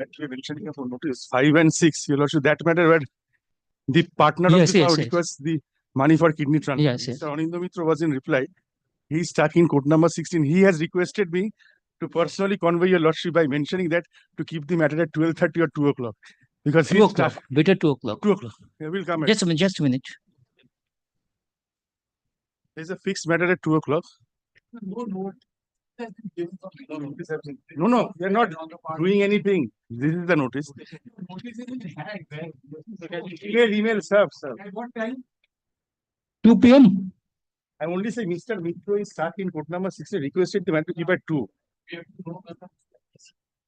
Actually mentioning of notice 5 and 6, your lordship, that matter where the partner of the crowd requests the money for kidney transplant. Yes, yes. Mr. Anindya Mitra was in reply. He is stuck in court number 16. He has requested me to personally convey your lordship by mentioning that to keep the matter at 12:30 or 2 o'clock. Because 2 o'clock. Better 2 o'clock. 2 o'clock. He will come at. Just a minute. There's a fixed matter at 2 o'clock. No, we are not doing anything. This is the notice. Email, sir. At what time? 2 p.m. I only say Mr. Mitra is stuck in court number 16. Requested the man to keep at 2.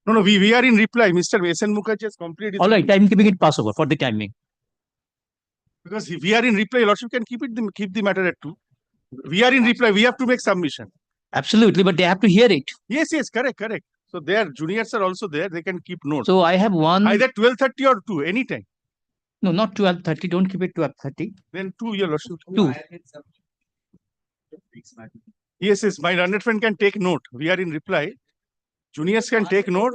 No, we are in reply. Mr. S.N. Mukherjee has completed. All right, I'm keeping it passover for the timing. Because if we are in reply, lordship can keep the matter at 2. We are in reply. We have to make submission. Absolutely, but they have to hear it. Yes, correct. So their juniors are also there. They can keep notes. So I have one. Either 12:30 or 2, anytime. No, not 12:30. Don't keep it 12:30. Then 2, your lordship. 2. Yes, my learned friend can take note. We are in reply. Juniors can take note.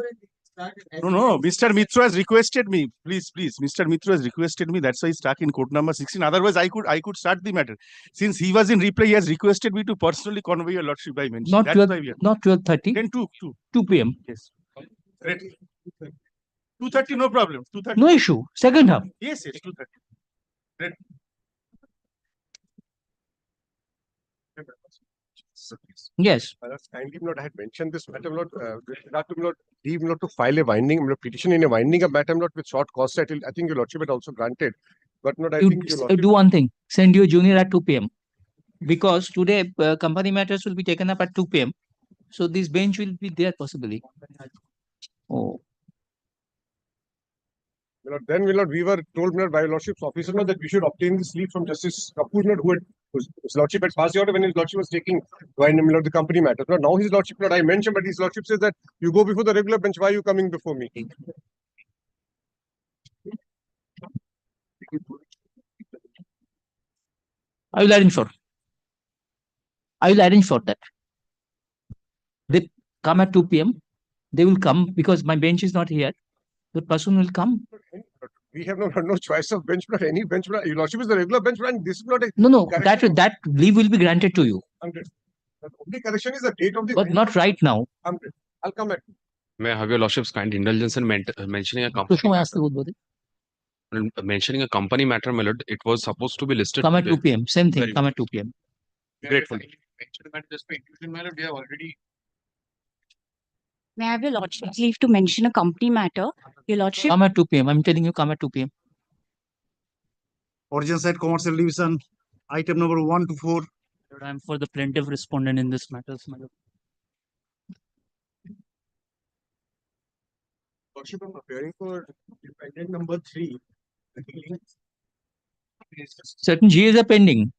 No. Mr. Mitra has requested me. Please. Mr. Mitra has requested me. That's why he's stuck in court number 16. Otherwise, I could start the matter. Since he was in reply, he has requested me to personally convey your lordship by mention. Not 12:30. Then 2 p.m. Yes. 2:30, no problem. 2:30. No issue. Second half. Yes, 2:30. Yes. Kindly, Lord, I had mentioned this, Madam Lord, leave Lord to file a winding petition in a winding of Madam Lord with short cost settle. I think your lordship had also granted. But not, I think your do one thing. Send your junior at 2 p.m. Because today company matters will be taken up at 2 p.m. So this bench will be there possibly. Oh. Then, we were told by your lordship's officer that we should obtain this leave from Justice Kapoor, whose lordship had passed the order when his lordship was taking the company matter. Now his lordship, I mentioned, but his lordship says that you go before the regular bench. Why are you coming before me? I will arrange for that. They come at 2 p.m. They will come because my bench is not here. The person will come. We have no choice of bench, but any bench. Your lordship is the regular bench, and this is not a. No. That leave will be granted to you. The only correction is the date of the. But not right now. I'll come back. May I have your lordship's kind indulgence in mentioning a company matter? Mentioning a company matter, my lord, it was supposed to be listed. Come at 2 p.m. Same thing. Come at 2 p.m. Gratefully. May I have your lordship's leave to mention a company matter? Your lordship. Come at 2 p.m. I'm telling you, come at 2 p.m. Origin side commercial division, item number 1 to 4. I am for the plaintiff respondent in this matter, my lord. Lordship, I'm preparing for defendant number 3. Certain GAs are pending.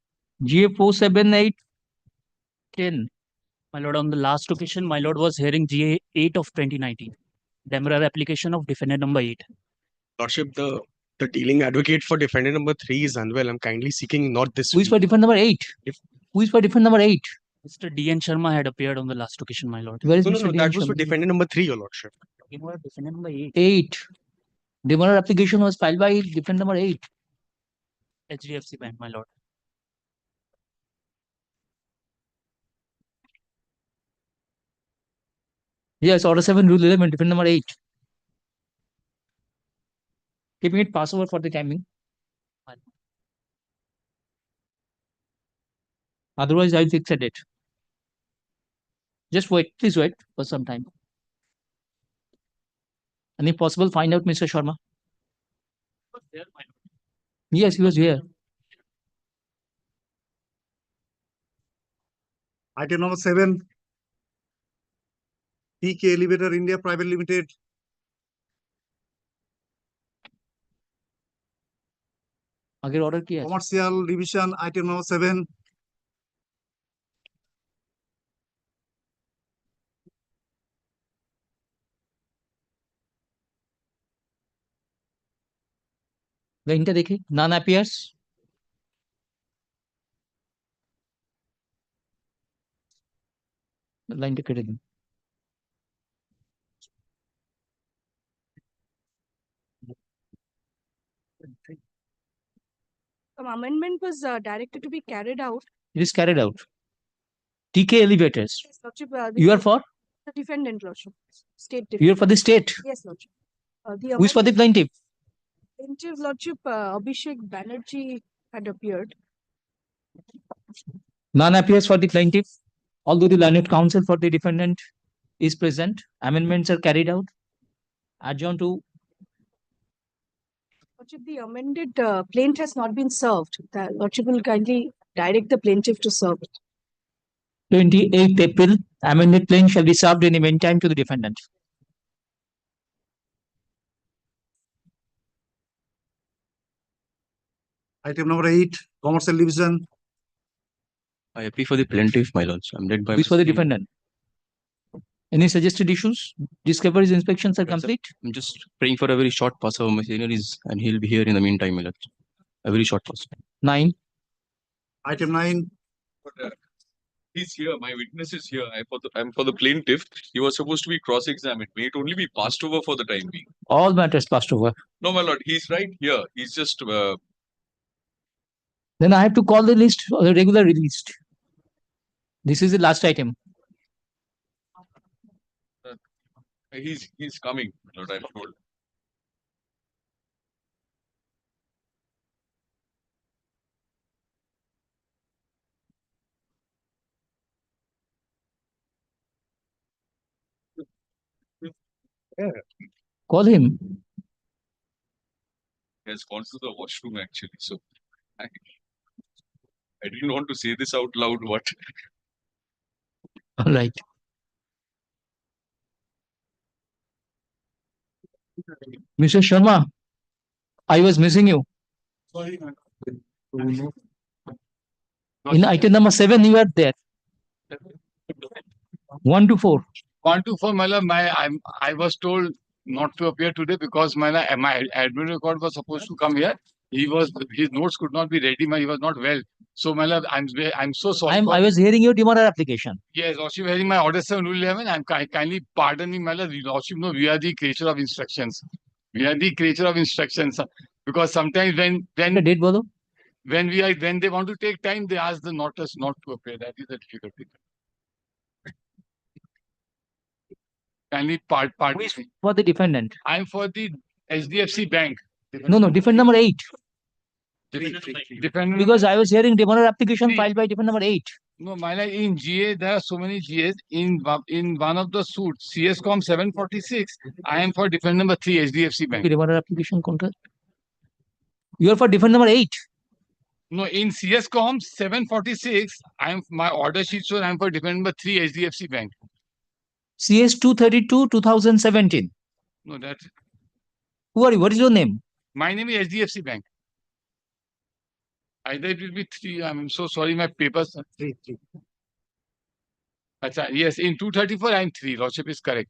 GA 47810. My lord, on the last occasion, my lord was hearing GA 8 of 2019. Demerara application of defendant number 8. Lordship, the dealing advocate for defendant number 3 is unwell. I'm kindly seeking not this. Who is for defendant number 8? Who is for defendant number 8? Mr. D.N. Sharma had appeared on the last occasion, my lord. Where is No, Mr. that was for defendant number 3, your lordship. Defendant number 8. 8. Demerara application was filed by defendant number 8. HDFC Bank, my lord. Yes, order 7, rule 11, defendant number 8. Keeping it passover for the timing. Otherwise, I'll fix a date. Just wait. Please wait for some time. And if possible, find out Mr. Sharma. Yes, he was here. Item number 7. PK Elevator India Private Limited. आगे order किया है. Commercial division, item number 7. Line देखिए. None appears. Line टिक कर दें. Some amendment was directed to be carried out. It is carried out. TK Elevators. Yes, Lordship, You are for? the defendant, Lordship. State You are defendant. for the state. Yes, Lordship. Who is for the plaintiff? Plaintiff, Lordship, Abhishek Banerjee had appeared. None appears for the plaintiff. Although the learned counsel for the defendant is present, amendments are carried out. Adjourn to Lordship, the amended plaint has not been served. The Lordship will kindly direct the plaintiff to serve it. 28th April. Amended plaint shall be served in the meantime to the defendant. Item number 8, Commercial Division. I appeal for the plaintiff, my lords. I'm led by. Who is for the Mr. defendant? Any suggested issues? Discoveries, inspections are Yes, sir. complete. I'm just praying for a very short pass over my senior is, and he'll be here in the meantime, my lords. A very short pass. 9. Item 9, He's here. My witness is here. I'm for the plaintiff. He was supposed to be cross-examined. May it only be passed over for the time being. All matters passed over. No, my lord. He's right here. He's just. Then I have to call the list or the regular released. This is the last item. He's coming. My lord, I'm told. Call him. He has gone to the washroom actually. So I didn't want to say this out loud. What? All right. Mr. Sharma, I was missing you. In item number 7, you are there. 1 to 4. 1 to 4, my lord, I was told not to appear today because my admin record was supposed to come here. His notes could not be ready. He was not well. So, my lord, I'm so sorry. I was hearing your demurrer application. Yes, Lordship, hearing my order 7 rule 11. I'm kindly pardon me, my lord. Lordship, no, we are the creature of instructions. We are the creature of instructions. Because sometimes when The date bolo? when they want to take time, they ask the notice not to appear. That is the difficulty. Kindly pardon Who is me. for the defendant? I'm for the HDFC Bank. No, defendant number 8. Defendant. Because I was hearing demurrer application See. filed by defendant number 8. No, my lord, in GA, there are so many GAs. In one of the suits, CSCOM 746, I am for defendant number 3, HDFC Bank. Demurrer application contract. You are for defendant number 8. No, in CSCOM 746, my order sheet shows I'm for defendant number 3, HDFC Bank. CS 232 2017. No, that's Who are you? What is your name? my name is HDFC Bank. Either it will be 3. I'm so sorry, my papers. 3. Achha, yes, in 234, I'm 3. Lordship is correct.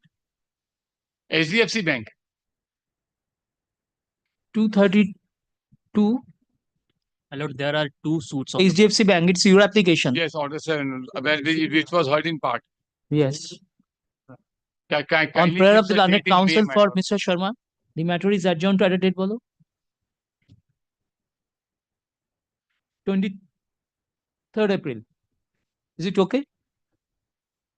HDFC Bank. 232 My lord, there are 2 suits of. HDFC Bank. It's your application. Yes, order 7, which was heard in part. Yes. On Kindly prayer give of the the learned date in counsel May, my for lord. Mr. Sharma, the matter is adjourned to other date bolo. 23rd April. Is it okay?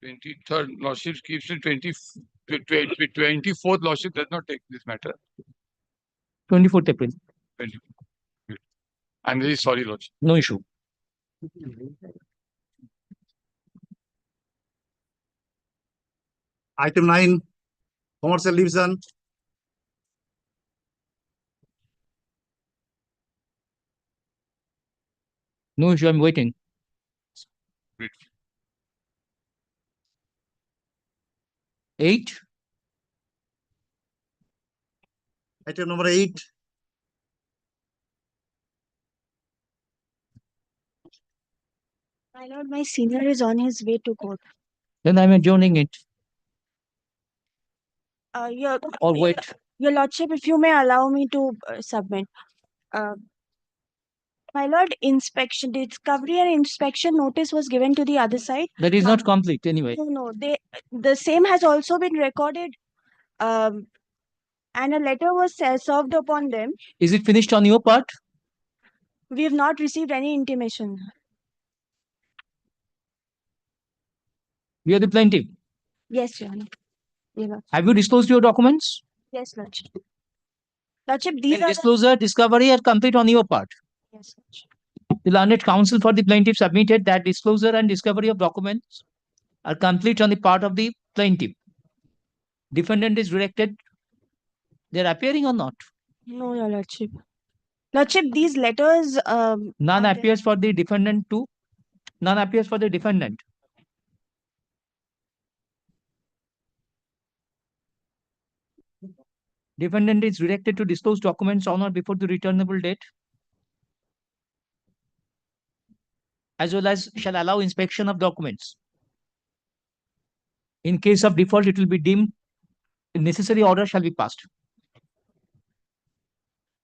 23rd, Lordship keeps it 24th, Lordship does not take this matter. 24th April. 20. I'm very sorry, Lordship. No issue. Item 9, Commercial Division. No issue. I'm waiting. Great. 8. Item number 8, My lord, my senior is on his way to court. Then I'm adjourning it. Your Or wait. Your lordship, if you may allow me to submit. My lord, discovery and inspection notice was given to the other side. That is not complete anyway. No, the same has also been recorded. And a letter was served upon them. Is it finished on your part? We have not received any intimation. We are the plaintiff. Yes, Your Honor. Yeah. Have you disclosed your documents? Yes, Lordship. Lordship, these are the... Disclosure, discovery are complete on your part. Yes, Lordship. The learned counsel for the plaintiff submitted that disclosure and discovery of documents are complete on the part of the plaintiff. Defendant is directed. They're appearing or not? No, Your Lordship. Lordship, these letters... None are appears for the defendant too. None appears for the defendant. Defendant is directed to disclose documents on or before the returnable date, as well as shall allow inspection of documents. In case of default, it will be deemed necessary order shall be passed.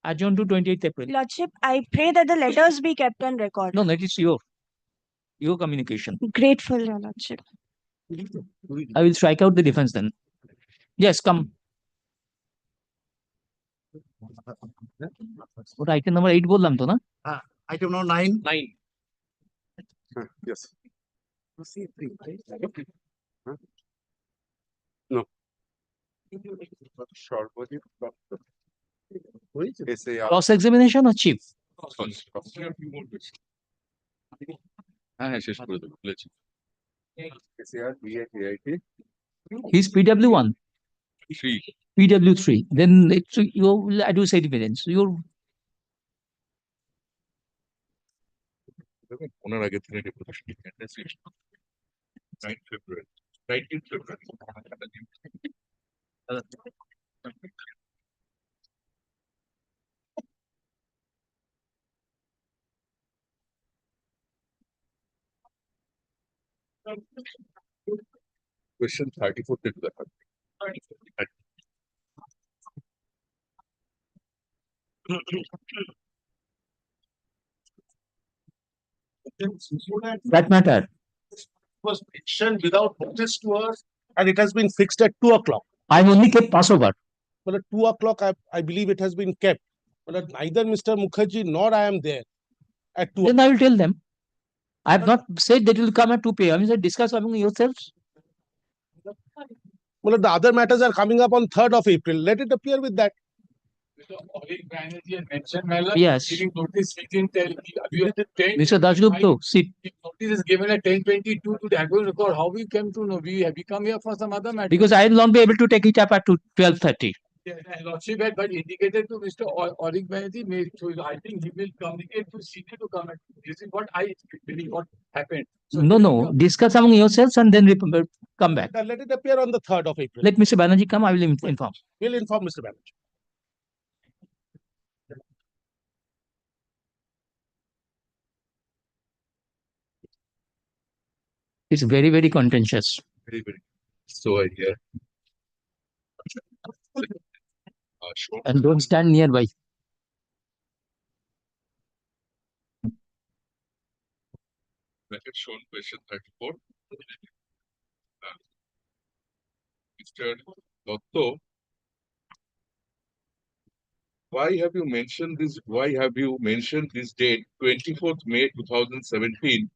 Adjourned to 28th April. Lordship, I pray that the letters be kept on record. No, that is your communication. Grateful, Your Lordship. I will strike out the defense then. Yes, come. What item number 8 बोल तो ना? Item number 9. 9. Yes. No. Cross examination or chief? শেষ করে দেবো বলেছি। He's PW1. 3. PW3. Then it's, you will adduce evidence. You're ওনার আগে থেকে deputation 9 February 19 February Question 34 থেকে দেখা that matter. Was mentioned without notice to us, and it has been fixed at 2 o'clock. I only kept Passover. But at 2 o'clock, I believe it has been kept. But neither Mr. Mukherjee nor I am there at 2 o'clock. Then I will tell them. I have not said that you will come at 2 p.m. I said discuss among yourselves. Well, the other matters are coming up on 3rd of April. Let it appear with that. Yes. Giving notice, we can tell. Mr. Dashgupta, sit. If notice is given at 10:22 to the annual record, how we came to know? We come here for some other matter. Because I will not be able to take it up at 12:30. Lordship had but indicated to Mr. Auric Banerjee, so I think he will communicate to senior to come. This is what I believe what happened. So No. Discuss among yourselves and then come back. Let it appear on the 3rd of April. Let Mr. Banerjee come. I will inform. We'll inform Mr. Banerjee. It's very, very contentious. very so I hear sure. And don't stand nearby. Method shown question 34. Mr. Dotto, why have you mentioned this? Why have you mentioned this date, 24th May 2017,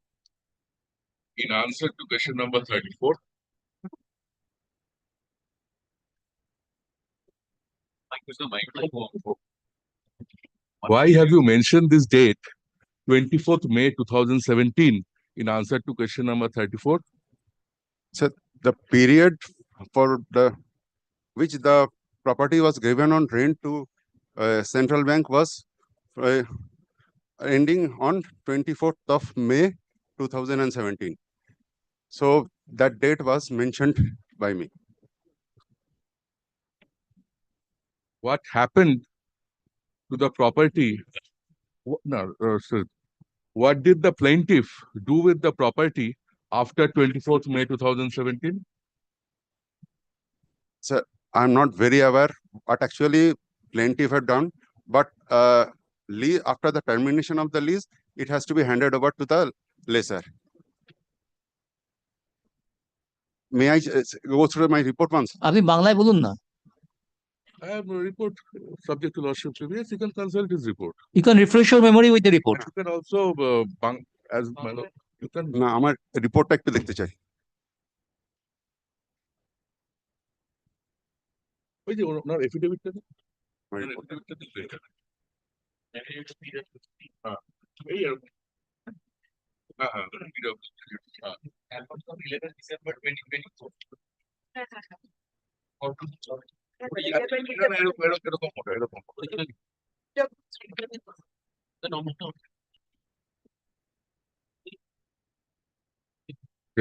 in answer to question number 34? Why have you mentioned this date, 24th May 2017, in answer to question number 34? So the period for which the property was given on rent to central bank was ending on 24th of May 2017. So that date was mentioned by me. What happened to the property? What did the plaintiff do with the property after 24th May 2017? So I'm not very aware what actually plaintiff had done, but lease, after the termination of the lease, it has to be handed over to the lessor. May I go through my report once? আপনি বাংলায় বলুন না I have a report subject to lordship's review. Yes, you can consult his report. You can refresh your memory with the report. And you can also, as my lord, you can. না আমার রিপোর্টটা একটু দেখতে চাই। ওই যে ওনার এফিডেভিটটা আমার report। এফিডেভিটটা দিলে এখানে। হ্যাঁ, এই আর কি। হ্যাঁ, হ্যাঁ, হ্যাঁ। 11 December 2024. এরকম মোটা, এরকম মোটা।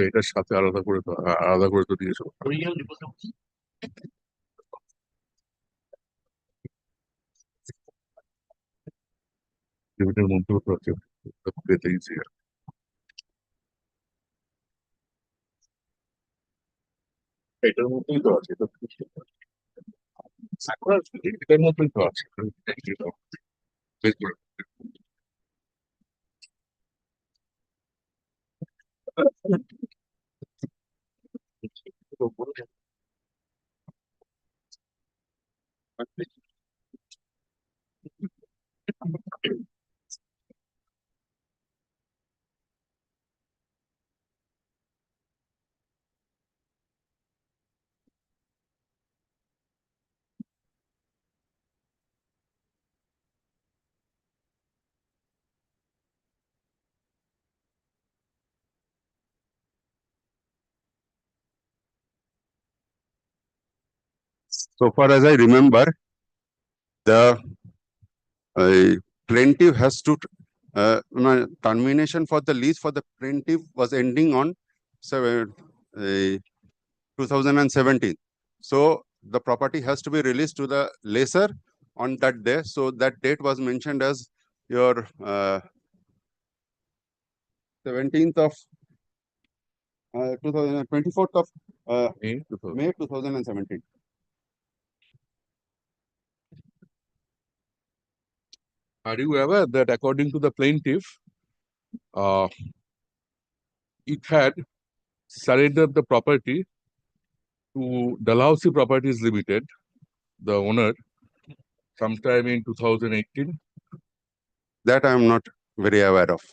এটার সাথে আলাদা করে তো দিয়েছো। এটার মধ্যেও তো আছে, পেতে ইজি। এটার মধ্যেই তো আছে, এটার মধ্যেই তো আছে। বেশ করে। So far as I remember, the plaintiff has to termination for the lease for the plaintiff was ending on 2017. So the property has to be released to the lessor on that day. So that date was mentioned as your 17th of 24th of May 2017. Are you aware that according to the plaintiff, it had surrendered the property to Dalhousie Properties Limited, the owner, sometime in 2018? That I am not very aware of,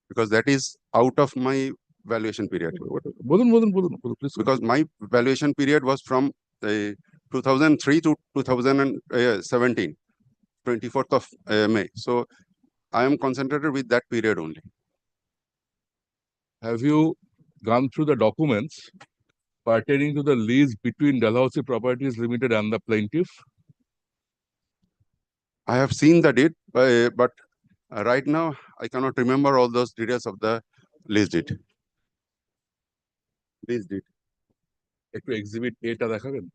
because that is out of my valuation period. Please. Because my valuation period was from 2003 to 2017, 24th of May. So I am concentrated with that period only. Have you gone through the documents pertaining to the lease between Dalhousie Properties Limited and the plaintiff? I have seen the deed, but right now I cannot remember all those details of the lease deed. Lease deed. একটু exhibit A টা দেখাবেন?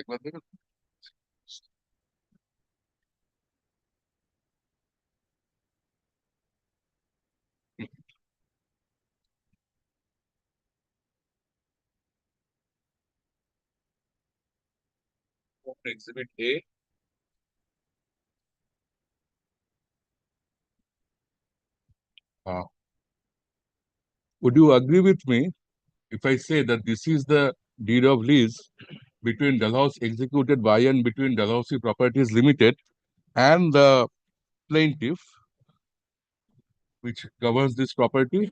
একবার দেখুন। Exhibit A. Would you agree with me if I say that this is the deed of lease between Dalhousie executed by and between Dalhousie Properties Limited and the plaintiff, which governs this property?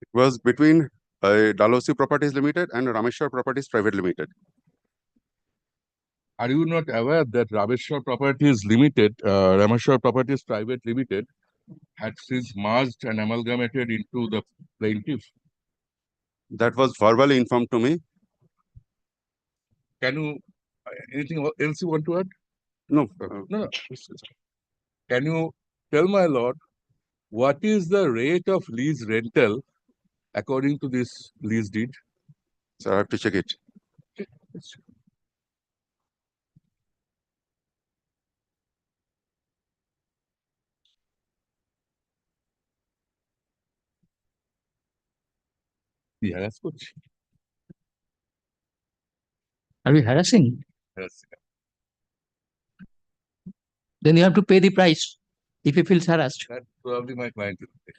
It was between Dalhousie Properties Limited and Rameshwar Properties Private Limited. Are you not aware that Rameshwar Properties Limited, Rameshwar Properties Private Limited, had since merged and amalgamated into the plaintiff? That was verbally informed to me. Can you, anything else you want to add? No, No. Can you tell my lord, what is the rate of lease rental according to this lease deed? sir, I have to check it. Yeah, that's good. Are we harassing? Yes. Then you have to pay the price if he feels harassed. That's probably my client. will say.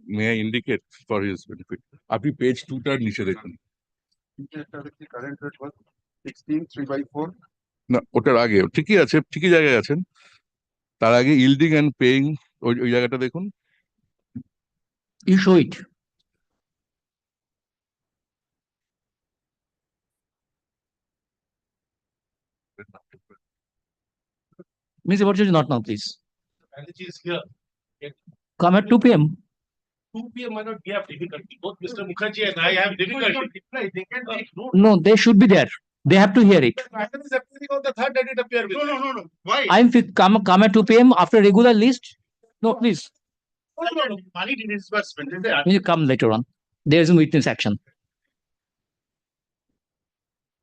May I indicate for his benefit? আপনি page 2 টার নিচে দেখুন। Current rate was 16,3/4. না, ওটার আগে ঠিকই আছে, ঠিকই জায়গায় আছেন। তার আগে yielding and paying ওই জায়গাটা দেখুন। You show it. Mr. Bhattacharya, not now, please. Strategy is here. Come at 2 p.m. 2 p.m. might not be have difficulty. Both Mr. Mukherjee and I have difficulty. They can take note. No, they should be there. They have to hear it. Matter is everything on the third that it appear with. No. Why? Come at 2 p.m. after regular list. No, please. No. Money disbursement. You come later on. There is a witness action.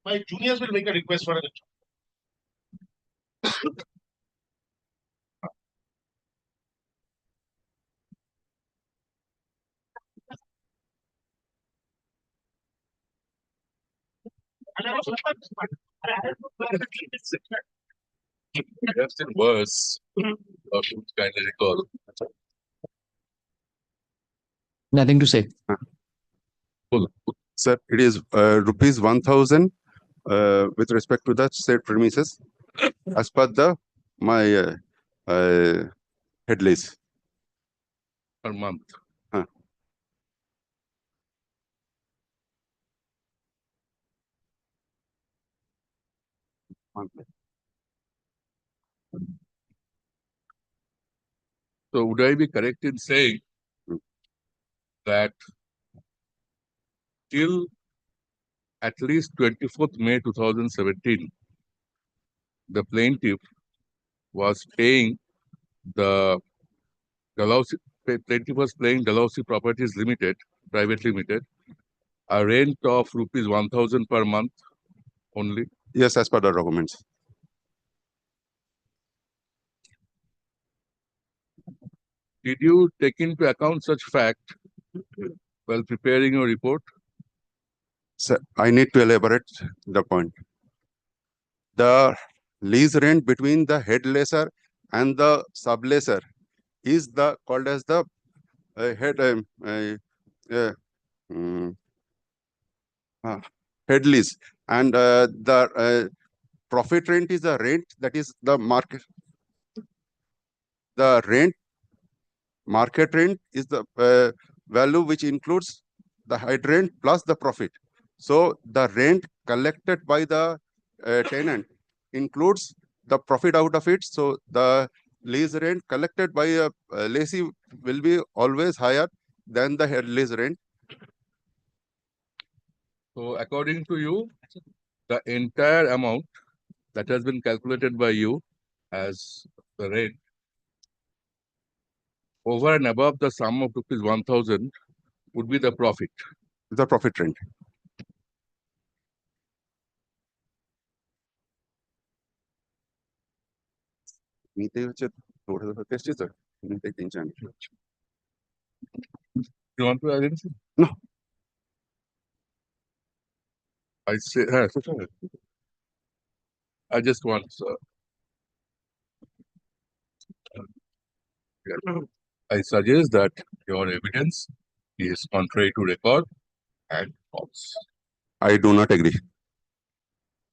My juniors will make a request for a Just in worse. Or to kindly recall. Nothing to say. Sir, it is rupees 1,000 with respect to the said premises as per the my head lease. Per month. Monthly. So would I be correct in saying that till at least 24th May 2017, the plaintiff was paying the Dalhousie, plaintiff was paying Dalhousie Properties Limited, Private Limited, a rent of rupees 1,000 per month only. Yes, as per the documents. Did you take into account such fact while preparing your report? Sir, I need to elaborate the point. The lease rent between the head lessor and the sublessor is the called as the head lease, and the profit rent is the rent that is the market. The market rent is the value which includes the head rent plus the profit. So the rent collected by the tenant includes the profit out of it. So the lease rent collected by a lessee will be always higher than the head lease rent. So according to you, the entire amount that has been calculated by you as the rent over and above the sum of rupees 1,000 would be the profit. The profit rent. You want to add anything? No. I say, I just want, I suggest that your evidence is contrary to record and false. I do not agree.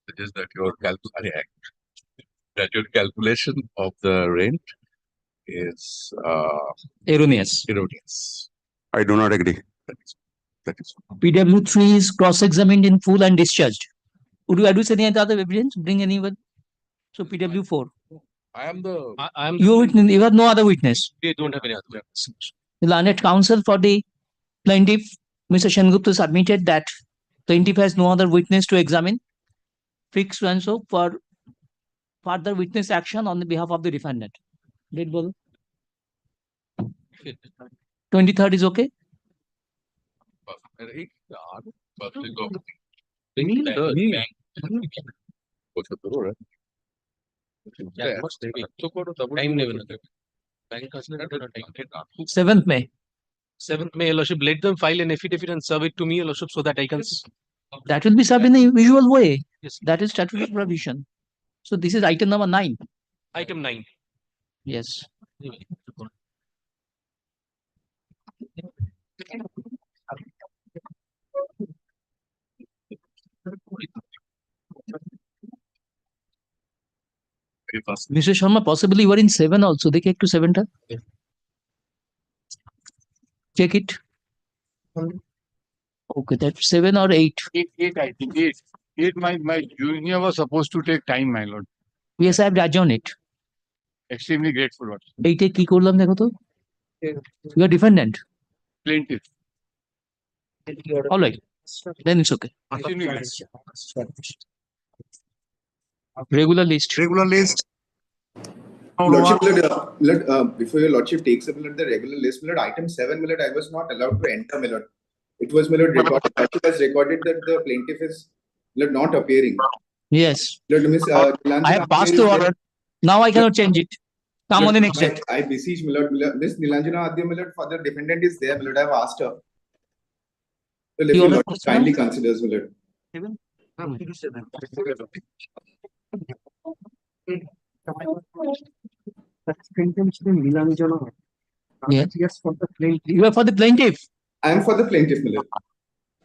Suggest that your calculation of the rent is Erroneous. erroneous. I do not agree. That is PW3 is cross-examined in full and discharged. Would you adduce any other evidence? Bring anyone? So PW4. I am the You have no other witness. We don't have any other witness. The learned counsel for the plaintiff, Mr. Sengupta, submitted that plaintiff has no other witness to examine, fixed and so for further witness action on the behalf of the defendant. Did bol 23rd is okay? Seventh May. 7th May, Your Lordship, let them file an affidavit and serve it to me, Your Lordship, so that I can. That will be served in the usual way. Yes. That is statutory provision. So this is item number 9. Item 9. Yes. Mr. Sharma, possibly you are in 7 also. They take to 7 ta. Check it. Okay, that's 7 or 8. Eight, I think. Eight, my junior was supposed to take time, my lord. Yes, I have judged on it. Extremely grateful, lord. 8 কি করলাম দেখো তো? You are defendant. Plaintiff. All right. Then it's okay. Extremely grateful. Regular list. Regular list. Lordship, before your lordship takes up the regular list, item 7, I was not allowed to enter, It was recorded. Lordship has recorded that the plaintiff is not appearing. Yes. Miss, I have passed the order. Now I cannot change it. Come on the next date. I beseech Miss Nilanjana Adya, for the defendant is there, I have asked her. So let me kindly considers, Yes. For the plaintiff. You are for the plaintiff. I am for the plaintiff,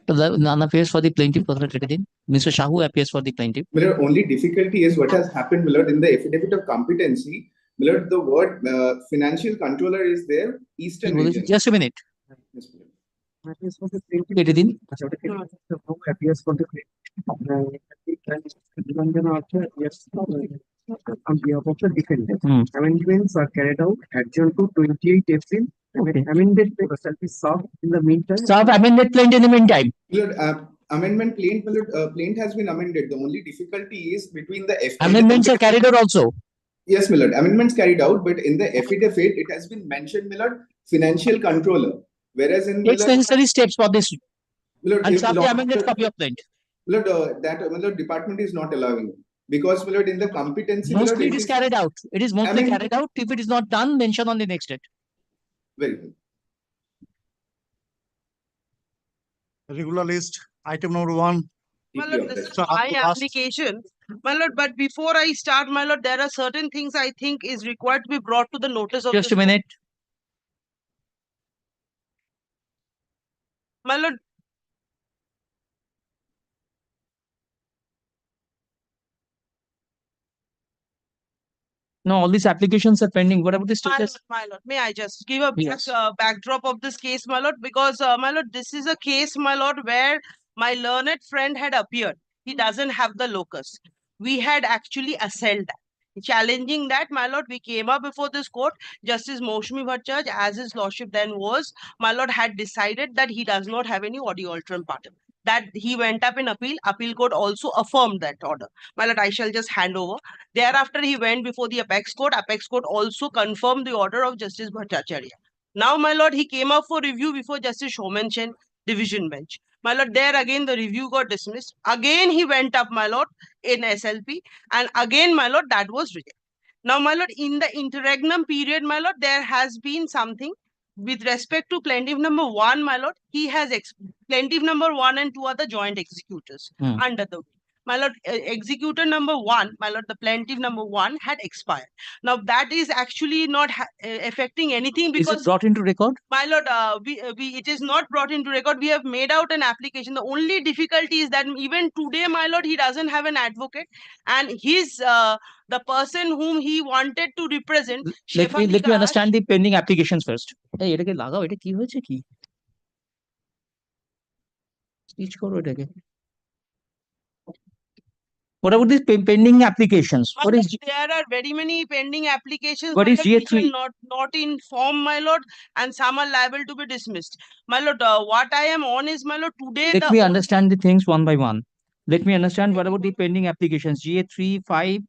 None appears for the plaintiff. Mr. Shahu appears for the plaintiff. Only difficulty is what has happened, in the affidavit of competency. The word financial controller is there, Eastern region. Just a minute. Yes, Appears for the on behalf of the defendant. Amendments are carried out adjourned to 28 April. Amended shall be served in the meantime. Serve amended plaint in the meantime. Amendment plaint has been amended. The only difficulty is between the amendments are carried out also. Yes, amendments carried out, but in the affidavit it has been mentioned, financial controller. Whereas in takes necessary steps for this. And serve the amended copy of plaint. That department is not allowing. Because in the competency, mostly it is carried out. It is mostly carried out. If it is not done, mention on the next date. Very good. Regular list, item number 1. My lord, this is my application. My lord, but before I start, my lord, there are certain things I think is required to be brought to the notice of just a minute. My lord, no, all these applications are pending. What about the status? My lord, may I just give a yes. Backdrop of this case, my lord? Because, my lord, this is a case, my lord, where my learned friend had appeared. He doesn't have the locus. We had actually assailed that. Challenging that, my lord, we came up before this court. Justice Moushami Bhattacharya, as his lordship then was, my lord had decided that he does not have any audio altering part. That he went up in appeal. Appeal court also affirmed that order. My lord, I shall just hand over. Thereafter, he went before the apex court. Apex court also confirmed the order of Justice Bhattacharya. Now, my lord, he came up for review before Justice Shoman Chen, division bench. My lord, there again the review got dismissed. Again, he went up, my lord, in SLP. And again, my lord, that was rejected. Now, my lord, in the interregnum period, my lord, there has been something. With respect to plaintiff number 1, my lord, he has plaintiff number 1 and 2 are the joint executors under the. My lord, executor number 1, my lord, the plaintiff number 1 had expired. Now that is actually not affecting anything because. Is it brought into record? My lord, it is not brought into record. We have made out an application. The only difficulty is that even today, my lord, he doesn't have an advocate, and his the person whom he wanted to represent. Let me understand the pending applications first. Hey, এটাকে লাগাও, এটা কি হয়েছে কি? Speech করো এটাকে. What about these pending applications? My What lord, is there are very many pending applications. What my is lord, which are GA3? not in form, my lord, and some are liable to be dismissed. My lord, what I am on is, my lord, today Let the me only- understand the things one by one. Let me understand what about the pending applications? GA3, 5,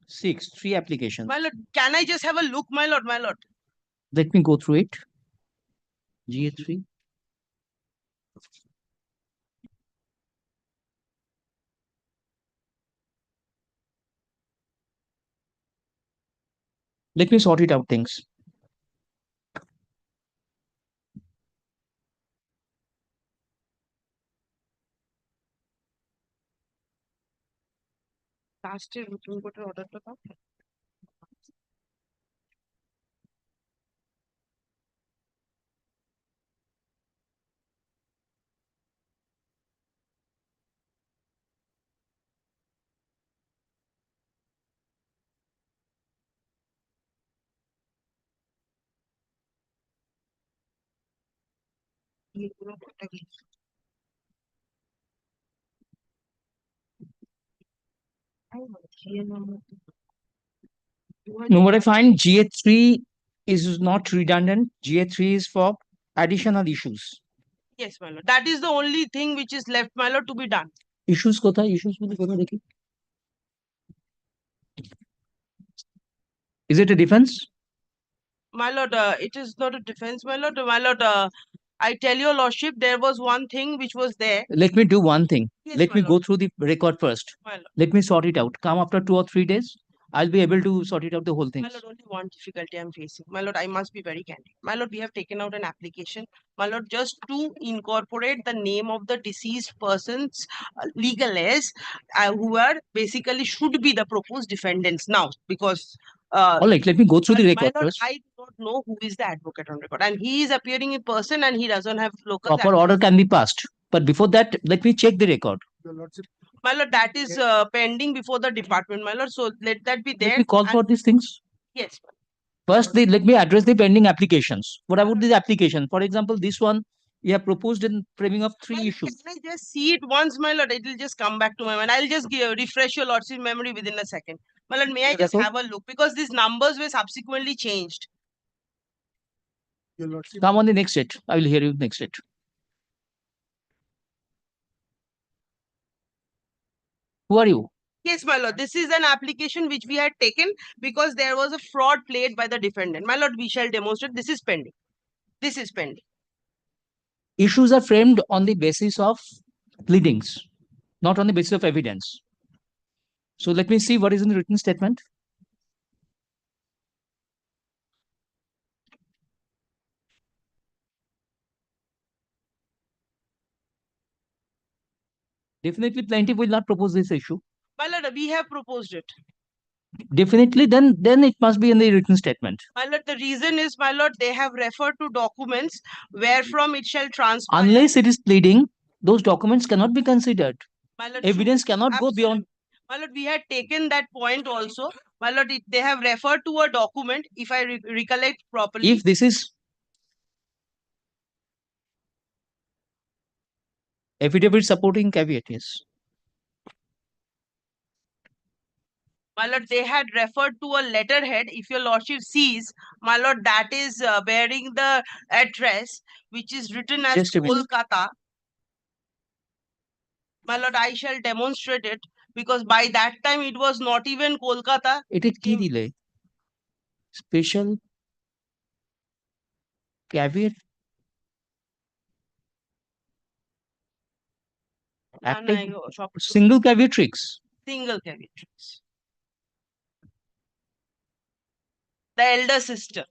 6, 3 applications. My lord, can I just have a look, my lord, my lord? Let me go through it. GA3. Let me sort it out things. Last year, Supreme Court order to come. ये पूरा भटक गया। No, what I find GA3 is not redundant. GA3 is for additional issues. Yes, my lord. That is the only thing which is left, my lord, to be done. Issues kotha issues bole kotha dekhi. Is it a defense? My lord, it is not a defense, my lord. My lord, I tell your lordship, there was one thing which was there. Let me do one thing. Yes, Let my me lord. go through the record first. My lord. Let me sort it out. Come after 2 or 3 days. I'll be able to sort it out the whole thing. My lord, only one difficulty I'm facing. My lord, I must be very candid. My lord, we have taken out an application, my lord, just to incorporate the name of the deceased person's legal heirs, who are basically should be the proposed defendants now, because All right, let me go through the my record lord, first. I do not know who is the advocate on record, and he is appearing in person, and he doesn't have local. Proper order can be passed. But before that, let me check the record. My lord, that is pending before the department, my lord. So let that be there. Let me call for these things. Yes. First, let me address the pending applications. What about this application? For example, this one, we have proposed in framing of 3 issues. Can I just see it once, my lord? It will just come back to my mind. I'll just refresh your lordship's memory within a second. My lord, may I just have a look? Because these numbers were subsequently changed. Come on the next date. I will hear you next date. Who are you? Yes, my lord. This is an application which we had taken because there was a fraud played by the defendant. My lord, we shall demonstrate. This is pending. This is pending. Issues are framed on the basis of pleadings, not on the basis of evidence. So let me see what is in the written statement. Definitely plaintiff will not propose this issue. My lord, we have proposed it. Definitely, then it must be in the written statement. My lord, the reason is, my lord, they have referred to documents wherefrom it shall transpire. Unless it is pleading, those documents cannot be considered. My lord, Evidence true. cannot go beyond. My lord, we had taken that point also. My lord, they have referred to a document, if I recollect properly. If this is affidavit supporting caveat, yes. My lord, they had referred to a letterhead. If your lordship sees, my lord, that is bearing the address, which is written as Just a minute. Kolkata. My lord, I shall demonstrate it because by that time it was not even Kolkata. It is key delay. Special caveat. Active single caveatrix. Single caveatrix. The elder sister.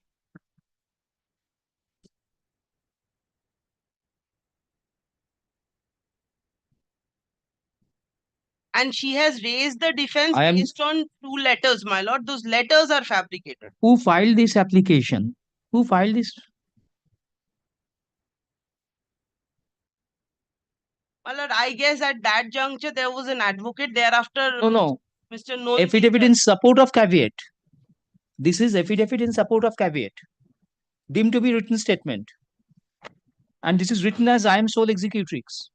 And she has raised the defense based on 2 letters, my lord. Those letters are fabricated. Who filed this application? Who filed this? My lord, I guess at that juncture there was an advocate. Thereafter, No. Mr. Noel. Affidavit in support of caveat. This is affidavit in support of caveat. Deemed to be written statement. And this is written as I am sole executrix.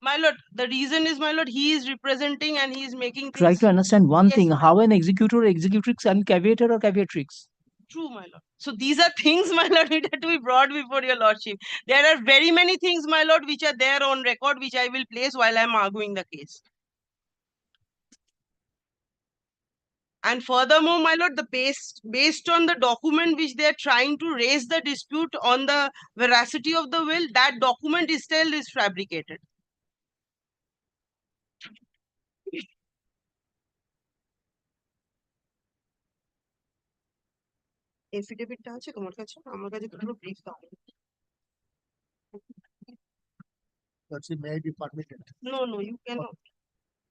My lord, the reason is, my lord, he is representing and he is making Try things to understand one Yes, thing, my how an executor, executrix and caveator or caveatrix. true, my lord. So these are things, my lord, which have to be brought before your lordship. There are very many things, my lord, which are there on record, which I will place while I am arguing the case. And furthermore, my lord, based on the document which they are trying to raise the dispute on the veracity of the will, that document is still is fabricated. Affidavit টা আছে তোমার কাছে? আমার কাছে পুরো brief document. May I be permitted? No, you cannot.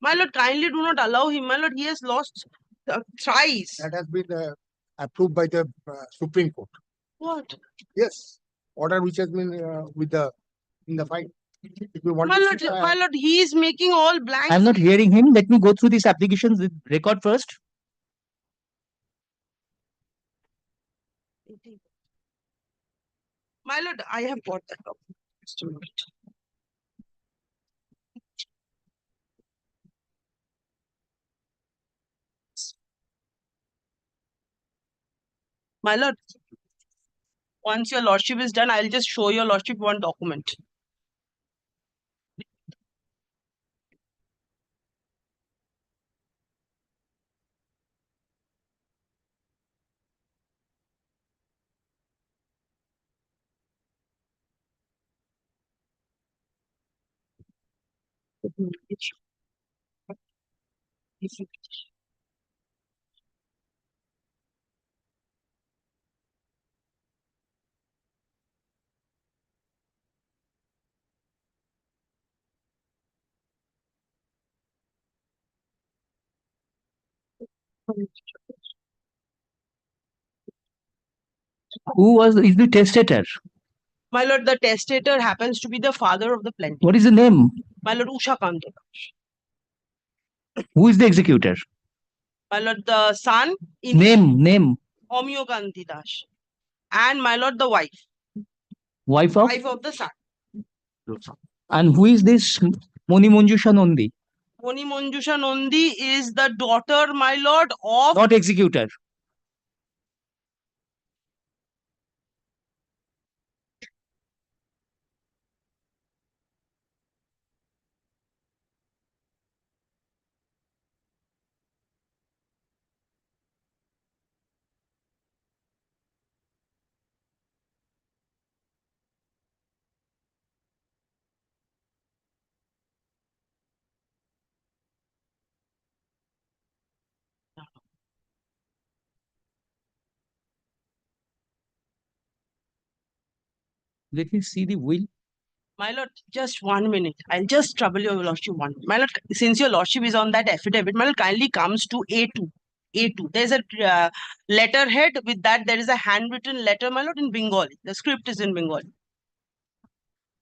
My lord, kindly do not allow him. My lord, he has lost thrice. That has been approved by the Supreme Court. What? Yes, order which has been in the file. If you want My to lord, see, my lord, he is making all blank. I'm not hearing him. Let me go through this application record first. My lord, I have got that document. Just a minute. My lord, once your lordship is done, I'll just show your lordship one document. Who is the testator? My lord, the testator happens to be the father of the plaintiff. What is the name? My lord, Usha Kanta. Who is the executor? My lord, the son, Name. Omyo Kanti Das. And my lord, the wife. Wife of? Wife of the son. And who is this Moni Manjusha Nandi? Moni Manjusha Nandi is the daughter, my lord, of Not executor. Let me see the will. My lord, just 1 minute. I'll just trouble your lordship one. My lord, since your lordship is on that affidavit, my lord kindly comes to A2. A2. There's a letterhead. With that, there is a handwritten letter, my lord, in Bengali. The script is in Bengali.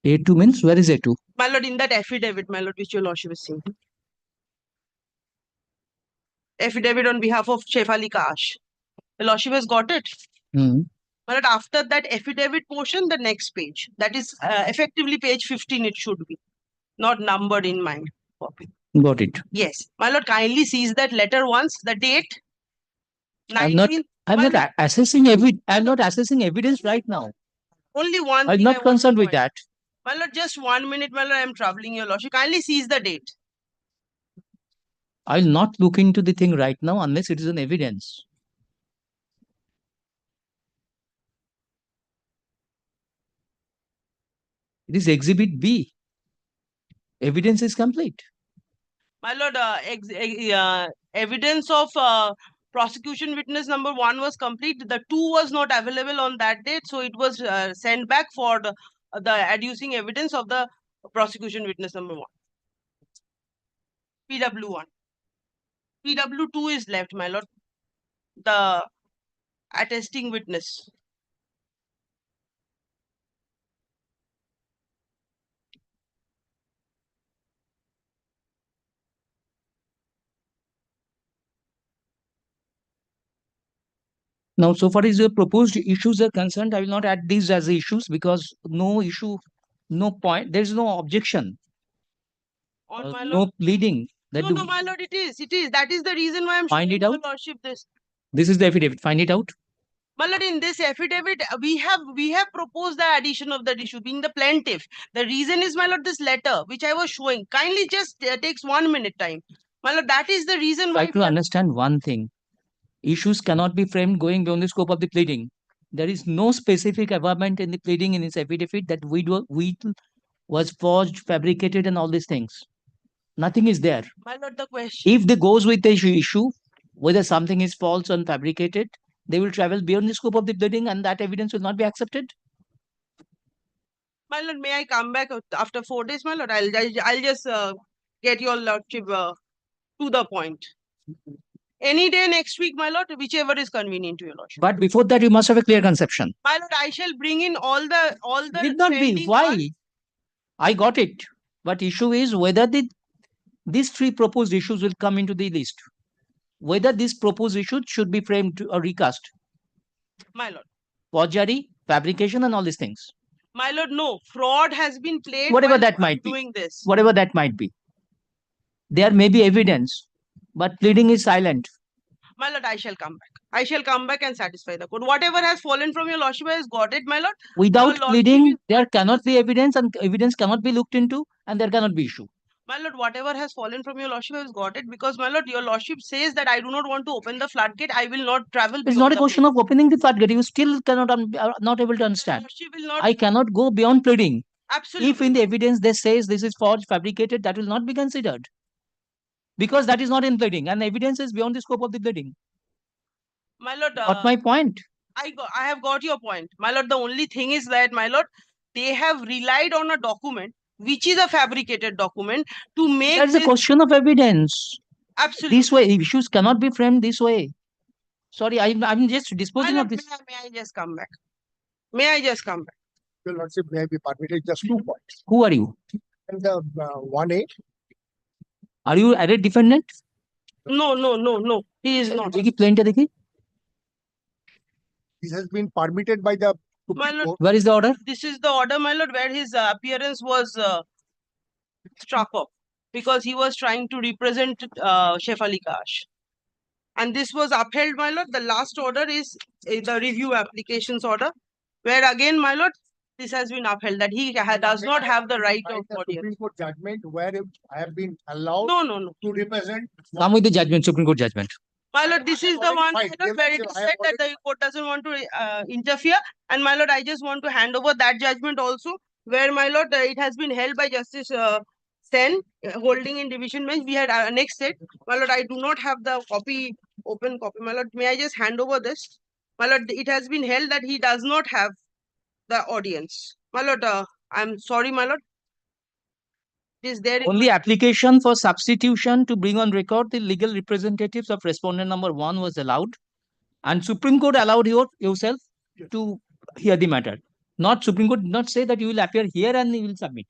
A2 means, where is A2? My lord, in that affidavit, my lord, which your lordship is seeing. Affidavit on behalf of Shefali Kash. The lordship has got it. But after that affidavit portion, the next page, that is effectively page 15, it should be not numbered in my copy. Got it. Yes, my lord, kindly sees that letter once, the date. I'm not assessing evidence right now. Only one I'm thing not concerned with that. My lord, just 1 minute, my lord, I am troubling your lordship. Kindly sees the date. I'll not look into the thing right now unless it is an evidence. It is exhibit B. Evidence is complete. My lord, evidence of prosecution witness number 1 was complete. The 2 was not available on that date, so it was sent back for the adducing evidence of the prosecution witness number 1. PW1. PW2 is left, my lord. The attesting witness. Now, so far as the proposed issues are concerned, I will not add these as issues because no issue, no point, there is no objection. On my no lord. pleading. That No, no, my lord, it is. It is. That is the reason why I'm Find showing it your out. lordship this. This is the affidavit. Find it out. My lord, in this affidavit, we have proposed the addition of that issue, being the plaintiff. The reason is, my lord, this letter which I was showing. Kindly just takes 1 minute time. My lord, that is the reason Try why. to understand one thing. Issues cannot be framed going beyond the scope of the pleading. There is no specific averment in the pleading in its affidavit that weed was forged, fabricated, and all these things. Nothing is there. My lord, the question. If they goes with the issue, whether something is false and fabricated, they will travel beyond the scope of the pleading, and that evidence will not be accepted. My lord, may I come back after 4 days, my lord? I'll just get your lordship to the point. Any day next week, my lord, whichever is convenient to your lordship. But before that, you must have a clear conception. My lord, I shall bring in all the Did not be. pending Why? ones. I got it. But issue is whether these three proposed issues will come into the list. Whether these proposed issues should be framed or recast. My lord. Forgery, fabrication, and all these things. My lord, no. Fraud has been played. Whatever while that might be. doing this. Whatever that might be. There may be evidence, but pleading is silent. My lord, I shall come back. I shall come back and satisfy the court. Whatever has fallen from your lordship has got it, my lord. Without Your lordship pleading, is- there cannot be evidence, and evidence cannot be looked into, and there cannot be issue. My lord, whatever has fallen from your lordship has got it, because my lord, your lordship says that I do not want to open the floodgate. I will not travel. It's not a question of opening the floodgate. You still cannot are not able to understand. Will not, I cannot go beyond pleading. absolutely. If in the evidence they says this is forged, fabricated, that will not be considered. Because that is not in pleading, and evidence is beyond the scope of the pleading. My lord, Got my point? I have got your point. My lord, the only thing is that, my lord, they have relied on a document, which is a fabricated document, to make That's a this. question of evidence. Absolutely. This way, issues cannot be framed this way. Sorry, I'm just My disposing lord, of this. may I just come back? May I just come back? Your lordship, may I be permitted just 2 points. Who are you? And the 1A, Are you a defendant? No, no, no, no. He is not. देखिए plaintiff देखिए. this has been permitted by the My Supreme lord, Court. Where is the order? this is the order, my lord, where his appearance was struck off because he was trying to represent Chef Ali Kash. And this was upheld, my lord. The last order is the review applications order, where again, my lord, this has been upheld that he does not have the right of The audience. Supreme Court judgment where I have been allowed No, no, no. to represent. Come with the judgment, Supreme Court judgment. My lord, this is the already one, my filed. lord, where it is said that the court doesn't want to interfere. And my lord, I just want to hand over that judgment also, where my lord, it has been held by Justice Sen, holding in division bench. We had annexed it. My lord, I do not have the copy, open copy. My lord, may I just hand over this? My lord, it has been held that he does not have the audience. My lord, I'm sorry, my lord. It is there. Only application for substitution to bring on record the legal representatives of respondent number 1 was allowed, and Supreme Court allowed yourself to hear the matter. Not Supreme Court did not say that you will appear here and you will submit.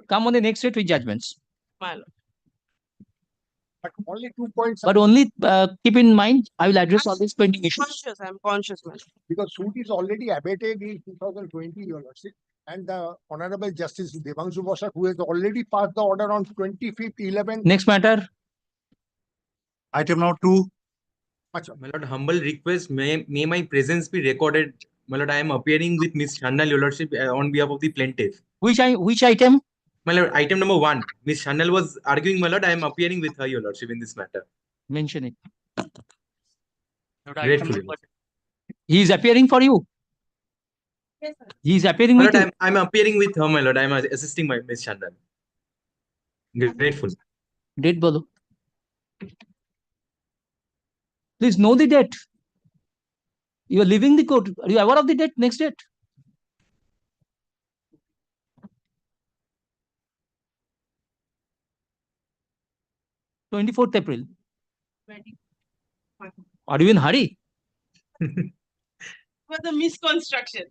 Come on the next date with judgments. My lord. But only 2 points. But only keep in mind, I will address all these pending issues. I'm conscious, my lord. Because suit is already abated in 2020, your lordship. And the Honorable Justice Devanshu Bosak, who has already passed the order on 25th, 11th. Next matter. Item now 2. My lord, humble request, may my presence be recorded. My lord, I am appearing with Miss Shandal, your lordship, on behalf of the plaintiff. Which item? My lord, item number 1. Miss Shandal was arguing, my lord, I am appearing with her, your lordship, in this matter. Mention it. Gratefully. He is appearing for you. Yes, sir. He is appearing My with lord, you. I'm appearing with her, my lord. I'm assisting my Miss Shandal. Grateful. Date bolo. Please know the date. You are leaving the court. Are you aware of the date? Next date. April 24th. 20. Are you in hurry? Was a misconstruction.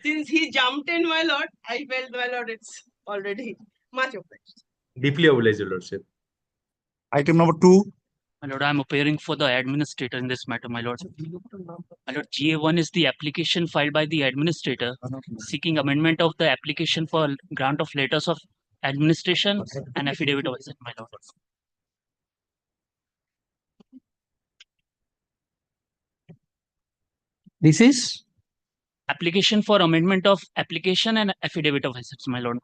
Since he jumped in, my lord, I felt, my lord, it's already much obliged. Deeply obliged, your lordship. Item number 2. My lord, I am appearing for the administrator in this matter, my lord. My lord, GA1 is the application filed by the administrator seeking amendment of the application for grant of letters of administration, and affidavit of asset, my lord. This is Application for amendment of application and affidavit of assets, my lord.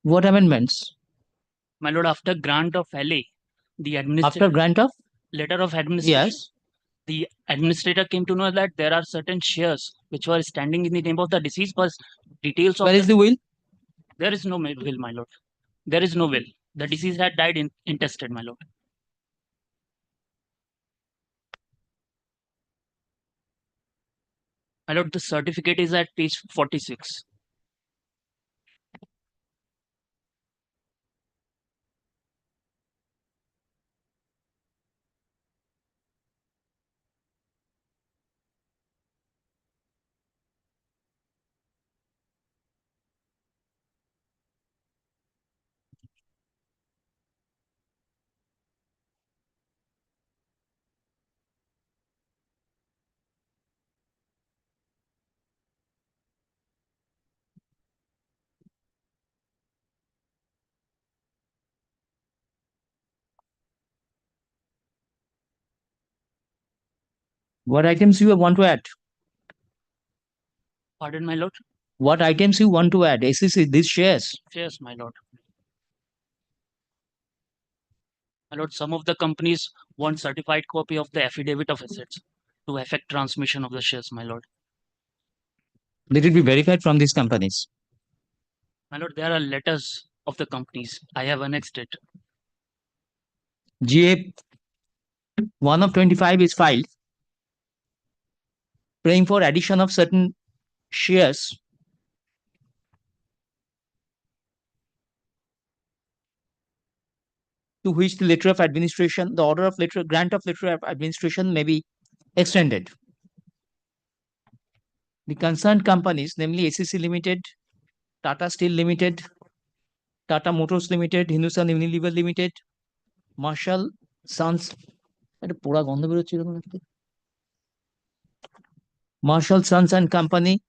what amendments? My lord, after grant of LA, the After administrator grant of? letter of administration, Yes. the administrator came to know that there are certain shares which were standing in the name of the deceased, but details of Where is the will? there is no will, my lord. There is no will. The deceased had died intestate, my lord. My lord, the certificate is at page 46. What items you want to add? Pardon, my lord? What items you want to add? SEC, these shares. Shares, my lord. My lord, some of the companies want certified copy of the affidavit of assets to effect transmission of the shares, my lord. Let it be verified from these companies. My lord, there are letters of the companies. I have annexed it. GA 1 of 25 is filed, praying for addition of certain shares to which the letter of administration, the order of letter, grant of letter of administration may be extended. The concerned companies, namely SEC Limited, Tata Steel Limited, Tata Motors Limited, Hindustan Unilever Limited, Marshall Sons, Marshall Sons and Company,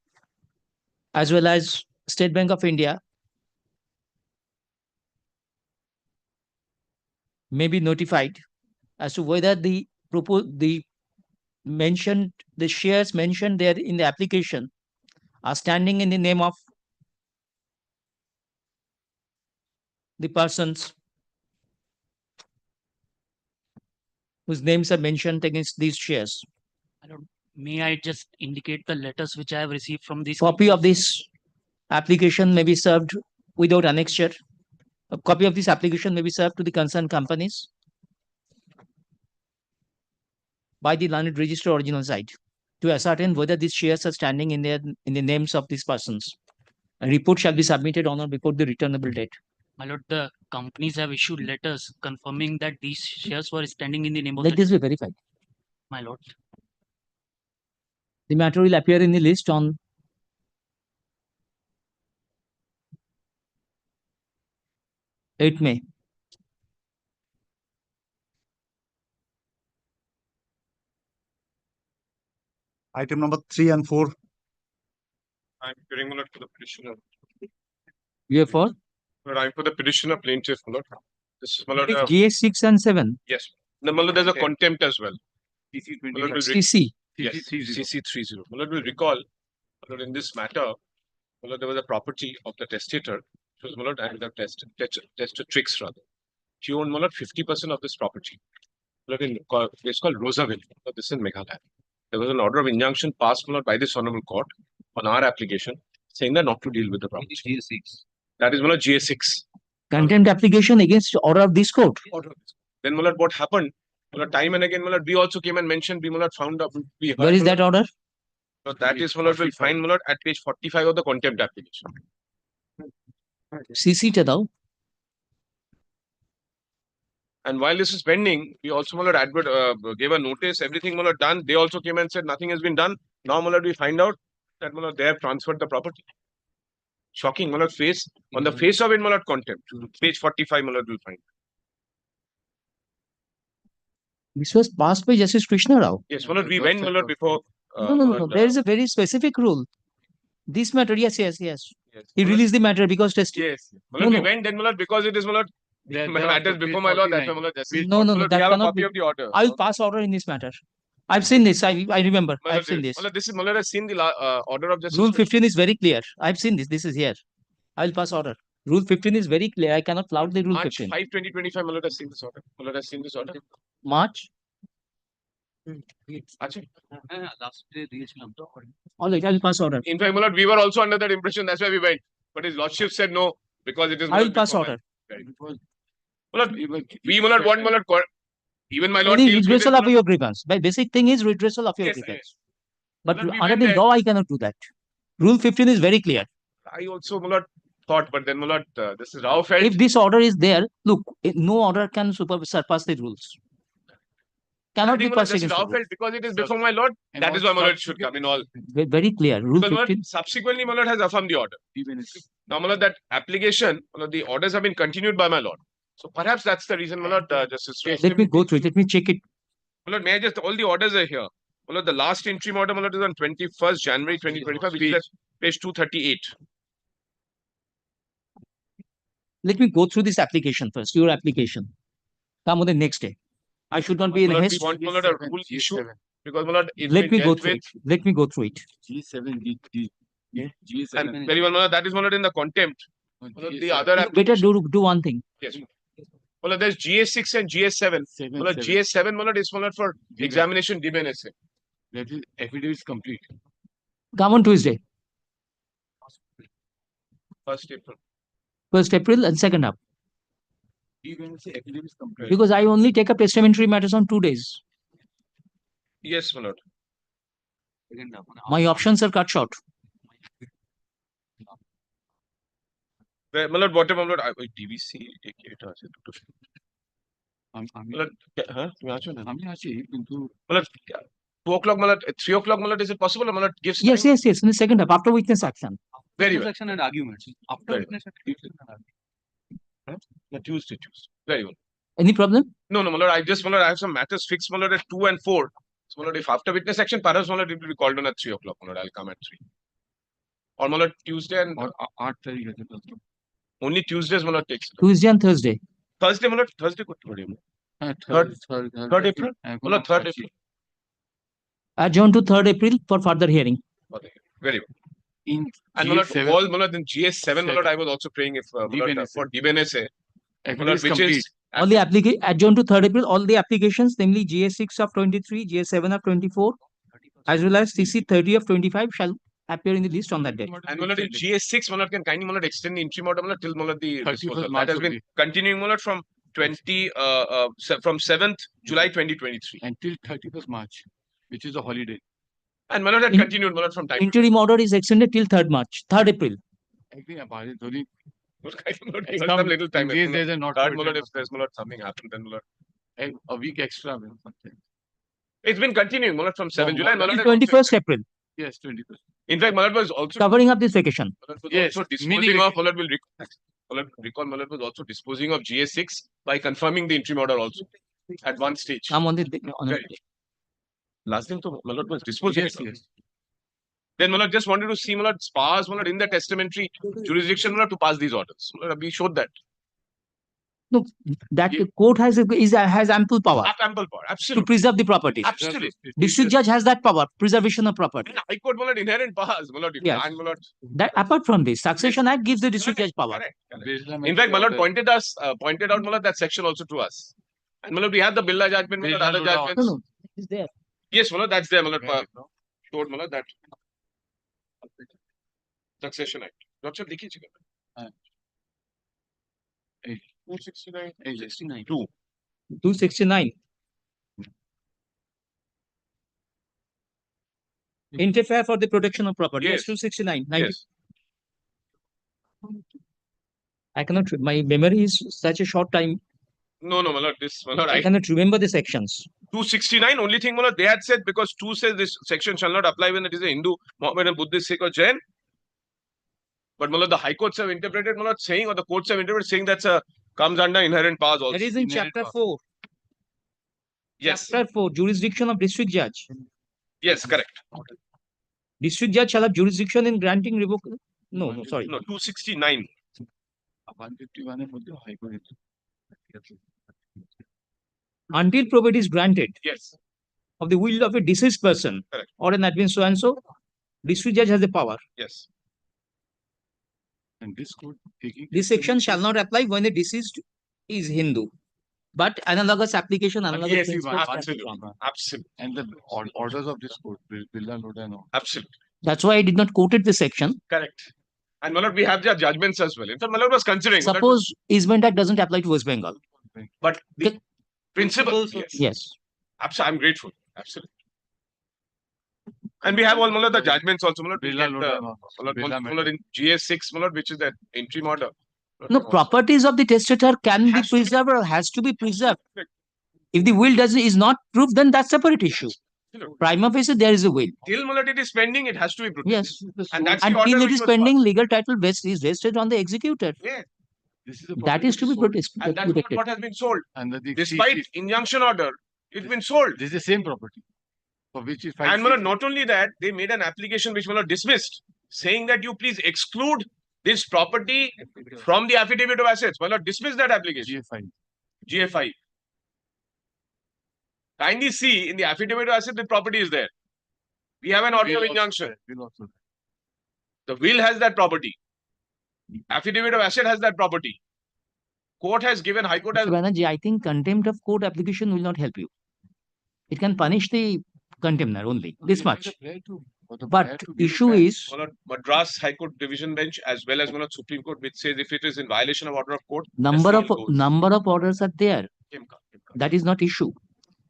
as well as State Bank of India, may be notified as to whether the shares mentioned there in the application are standing in the name of the persons whose names are mentioned against these shares. May I just indicate the letters which I have received from these Copy of companies? this application may be served without annexure. A copy of this application may be served to the concerned companies by the learned register original side to ascertain whether these shares are standing in the names of these persons. A report shall be submitted on or before the returnable date. My lord, the companies have issued letters confirming that these shares were standing in the name of Let this be verified. my lord. The matter will appear in the list on May. Item number 3 and 4. I'm hearing my lord for the petitioner. You are for? But I'm for the petitioner plaintiff, my lord. This is my lord. GS 6 and 7. Yes. No, my lord, there's a contempt as well. My lord will CC. Yes, CC30. My lord will recall, my lord, in this matter, my lord, there was a property of the testator, which was, my lord, and the testatrix rather. She owned, my lord, 50% of this property. My lord, in a place called Rosaville. This is in Meghalaya. There was an order of injunction passed, my lord, by this honorable court on our application, saying that not to deal with the property. That is, my lord, GA6. Contempt application against order of this court. Then, my lord, what happened? My lord, time and again, my lord, we also came and mentioned, we, my lord, found out. Where is that order? So that is, my lord, will find, my lord, at page 45 of the contempt application. CC টা দাও. And while this is pending, we also, my lord, gave a notice, everything, my lord, done. They also came and said nothing has been done. Now, my lord, we find out that, my lord, they have transferred the property. Shocking, my lord, face. On the face of it, my lord, contempt. Page 45, my lord, will find. This was passed by Justice Krishna Rao. Yes, my lord, we went, my lord, before. No. There is a very specific rule. This matter, yes. He released the matter because testing. Yes. No, Malad, we no. went then, Malad, because it is Malad. There- My there matters also before page my lord. That's 49. why Malad justice. No, no, no, Malad, that we have a cannot copy be. of the order. I will pass order in this matter. I've seen this. I remember. I've seen this. Malad, this is Malad has seen the order of justice. Rule 15 is very clear. I've seen this. This is here. I will pass order. Rule 15 is very clear. I cannot flout the rule March 15. 5, 2025, Malad has seen this order. Malad has seen this order. March. Achha. All right, I will pass order. In fact, Malad, we were also under that impression. That's why we went. But his lordship said no because it is. I will Malad pass before order. Malad, we Malad want Malad. Even my lord. Any deals with it, redressal of Malad. your grievance. My basic thing is redressal of your Yes, grievance. yes. But Malad, we under went the there. law, I cannot do that. Rule 15 is very clear. I also Malad thought, but then Malad, this is Rao felt. If this order is there, look, no order can surpass the rules. I Cannot be think Malad, passed this is against the Rao rules. felt because it is before my lord. And That is why what Malad should come in all. Very clear. Rule Because Malad, 15. subsequently, Malad has affirmed the order. Now, Malad, that application, Malad, the orders have been continued by my lord. So perhaps that's the reason, Malad, Justice. Let me go through it. Let me check it. Malad, may I just, all the orders are here. Malad, the last interim order, Malad, is on 21st January 2025, which is at page 238. Let me go through this application first. Your application. Come on the next day. I should not be in Malad, we haste. want, Malad, a rule issue because, Malad, it's Let been me go dealt through with. it. Let me go through it. G7, And very well, Malad, that is Malad in the contempt. Malad, the other You better do one thing. Yes. Malad, there's GS6 and GS7. Malad, GS7, Malad, is Malad for examination DBNSA. That is affidavit is complete. Come on Tuesday. 1st April. 1st April and 2nd up. Even say affidavit is complete. Because I only take up testamentary matters on 2 days. Yes, Malad. My options are cut short. Malad, whatever, Malad, DVC, এটা আছে দুটো। Malad, হ্যাঁ, তুমি আছো না? আমি আছি কিন্তু Malad, 2 o'clock, Malad, 3 o'clock, Malad, is it possible? Malad gives Yes, time? yes, yes. In the 2nd up, after witness action. Very well. Action and arguments. After Very witness action and arguments. No, Tuesday. Very well. Any problem? No, Malad, Malad, I have some matters fixed, Malad, at 2 and 4. So, Malad, if after witness action, perhaps, Malad, it will be called on at 3 o'clock, Malad, I'll come at 3. Or, Malad, Tuesday and... Or 8 तारीख है तो Only Tuesdays, Malad, takes. Tuesday and Thursday. Thursday, Malad, Thursday, what today? Third April? Malad, 3rd April. Adjourn to 3rd April for further hearing. Okay, very well. in And Malad, G7 all Malad, in GS7, Malad, I was also praying if Malad, for DBNSA, affidavit is which complete. is All the adjourn to 3rd April, all the applications, namely GS6 of 23, GS7 of 24, as well as CC 30 of 25 shall appear in the list on that day. And Malad, in GS6, Malad can kindly Malad extend the interim order, Malad, till Malad the 31st disposal. March That has of been continuing, Malad, from 7th July 2023. Until 31st March, which is a holiday. And Malad had In- continued, Malad, from time to Interim order is extended till 3rd March, 3rd April. Agree about it, Dhoni. Malad, give us Some some little time. in case there's a not Third, quoted Malad, or if there's Malad, something happened, then Malad. a week extra. Or something. It's been continuing, Malad, from 7 July. Till Malad had 21st April, Yes, 21st. in fact, Malad was also covering up this vacation. Malad was Yes, also disposing meaning- of Malad will recall Malad was also disposing of GS6 by confirming the interim order also at one stage. I'm on the Very Last thing, so Malad was disposing. Yes, it. yes. Then Malad just wanted to see Malad spas Malad in the testamentary jurisdiction Malad to pass these orders. Malad, we showed that. No, that Yeah. court has ample power Ample power, to absolutely. preserve the property. Absolutely. District judge has that power, preservation of property. And High Court Malad inherent powers. Malad, you Yes. can't Malad. That apart from this, Succession Act gives the district judge power. Correct. In fact, Malad pointed out Malad that section also to us. And Malad, we had the Billa judgment, Malad, other judgments. No, it's there. Yes, Malad, that's there, Malad. Showed Malad that Succession Act. Doctor, देखिए जी. 269. 69. 269. Interfere for the protection of property. Yes, Yes. 269. 90. Yes. I cannot, my memory is such a short time. No, Malad, this Malad, I cannot remember the sections. 269, only thing Malad, they had said because 2 says this section shall not apply when it is a Hindu, Mohammedan, Buddhist, Sikh or Jain. But Malad, the High Courts have interpreted Malad saying, or the courts have interpreted saying that's comes under inherent powers also. That is in Inherent chapter power. 4. Yes. Chapter 4, jurisdiction of district judge. Yes, correct. District judge shall have jurisdiction in granting No, sorry. No, 269. 151 এর মধ্যে high court Until probate is granted Yes, of the will of a deceased person correct. or an admin so and so, district judge has the power. Yes. and this court taking This section shall not apply when the deceased is Hindu. But analogous application, analogous Yes, principles can be absolutely. drawn. Absolutely. and the orders of this court will not and all. Absolutely. That's why I did not quote it this section. Correct. And my lord, we have their judgments as well. In fact, my lord was considering. my lord, Suppose Eastment Act doesn't apply to West Bengal. but the principles. Yes. Yes. Absolutely. I'm grateful. Absolutely. And we have all my lord, the judgments also. My lord, we Birla get, Lodha, my lord, Birla my lord, in GS6, my lord, which is that interim order. No, properties of the testator can be Has to be- preserved or has to be preserved. If the will is not proved, then that's separate issue. Absolutely. Prima facie, there is a will. Till my lord, it is pending, it has to be protected. Yes. And that's the order Until it which is was pending, legal title is vested on the executor. passed. Yeah. This is the That property is to be sold. protected. And that's not what has been sold. And the Despite injunction order, it's been sold. this is the same property for which is And my lord, not only that, they made an application which my lord dismissed, saying that you please exclude this property from the affidavit of assets. My lord, dismiss that application. GFI. GFI. Kindly see in the affidavit of assets, the property is there. We have an order of injunction. Will also. The will has that property. Affidavit of asset has that property. Court has given, High Court has. Mr. Banerjee, I think contempt of court application will not help you. It can punish the contemner only, this much. But issue is, My lord, Madras High Court Division Bench as well as my lord, Supreme Court, which says if it is in violation of order of court. number that's of the goes. number of orders are there. Kimka. That is not issue.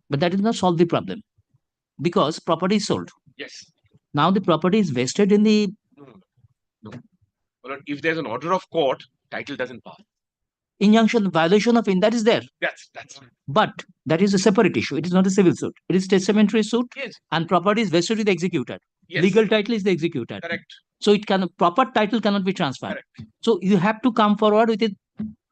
But that does not solve the problem. Because property is sold. Yes. Now the property is vested in the No. My lord, if there's an order of court, title doesn't pass. injunction, violation of that is there. That's But that is a separate issue. It is not a civil suit. It is testamentary suit yes. and property is vested with the executor. Yes. Legal title is the executor. Correct. So it can proper title cannot be transferred. Correct. So you have to come forward with an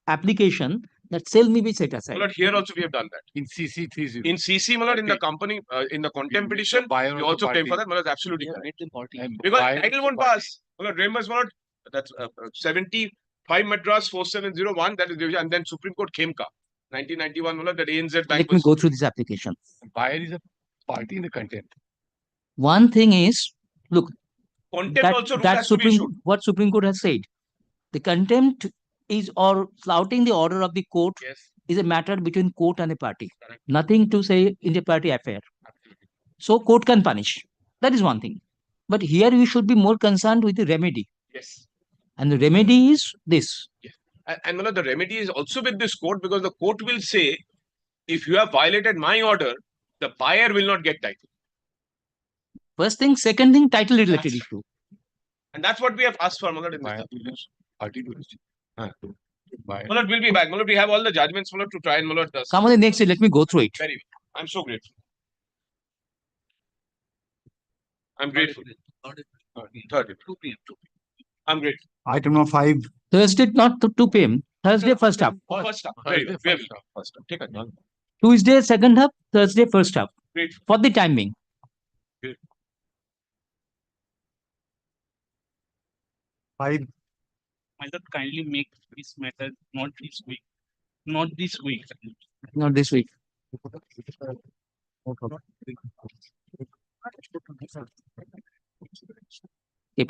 application that sale may be set My aside. lord, here also we have done that. In CC 30. In CC, my lord, in the company, in the contempt petition, buyer we of the also claim party. for that. My lord, absolutely Yeah, correct. made them party. And Because buyer of title the won't party. pass. My lord, remember, my lord, that's 75 Madras 4701, that is division, and then Supreme Court Khemka, 1991, my lord, that ANZ Bank Let me was. go through this application. Buyer is a party in the contempt. One thing is, look, Contempt also rule that has to be issued. what Supreme Court has said, the contempt is or flouting the order of the court Yes. is a matter between court and a party. Correct. Nothing to say in the party affair. So court can punish. That is one thing. But here we should be more concerned with the remedy. Yes. And the remedy is this. And my lord, the remedy is also with this court because the court will say, if you have violated my order, the buyer will not get title. First thing, second thing, title related issue. And that's what we have asked for, my lord, in this. Buyer is party to this. Buyer. My lord, we'll be back. My lord, we have all the judgments, my lord, to try and my lord does. Come on the next day, let me go through it. Very well. I'm so grateful. I'm grateful. 30. 2 p.m. I'm grateful. Item number 5. Thursday, not 2 p.m. Thursday, first half. First up. Very well. Very well. First. Take a turn. Tuesday, second half. Thursday, first half. Grateful. For the timing. My lord, kindly make this matter not this week. Not this week. Not this week.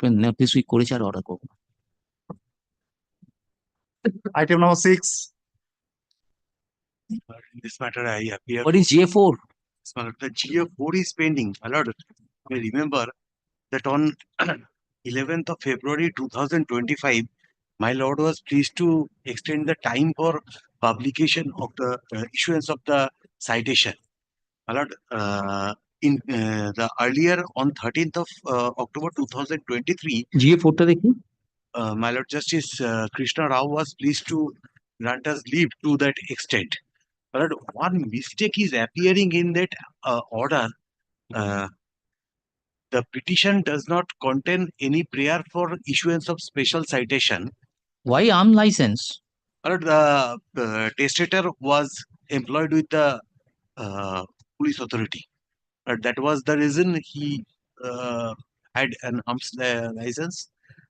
Not this week, করেছে আর order করবো। Item number 6. In this matter, I appear. What is GA4? The GA4 is pending. My lord, I remember that on 11th of February 2025, my lord was pleased to extend the time for publication of the issuance of the citation. My lord, in the earlier on 13th of October 2023, GA4 টা দেখি। my lord Justice Krishna Rao was pleased to grant us leave to that extent. But one mistake is appearing in that order. The petition does not contain any prayer for issuance of special citation. Why arm license? But the testator was employed with the police authority. That was the reason he had an arms license.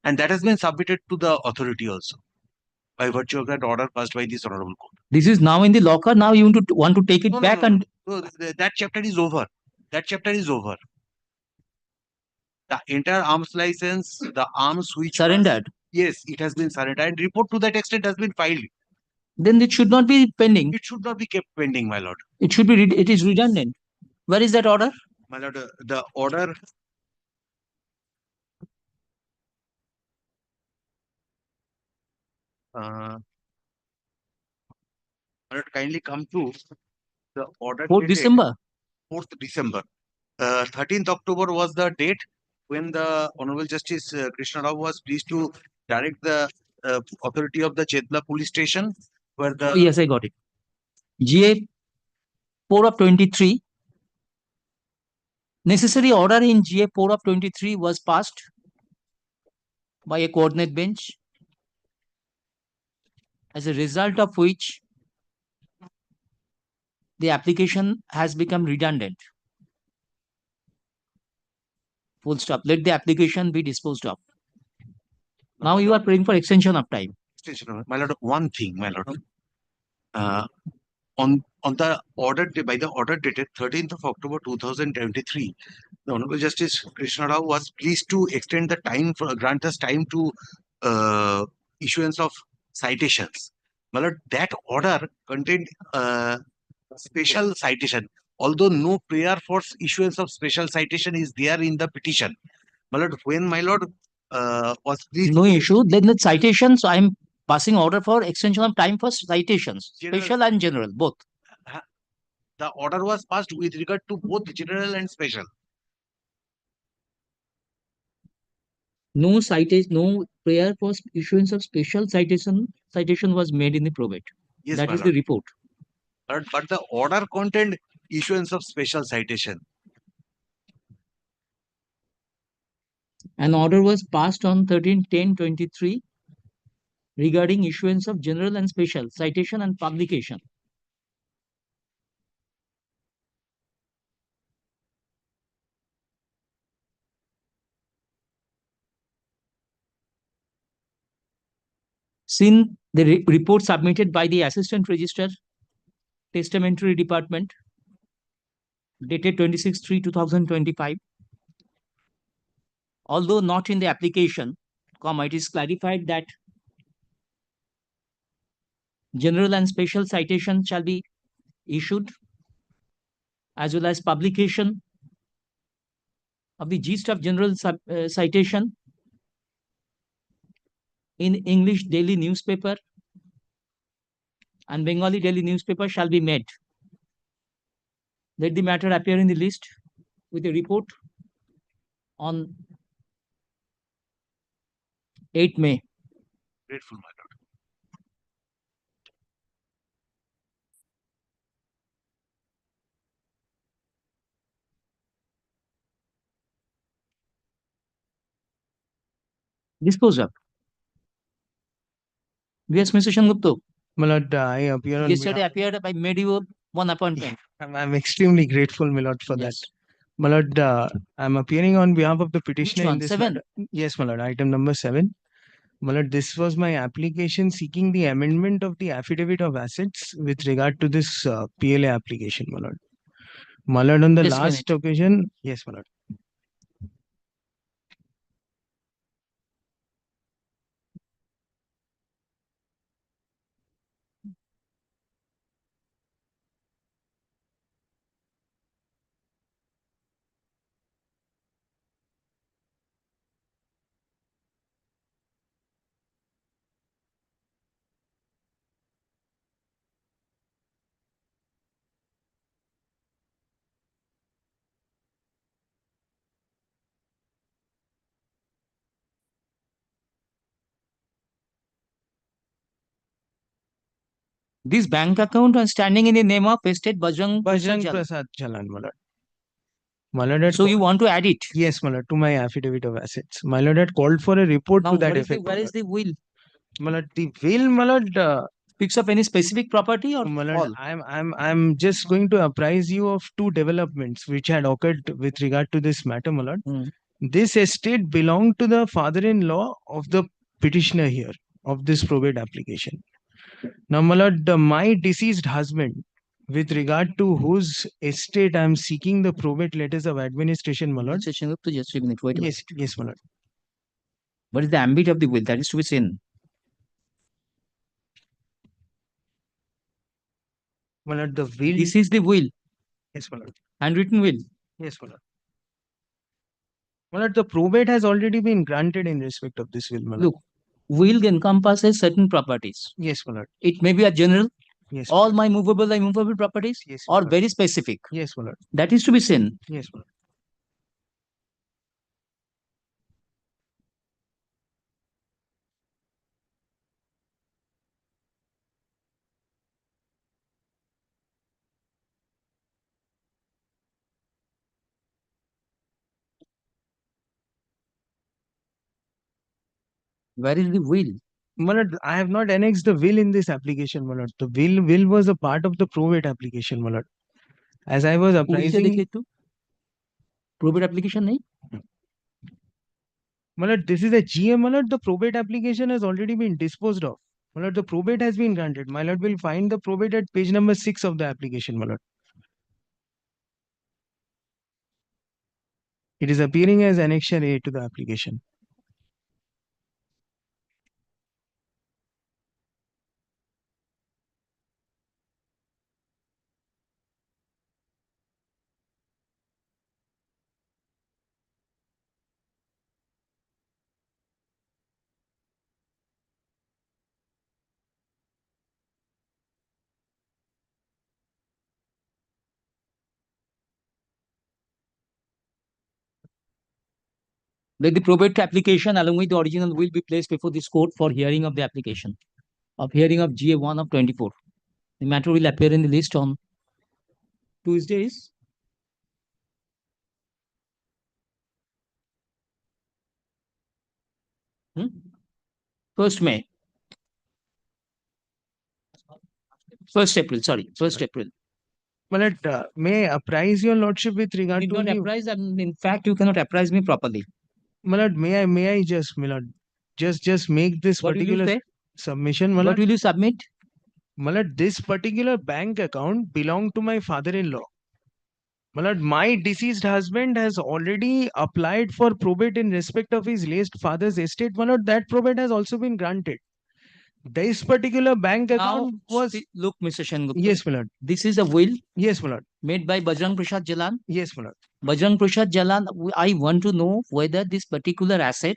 and that has been submitted to the authority also by virtue of that order passed by this honorable court. This is now in the locker. Now you want to take it back and So that chapter is over. That chapter is over. The entire arms license, the arms which surrendered. Yes, it has been surrendered, and report to that extent has been filed. Then it should not be pending. It should not be kept pending, my lord. It should be. It is redundant. Where is that order? My lord, the order. My lord, kindly come to the order. 4th December. 4th December. 13th October was the date when the Honorable Justice Krishna Rao was pleased to direct the authority of the Chetla police station where the... Oh, yes, I got it. GA 4 of 23. Necessary order in GA 4 of 23 was passed by a coordinate bench, as a result of which the application has become redundant. Full stop. Let the application be disposed of. Now you are praying for extension of time. Extension of, my lord, one thing, my lord. On the order, by the order dated 13th of October 2023, the Honorable Justice Krishna Rao was pleased to extend the time, grant us time to issuance of citations. My lord, that order contained special citation, although no prayer for issuance of special citation is there in the petition. My lord, when my lord was pleased... No issue. Then the citations, I am passing order for extension of time for citations, General. special and general, both. The order was passed with regard to both general and special. No citation, no prayer for issuance of special citation was made in the probate. Yes, that my is lord. the report. But the order contained issuance of special citation. An order was passed on 13/10/23 regarding issuance of general and special citation and publication. Since the report submitted by the Assistant Registrar, Testamentary Department, dated 26/3/2025, although not in the application, it is clarified that general and special citation shall be issued, as well as publication of the gist of general citation in English daily newspaper and Bengali daily newspaper shall be made. Let the matter appear in the list with a report on 8 May. Grateful, my lord. Dispose of. Yes, Mr. Shangupta. My lord, I appear on Yesterday appeared, I made you one appointment. I'm extremely grateful, my lord, for that. My lord, I'm appearing on behalf of the petitioner in one? this 7? matter. Yes, my lord, item number 7. My lord, this was my application seeking the amendment of the affidavit of assets with regard to this PLA application, my lord. My lord, on the Just a last occasion, yes, my lord. This bank account is standing in the name of Estate Bajrang Bajrang Prasad. Prasad Jalan, my lord. My lord had So you want to add it? Yes, my lord, to my affidavit of assets. My lord had called for a report Now, to that where is the, effect. where is the will? My lord, the will, my lord, Picks up any specific property or my all? lord, I'm just going to apprise you of two developments which had occurred with regard to this matter, my lord. This estate belonged to the father-in-law of the petitioner here of this probate application. Now, my lord, my deceased husband, with regard to whose estate I am seeking the probate letters of administration, my lord. Just a minute, wait a minute. Yes, my lord. What is the ambit of the will? That is to be seen. My lord, the will. This is the will. Yes, my lord. Handwritten will. Yes, my lord. My lord, the probate has already been granted in respect of this will, my lord. Look, will encompasses certain properties. Yes, my lord. It may be a general. Yes. All my movable and immovable properties, Yes, my or lord. very specific. Yes, my lord. That is to be seen. Yes, my lord. Where is the will? My lord, I have not annexed the will in this application, my lord. The will was a part of the probate application, my lord. As I was apprising. Probate application nahi? My lord, this is a GM, my lord. The probate application has already been disposed of. My lord, the probate has been granted. My lord will find the probate at page number 6 of the application, my lord. It is appearing as annexure A to the application. Let the probate application along with the original will be placed before this court for hearing of the application of hearing of GA1 of 24. The matter will appear in the list on Tuesdays. First May. 1st April, sorry, 1st April. My lord, may I apprise your lordship with regard Did to not the. apprise, and in fact, you cannot apprise me properly. My lord, may I just, my lord, just make this What will you particular say? submission, my What lord. will you submit? My lord, this particular bank account belonged to my father-in-law. My lord, my deceased husband has already applied for probate in respect of his late father's estate. My lord, that probate has also been granted. This particular bank account was. Look, Mr. Shengupta. Yes, my lord. This is a will. Yes, my lord. Made by Bajrang Prasad Jalan. Yes, my lord. Bajrang Prasad Jalan, I want to know whether this particular asset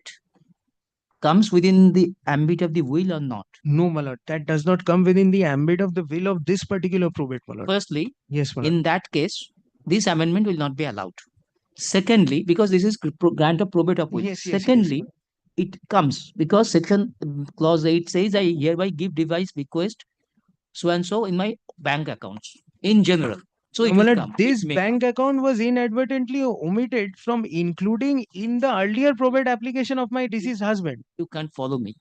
comes within the ambit of the will or not. No, my lord, that does not come within the ambit of the will of this particular probate, my lord. Firstly, yes, my lord. in that case, this amendment will not be allowed. Secondly, because this is grant of probate of will. Yes, Secondly, it comes because section clause 8 says I hereby give device bequest so and so in my bank accounts in general. So it My will lord, come. this bank account was inadvertently omitted from including in the earlier probate application of my deceased husband. You can't follow me.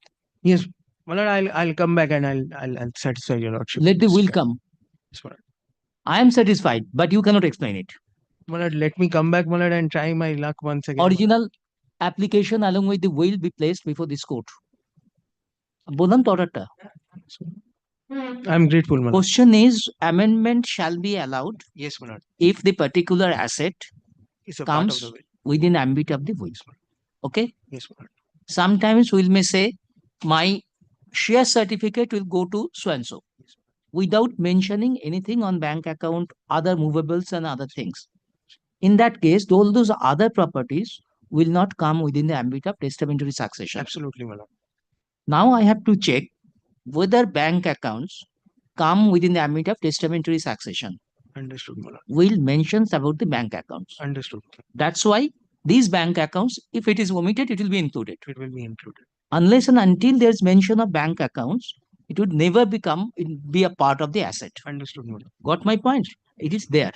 Yes, my lord, I'll come back and I'll satisfy your lordship. Let the will come. Yes, my lord. I am satisfied, but you cannot explain it. My lord, let me come back, my lord, and try my luck once again. Original application along with the will be placed before this court. Bolan Torata. I'm grateful, my lord. Question is, amendment shall be allowed. Yes, my lord. If the particular asset It's a part of comes the will. within ambit of the will. Okay? Yes, my lord. Sometimes we may say, my share certificate will go to so and so without mentioning anything on bank account, other movables and other things. In that case, all those other properties will not come within the ambit of testamentary succession. Absolutely, my lord. Now I have to check whether bank accounts come within the ambit of testamentary succession. Understood, my lord. Will mentions about the bank accounts. Understood. That's why these bank accounts, if it is omitted, it will be included. It will be included. Unless and until there's mention of bank accounts, it would never be a part of the asset. Understood, my lord. Got my point? It is there.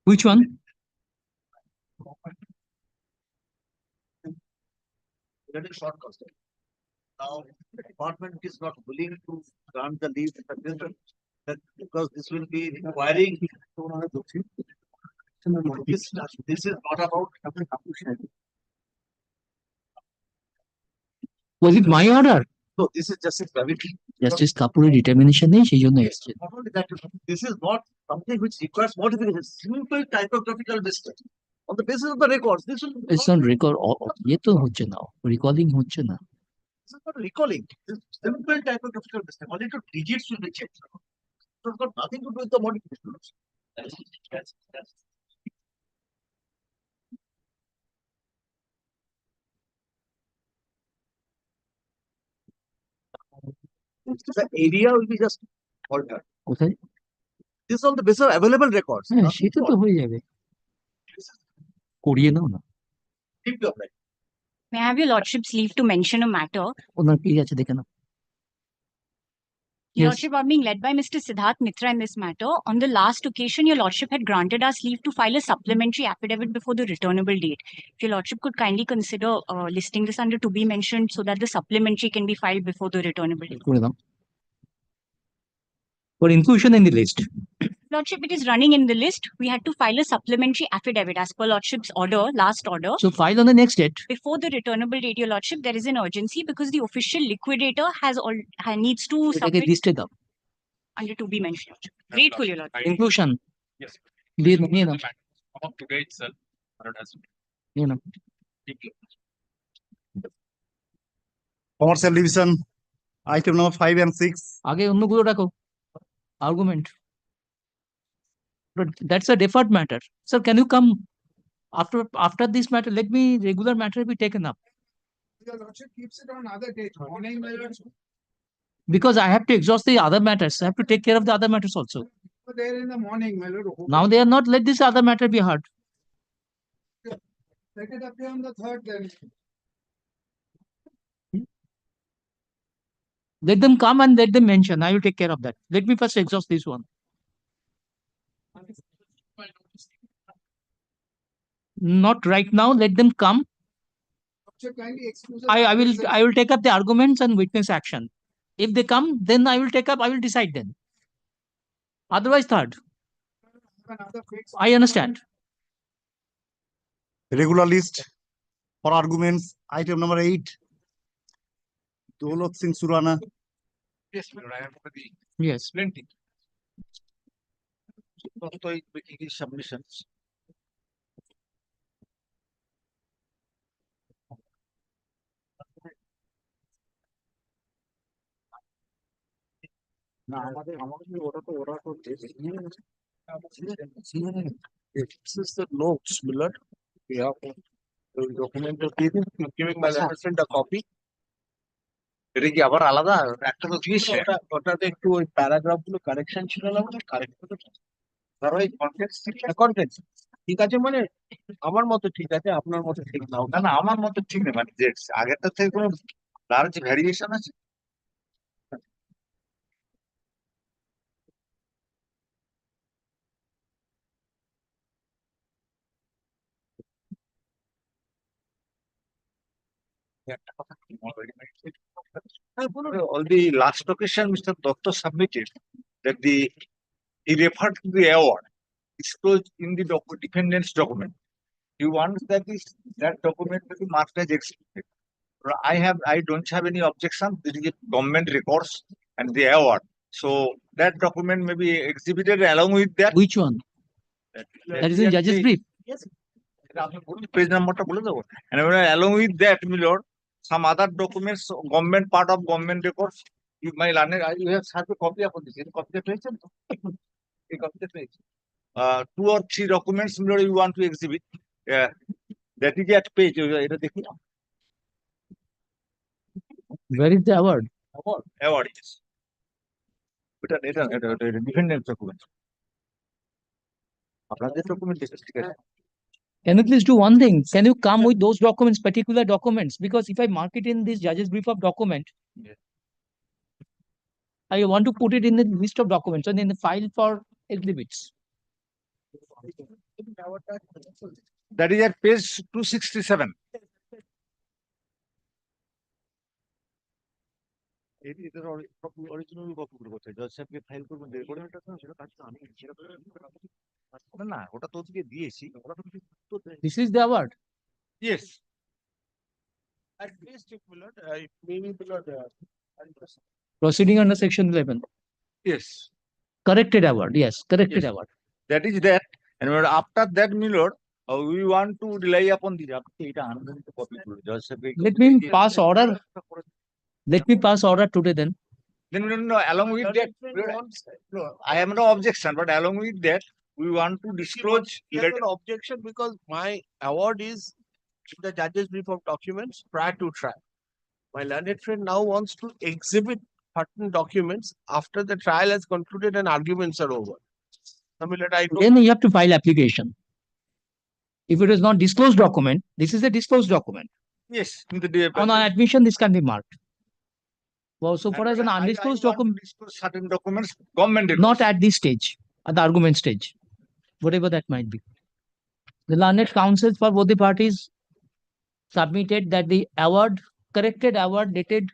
Which one? That is short costed. Now, the department is not willing to grant the leave that because this will be requiring. This is not about. Was it my order? No, this is justice gravity. Justice Kapoor's determination নেই সেই জন্য এসছে। Not only that, this is not something which requires modification, simple typographical mistake. On the basis of the records, this will. It's not record, ये तो হচ্ছে না, recalling হচ্ছে না। This is not recalling, this is simple typographical mistake, only two digits will be changed. So it's got nothing to do with the modification. The area will be just altered. কোথায়? This is on the basis of available records. হ্যাঁ সেটা তো হয়ে যাবে, করিয়ে নাও না। Keep your right. May I have your lordship's leave to mention a matter? ওনার কি আছে দেখে নাও। Your Yes. lordship are being led by Mr. Siddharth Mitra in this matter. On the last occasion, your lordship had granted us leave to file a supplementary affidavit before the returnable date. If your lordship could kindly consider listing this under to be mentioned so that the supplementary can be filed before the returnable date. করে দাও। For inclusion in the list. Lordship, it is running in the list. We had to file a supplementary affidavit as per lordship's order, last order. So file on the next date. Before the returnable date, your lordship, there is an urgency because the official liquidator needs to এটাকে submit লিস্টে দাও। under to be mentioned. Grateful, your lordship. Inclusion. Yes. দিয়ে নাও, নিয়ে নাও, Come up today itself. Not as. নিয়ে নাও। Thank you. Commercial division, item number 5 and 6. আগে অন্যগুলো রাখো। Argument. But that's a deferred matter. Sir, can you come after this matter? Let me regular matter be taken up. Your lordship keeps it on other date. Morning, my lordship. Because I have to exhaust the other matters. I have to take care of the other matters also. There in the morning, my lord. Now they are not, let this other matter be heard. Let it appear on the third then. Let them come and let them mention. I will take care of that. Let me first exhaust this one. Not right now. Let them come. Lordship, kindly excuse us. I will take up the arguments and witness action. If they come, then I will take up. I will decide then. Otherwise, third. Another fix. I understand. Regular list for arguments, item number 8. Daulat Singh Surana. Yes, my lord, I have already Yes. plenty. Making these submissions. না আমাদের ওরা তো this is the notes, Millard. We have document giving my friend a copy. এটা কি আবার আলাদা একটা তো দিয়েছে ওটাতে একটু ওই প্যারাগ্রাফ গুলো কারেকশন ছিল না কারেক্ট ধরো এই কনটেক্সট ঠিক আছে মানে আমার মতো ঠিক আছে আপনার মতো ঠিক নাও না না আমার মতো ঠিক নেই মানে যে আগেরটা থেকে কোনো লার্জ ভ্যারিয়েশন আছে all the last occasion, Mr. Doctor submitted that he referred to the award disclosed in the defendant's document. He wants that that document to be marked as exhibited. I don't have any objection. This is government records and the award. So that document may be exhibited along with that. Which one? That is in judge's brief. Yes. Page number and along with that, my lord, some other documents, government part of government records. You my learned, you have a copy of this. Copy of 2 or 3 documents, my lord, you want to exhibit. That is at page. Where is the award? Award is. Defendant document. Can you please do one thing? Can you come with those documents, particular documents? Because if I mark it in this judge's brief of document, I want to put it in the list of documents and in the file for exhibits. That is at page 267. original copy করবো জজ সাহেবকে file করবেন রেকর্ডটা তো সেটা কাজ আমি সেটা না ওটা তো ওদিকে দিয়েছি ওটা তো This is the award. Yes. At least it will not, maybe it will not, Proceeding under section 11. Yes. Corrected award. Yes, corrected Yes. award. That is that. And after that, my lord, we want to rely upon the copy. Judge said, Let me pass order. Let me pass order today then. Then no, along with that, I have no objection, but along with that, we want to disclose. He has an objection because my award is the judge's brief of documents prior to trial. My learned friend now wants to exhibit certain documents after the trial has concluded and arguments are over. Then you have to file application. If it is not disclosed document, this is a disclosed document. Yes, in the day. On admission, this can be marked. Well, so far as an undisclosed document, certain documents, government not at this stage, at the argument stage, whatever that might be. The learned counsels for both the parties submitted that the award, corrected award dated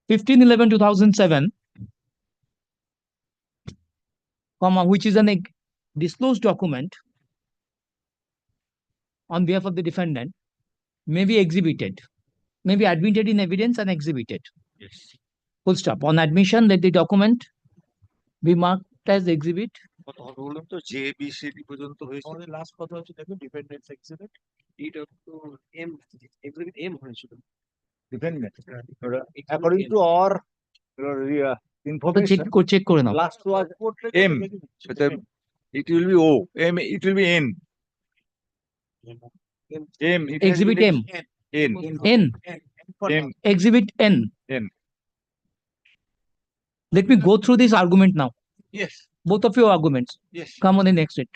15/11/2007, which is a disclosed document on behalf of the defendant, may be exhibited, may be admitted in evidence and exhibited. Yes. Full stop. On admission, let the document be marked as exhibit. Last কথা হচ্ছে দেখুন dependence exhibit এটা তো M exhibit M হয়েছিল Dependent. According to our information, check করে নাও. last was M. It will be O. M. It will be N. M. It has Exhibit been M. N. N. Exhibit N. N. Let me go through this argument now. Yes. Both of your arguments. Yes. Come on the next it.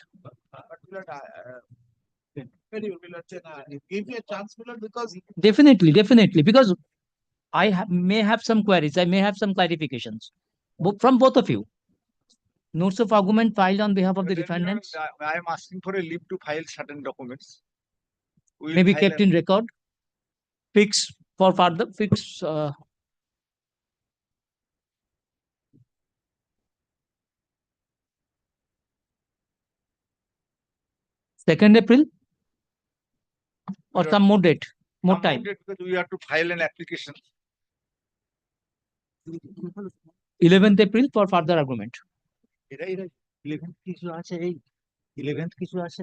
Give me a chance, because Definitely, definitely. Because I may have some queries, I may have some clarifications from both of you. Notes of argument filed on behalf of the defendants I am asking for a leave to file certain documents. We may be will kept file in record, fix for further fix. Second April or some more date, more some time. date because we have to file an application. 11th April for further argument. 11th কিছু আছে এই 11th কিছু আছে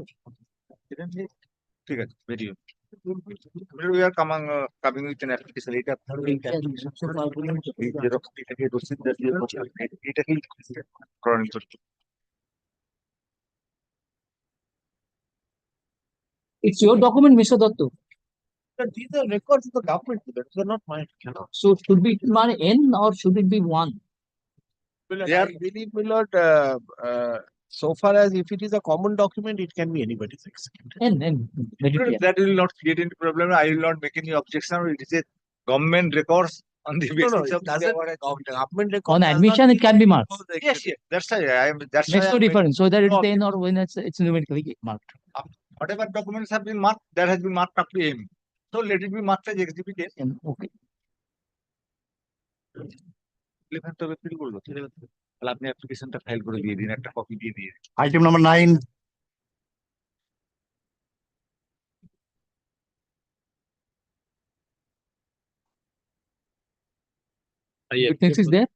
ঠিক আছে very good. We are coming with an application. এটা আপনার এই xerox এটাকে রসিদ দিয়ে এটাকে করেন তো It's your document, Mr. Dattu. But these are records of the government. These are not mine. So should be N or should it be 1? I believe, my lord, so far as if it is a common document, it can be anybody's executed. N. That will not create any problem. I will not make any objection. It is a government records on the basis of Government record On admission, it can be marked. Yes, yes. That's why I am. That's Makes why no I am difference whether it's making- N or when it's numerically marked. Whatever documents have been marked, that has been marked up to M. So let it be marked as exhibit A. N. Okay. 11th of April বললো 11th তাহলে আপনি অ্যাপ্লিকেশনটা file করে দিয়ে দিন একটা copy দিয়ে দিয়ে Item number 9. Witness is there?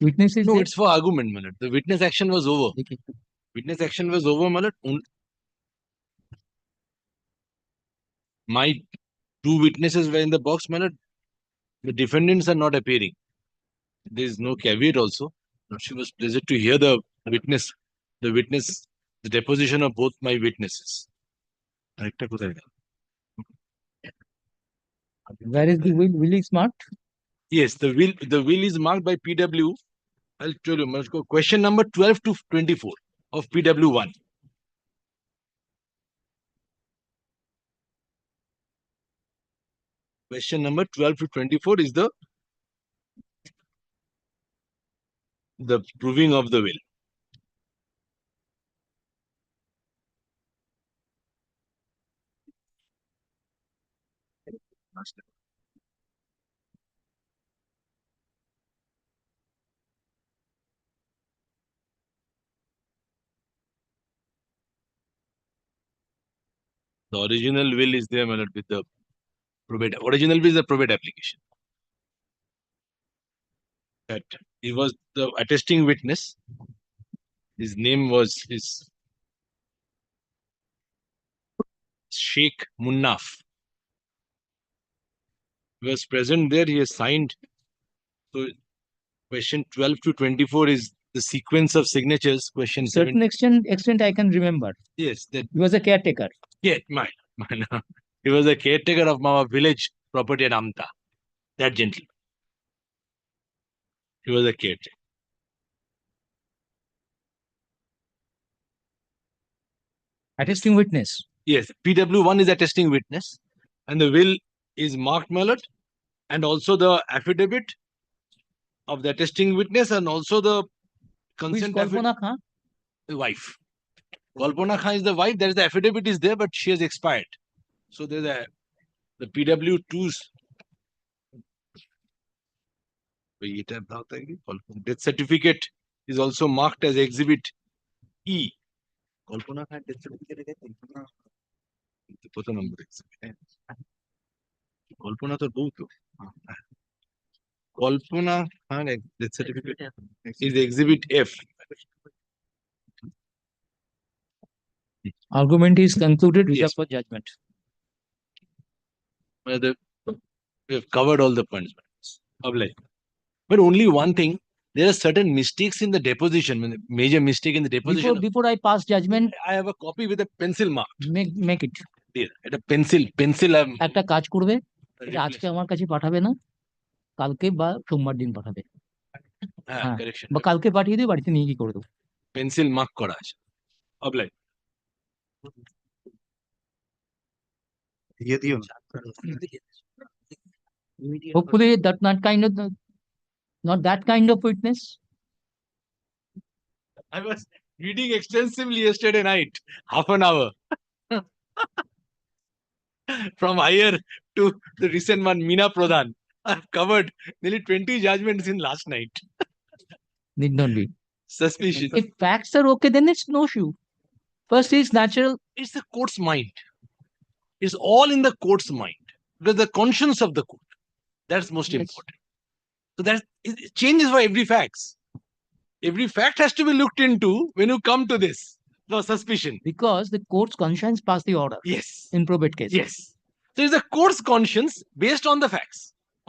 Witness is No, there? it's for argument, my lord. The witness action was over. Witness action was over, my lord. My two witnesses were in the box, my lord. The defendants are not appearing. There is no caveat also. She was present to hear the witness, the deposition of both my witnesses. Where is the will? Will is marked? Yes, the will is marked by PW. I'll tell you, let's go. Question number 12 to 24 of PW1. Question number 12 to 24 is the proving of the will. The original will is there, my lord, with the probate. Original will is the probate application. That he was the attesting witness. His name was Sheikh Munnaf. He was present there. He has signed. So question 12 to 24 is the sequence of signatures. Question Certain 7. extent I can remember. Yes, that He was a caretaker. yeah, mine. He was a caretaker of our village property at Amta. That gentleman. He was a caretaker. Attesting witness. Yes, PW1 is attesting witness, and the will is marked, my lord, and also the affidavit of the attesting witness, and also the consent affidavit. Kalpana Khan? The wife. Kalpana Khan is the wife. There is the affidavit is there, but she has expired. So there's the PW2's death certificate is also marked as exhibit E. Kalpana Khan death certificate কত নম্বর exhibit? কল্পনা তো বউ তো কল্পনা Khan death certificate is exhibit F. Argument is concluded. Reserved for judgment. We have covered all the points. But only one thing, there are certain mistakes in the deposition, major mistake in the deposition. Before I pass judgment, I have a copy with a pencil mark. Make it. Dear, at a pencil একটা কাজ করবে, এটা আজকে আমার কাছে পাঠাবে না, কালকে বা সোমবার দিন পাঠাবে। হ্যাঁ, correction. বা কালকে পাঠিয়ে দিয়ে বাড়িতে নিয়ে কি করে দেবো? পেন্সিল মার্ক করা আছে। অবলাই। দিয়ে দিও। Hopefully not that kind of witness. I was reading extensively yesterday night, half an hour. From higher to the recent one, Meena Pradhan. I've covered nearly 20 judgments in last night. Need not be. Suspicious. If facts are okay, then it's no issue. First is natural. It's the court's mind. It's all in the court's mind. Because the conscience of the court. That's most important. So that it changes for every facts. Every fact has to be looked into when you come to this. No suspicion. Because the court's conscience passed the order. Yes. In probate case. Yes. So it's the court's conscience based on the facts,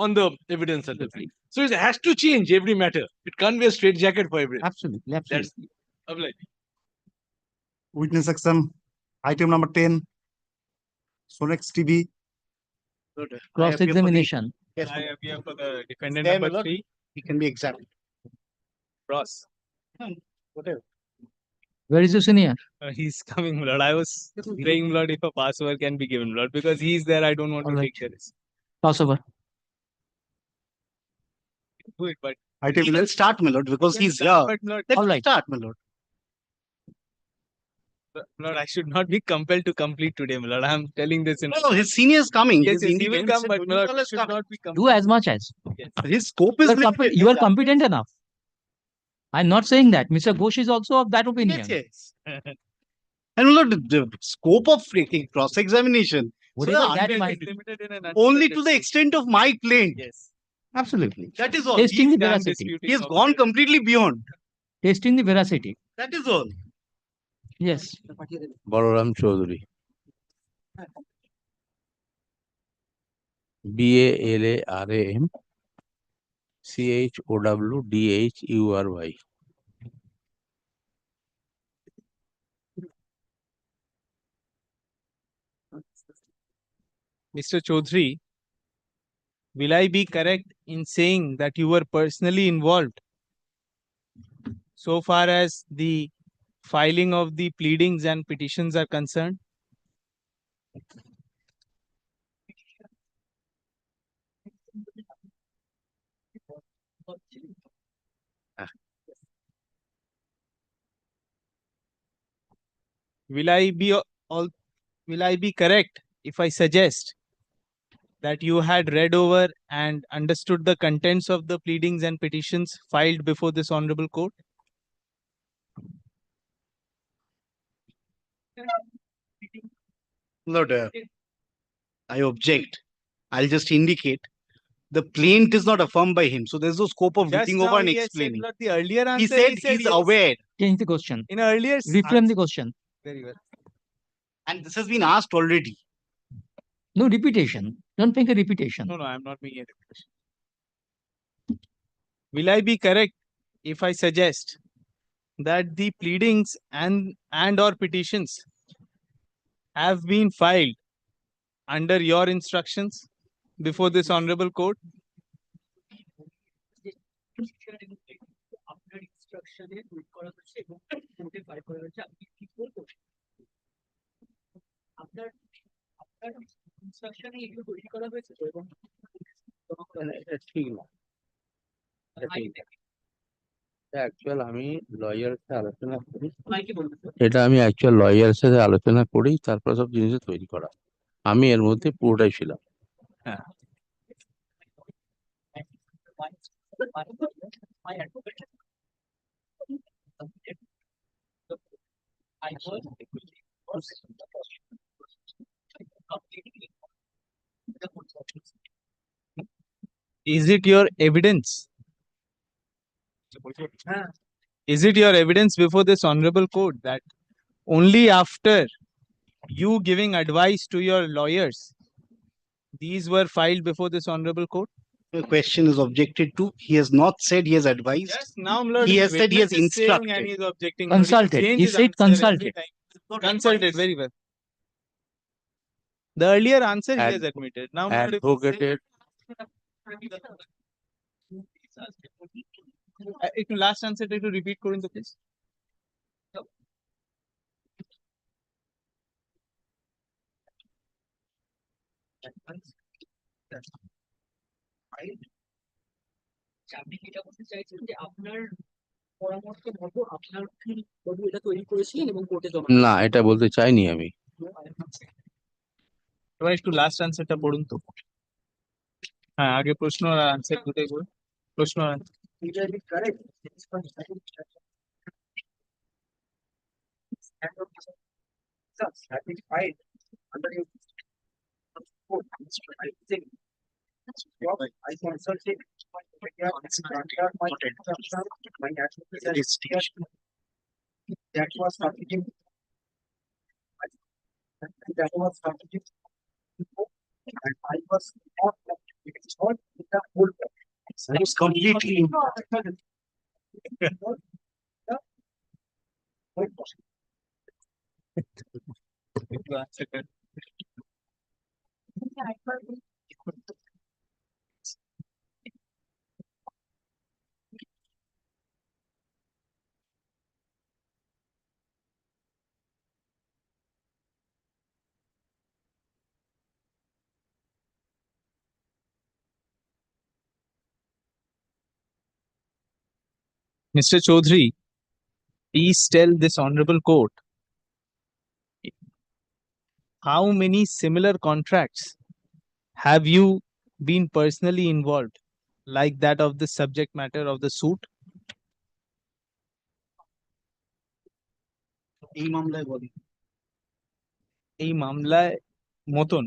on the evidence of the facts. So it has to change every matter. It can't be a straight jacket for everything. Absolutely. Absolutely. That's Witness section, item number 10. Sonex TV. Cross-examination. Yes, I appear for the defendant number 3. He can be examined. Cross. Whatever. Where is your senior? He's coming, Lord. I was praying, Lord, if a password can be given, Lord, because he's there. I don't want to take the risk. Pass over. Do it, but Item let's start, my Lord, because he's here. But Lord, let's start, my Lord. Lord, I should not be compelled to complete today, my Lord. I'm telling this in. No, his senior is coming. Yes, he will come, but my Lord, should not be compelled. Do as much as. Yes. His scope is limited. You are competent enough. I'm not saying that. Mr. Ghosh is also of that opinion. Yes. And Lord, the scope of cross-examination. Whatever that might be. Only to the extent of my claim. Yes. Absolutely. That is all. Testing the veracity. He has gone completely beyond. Testing the veracity. That is all. Yes. Balaram Chaudhary. BALARAM CHOWDHURY. Mr. Chaudhary, will I be correct in saying that you were personally involved so far as the filing of the pleadings and petitions are concerned? Will I be all? Will I be correct if I suggest that you had read over and understood the contents of the pleadings and petitions filed before this honorable court? Lord, I object. I'll just indicate the plaint is not affirmed by him, so there's no scope of Just reading over now and he has said, explaining. Lord, the earlier He answer said he he's yes. aware. Change the question. In earlier Reframe the question. Very well. And this has been asked already. No repetition. Don't make a repetition. No, I'm not making a repetition. Will I be correct if I suggest that the pleadings and or petitions have been filed under your instructions before this honorable court? Actual আমি লয়ারের সাথে আলোচনা করি, এটা আমি actual লয়ারের সাথে আলোচনা করি, তারপর সব জিনিস তৈরি করা। আমি এর মধ্যে পুরোটাই ছিলাম। হ্যাঁ। Is it your evidence? Is it your evidence before this honorable court that only after you giving advice to your lawyers, these were filed before this honorable court? The question is objected to. He has not said he has advised. Yes, now, Lord, he has his said he has witness is saying and instructed. he is objecting. Consulted. He said consulted. Consulted, very well. The earlier answer he has admitted. Now, Lord, if he Advocated. একটু last আনসারটা একটু repeat করুন তো please. আপনি এটা বলতে চাইছেন যে আপনার পরামর্শ মতো আপনার উকিল এটা তৈরি করেছিলেন এবং কোর্টে জমা না, এটা বলতে চাইনি আমি। এবার একটু লাস্ট আনসারটা পড়ুন তো। হ্যাঁ, আগে প্রশ্ন আর আনসার দুটোই করুন। প্রশ্ন আর satisfied under your I consulted my that was sufficient. That was sufficient. And I was not installed with the whole. I was completely. Mr. Chaudhary, please tell this honorable court how many similar contracts have you been personally involved, like that of the subject matter of the suit? এই মামলায় বলি এই মামলায় মতন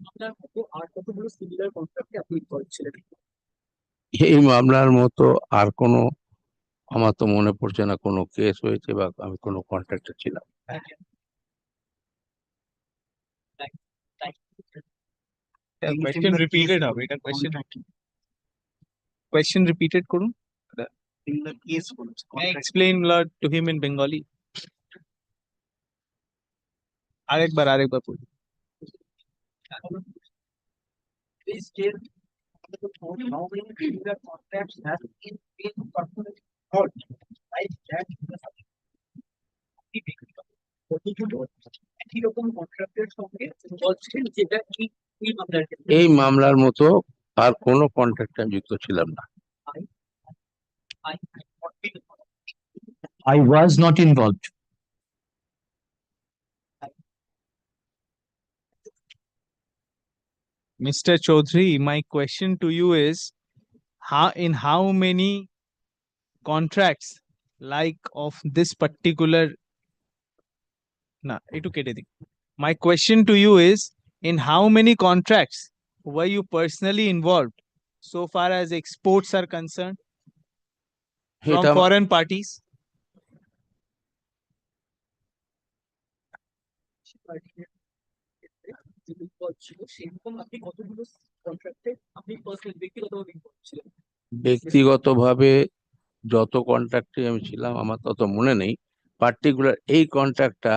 আপনার মতো আর কতগুলো similar কন্ট্রাক্টে আপনি করেছিলেন? এই মামলার মতো আর কোনো আমার তো মনে পড়ছে না কোনো কেস হয়েছে বা আমি কোনো কন্ট্রাক্টে ছিলাম। কোয়েশ্চেন রিপিটেড হবে, এটা কোয়েশ্চেন রিপিটেড করুন। Explain Lord to him in Bengali. আরেকবার বলুন। Please tell the court how many similar contracts have been personally involved, like that. একই রকম কন্ট্রাক্টের সঙ্গে বলছেন যেটা এই মামলার ক্ষেত্রে এই মামলার মতো আর কোনো কন্ট্রাক্টে আমি যুক্ত ছিলাম না। I I was not involved. Mr. Chaudhary, my question to you is, how many contracts like of this particular my question to you is, in how many contracts were you personally involved so far as exports are concerned from এটা foreign parties? ব্যক্তিগতভাবে যত কন্ট্রাক্টে আমি ছিলাম আমার তত মনে নেই। Particular এই কন্ট্রাক্টটা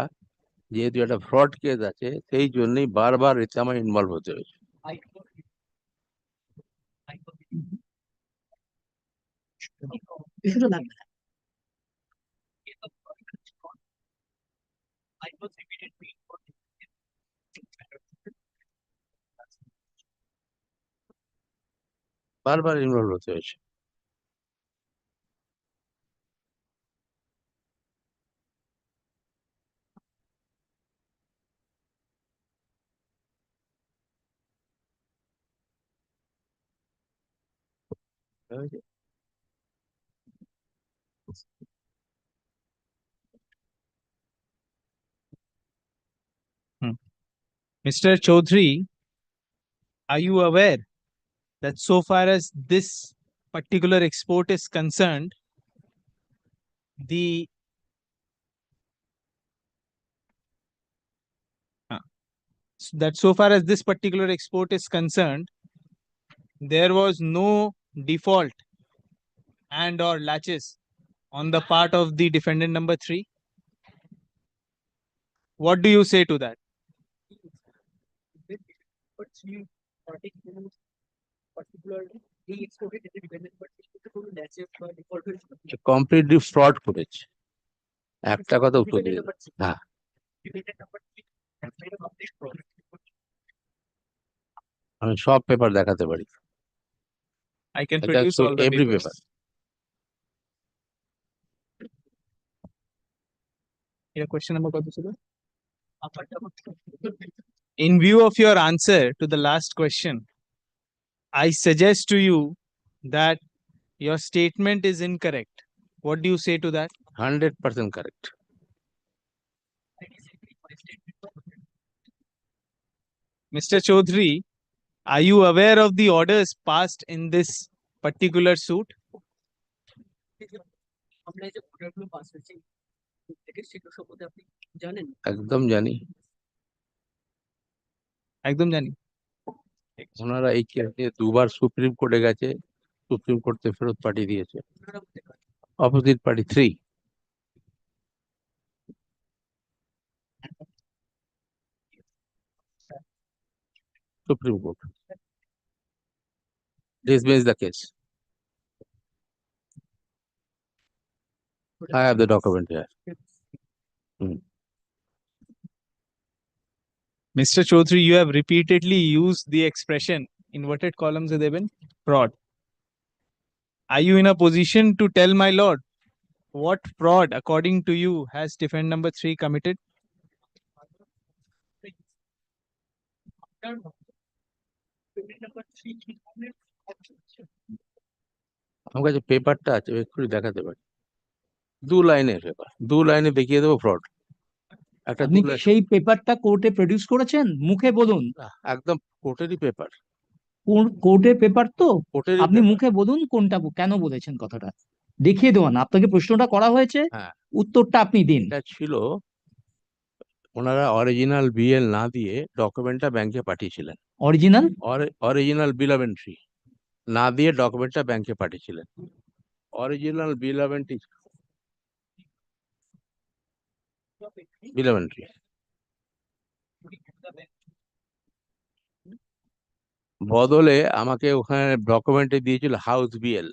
যেহেতু একটা ফ্রড কেস আছে, সেই জন্যই বারবার এতে আমার ইনভলভ হতে হয়েছে। বারবার ইনভলভ হতে হয়েছে। Mr. Chaudhary, are you aware that so far as this particular export is concerned, there was no default and or latches on the part of the defendant number 3? What do you say to that? Completely fraud করেছে, একটা কথা উত্তর দিয়ে দাও। হ্যাঁ, আমি সব paper দেখাতে পারি। I can produce all the every papers. paper. Your question number কত ছিল? In view of your answer to the last question, I suggest to you that your statement is incorrect. What do you say to that? 100% correct. Mr. Chaudhary, are you aware of the orders passed in this particular suit? একদম জানি। ওনারা এই case নিয়ে দুবার supreme কোর্টে গেছে, supreme court থেকে ফেরত পাঠিয়ে দিয়েছে। Opposite party 3, Supreme Court dismissed the case. I have the document here. Mr. Chaudhary, you have repeatedly used the expression, inverted commas are given, fraud. Are you in a position to tell my lord what fraud, according to you, has defendant number 3 committed? আমার কাছে পেপারটা আছে, একটু দেখাতে পারি। 2 লাইনের paper, 2 লাইনে দেখিয়ে দেবো ফ্রড। একটা আপনি কি সেই পেপারটা কোর্টে প্রডিউস করেছেন? মুখে বলুন। একদম কোর্টেরই পেপার। কোর্টের পেপার তো কোর্টেরই আপনি মুখে বলুন কোনটা কেন বলেছেন কথাটা দেখিয়ে দেওয়ান। আপনাকে প্রশ্নটা করা হয়েছে, উত্তরটা আপনি দিন। এটা ছিল ওনারা অরিজিনাল বিএল না দিয়ে ডকুমেন্টটা ব্যাংকে পাঠিয়েছিলেন। অরিজিনাল বিল অফ এন্ট্রি না দিয়ে ডকুমেন্টটা ব্যাংকে পাঠিয়েছিলেন। অরিজিনাল বিল অফ এন্ট্রি বদলে আমাকে ওখানে ডকুমেন্টে দিয়েছিল হাউস বিএল।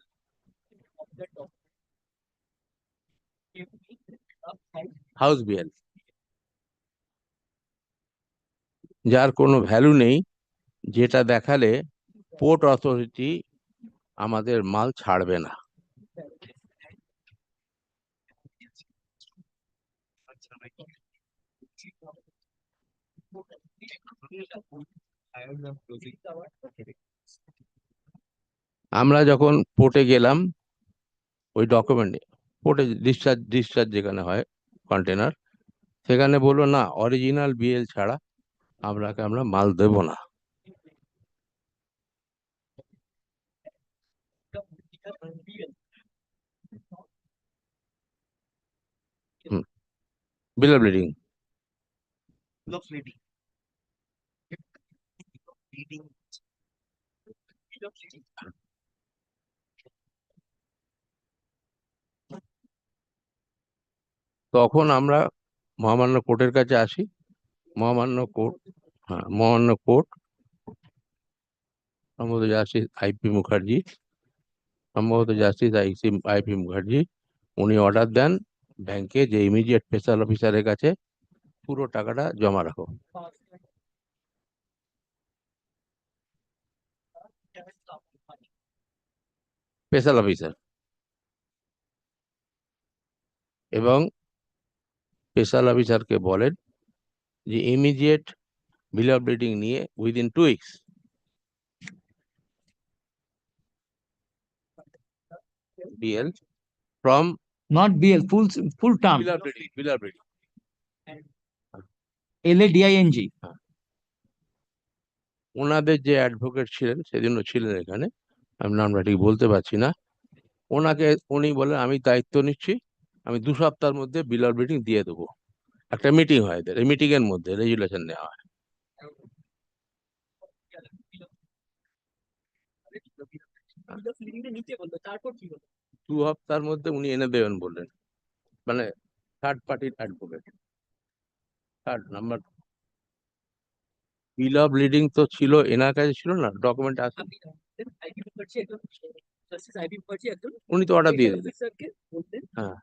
হাউস বিএল যার কোনো ভ্যালু নেই, যেটা দেখালে পোর্ট অথরিটি আমাদের মাল ছাড়বে না। আমরা যখন পোর্টে গেলাম ওই ডকুমেন্ট পোর্টে ডিসচার্জ যেখানে হয় কন্টেনার, সেখানে বললো না অরিজিনাল বিএল ছাড়া আমরা মাল দেব না। বিল অফ লেডিং তখন আমরা মহামান্য কোর্টের কাছে আসি। মহামান্য কোর্ট সম্ভবত জাস্টিস আইপি মুখার্জি উনি অর্ডার দেন ব্যাংকে যে ইমিডিয়েট স্পেশাল অফিসারের কাছে পুরো টাকাটা জমা রাখো। স্পেশাল অফিসার এবং স্পেশাল অফিসারকে বলেন যে ইমিডিয়েট বিল অফ লেডিং নিয়ে within 2 weeks BL from Not BL, full term. bill of lading. LADING. ওনাদের যে অ্যাডভোকেট ছিলেন সেদিনও ছিলেন এখানে, আমি নামটা ঠিক বলতে পারছি না, উনি বলেন আমি দায়িত্ব নিচ্ছি, আমি 2 সপ্তাহের মধ্যে বিল অফ লেডিং দিয়ে দেবো। একটা মিটিং হয় এদের, এই মিটিং এর মধ্যে রেজুলেশন নেওয়া হয়। দু সপ্তাহের মধ্যে উনি এনে দেবেন বললেন, মানে থার্ড পার্টির advocate. Third number bill of leading তো ছিল এনার কাছে, ছিল না, ডকুমেন্ট আছে, উনি তো অর্ডার দিয়ে দিলেন। হ্যাঁ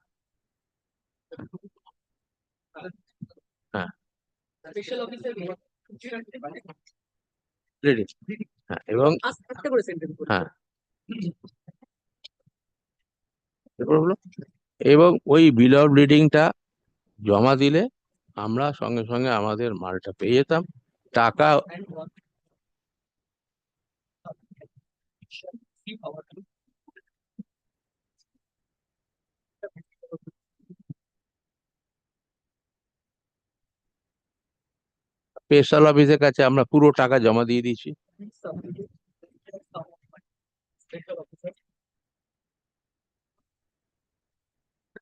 হ্যাঁ রেডি, হ্যাঁ এবং হ্যাঁ এরপর হলো, এবং ওই বিল অফ লিডিংটা জমা দিলে আমরা সঙ্গে সঙ্গে আমাদের মালটা পেয়ে যেতাম। টাকা স্পেশাল অফিসের কাছে আমরা পুরো টাকা জমা দিয়ে দিয়েছি।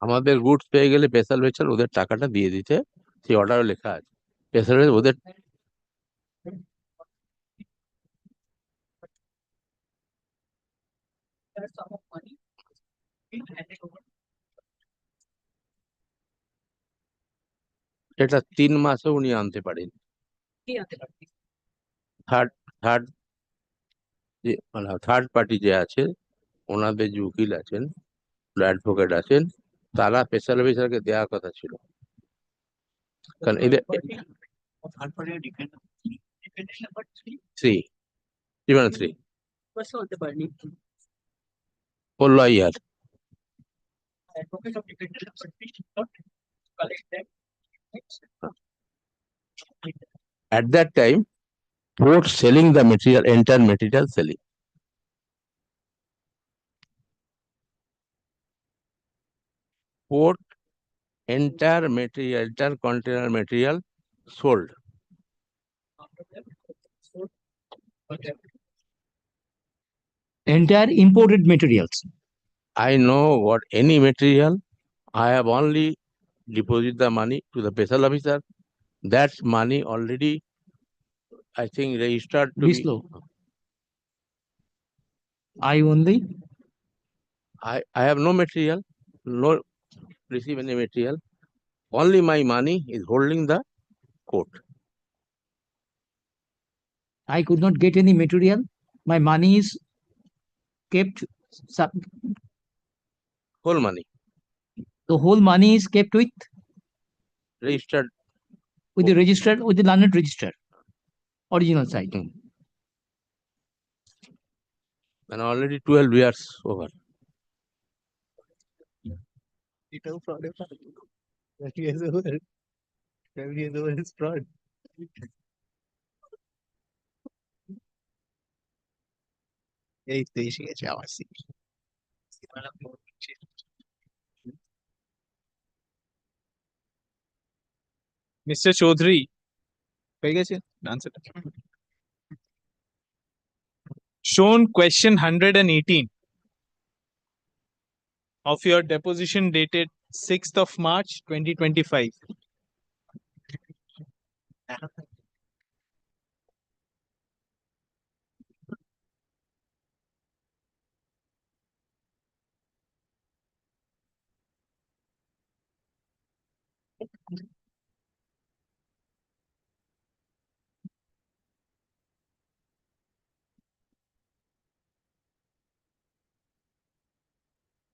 আমাদের গুডস পেয়ে গেলে স্পেশাল অফিসার ওদের টাকাটা দিয়ে দিতে, সেই অর্ডারও লেখা আছে। স্পেশাল ওদের এটা 3 মাসে উনি আনতে পারেন। থার্ড যে মানে থার্ড পার্টি যে আছে, ওনাদের যে উকিল আছেন, অ্যাডভোকেট আছেন, তারা স্পেশাল অফিসারকে দেওয়ার কথা ছিল, কারণ এদের 3 for lawyer. At that time, port selling the material, entire material selling. Port entire material, entire container material sold. Entire imported materials. I know what any material, I have only deposit the money to the special officer. That's money already, I think, registered to be. I have no material, no receive any material. Only my money is holding the court. I could not get any material. My money is kept. Whole money. The whole money is kept with Registered. with the registered, with the learned register, original side. And already 12 years over. 12 years old. 12 years old is fraud. এই তো এসে গেছে আমার seat. Mr. Chaudhary, হয়ে গেছে answer টা? Shown question 118 of your deposition dated 6th of March 2025.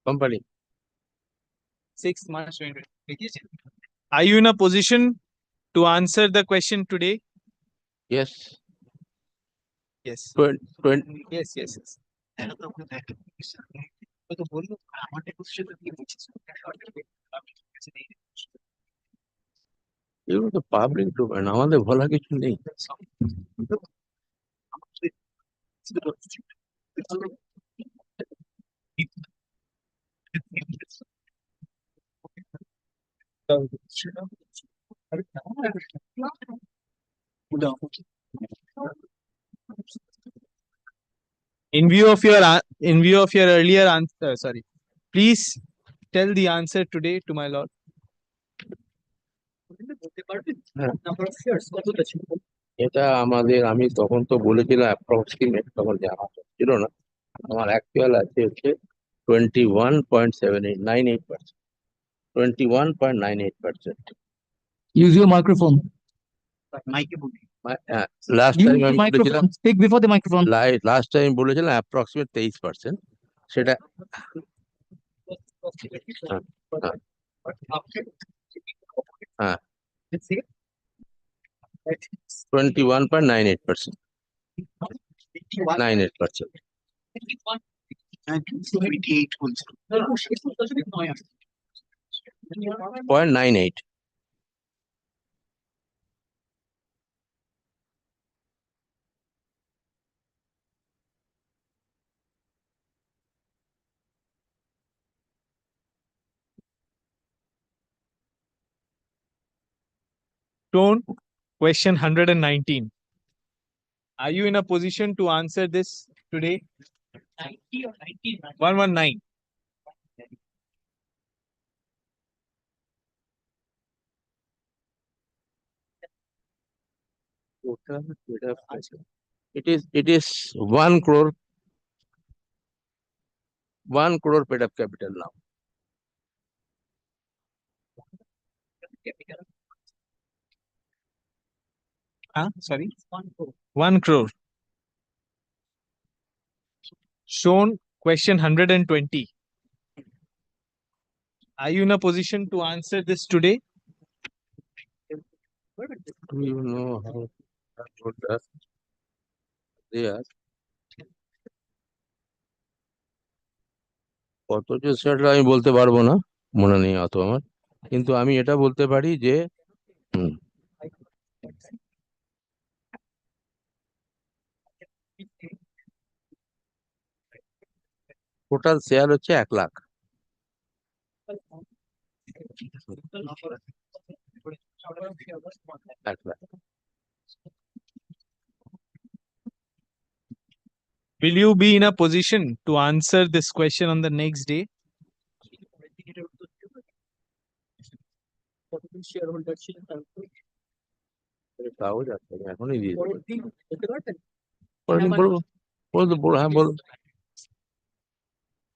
Company. 6th March 2025. Are you in a position to answer the question today? Yes. Yes. 20. Yes, yes, yes. এগুলো তো public domain, আমাদের বলা কিছু নেই। In view of your earlier answer, sorry, please tell the answer today to my lord. এটা আমাদের, আমি তখন তো বলেছিলাম অ্যাপ্রক্সিমেট, তখন জানা ছিল না। আমার অ্যাকচুয়াল আছে হচ্ছে 21.98%, 21.98%। Use your microphone. Last Use time the আমি বলেছিলাম, microphone. Speak before the microphone. Last time বলেছিলাম অ্যাপ্রক্সিমেট 23%, সেটা হ্যাঁ 21.98%, 98%। 0.98। Tone, question 119. Are you in a position to answer this today? 119. It is 1 crore, 1 crore paid up capital now. Sorry? 1 crore. Shown question 120. Are you in a position to answer this today? Do you know how they are? কত যে সেটা আমি বলতে পারবো না, মনে নেই অত আমার, কিন্তু আমি এটা বলতে পারি যে টোটাল শেয়ার হচ্ছে 1 lakh. 1 lakh. Will you be in a position to answer this question on the next day? কাগজ আছে, এখনই দিয়ে দেবো। পরের দিন বলবো, বলবো, হ্যাঁ বলবো।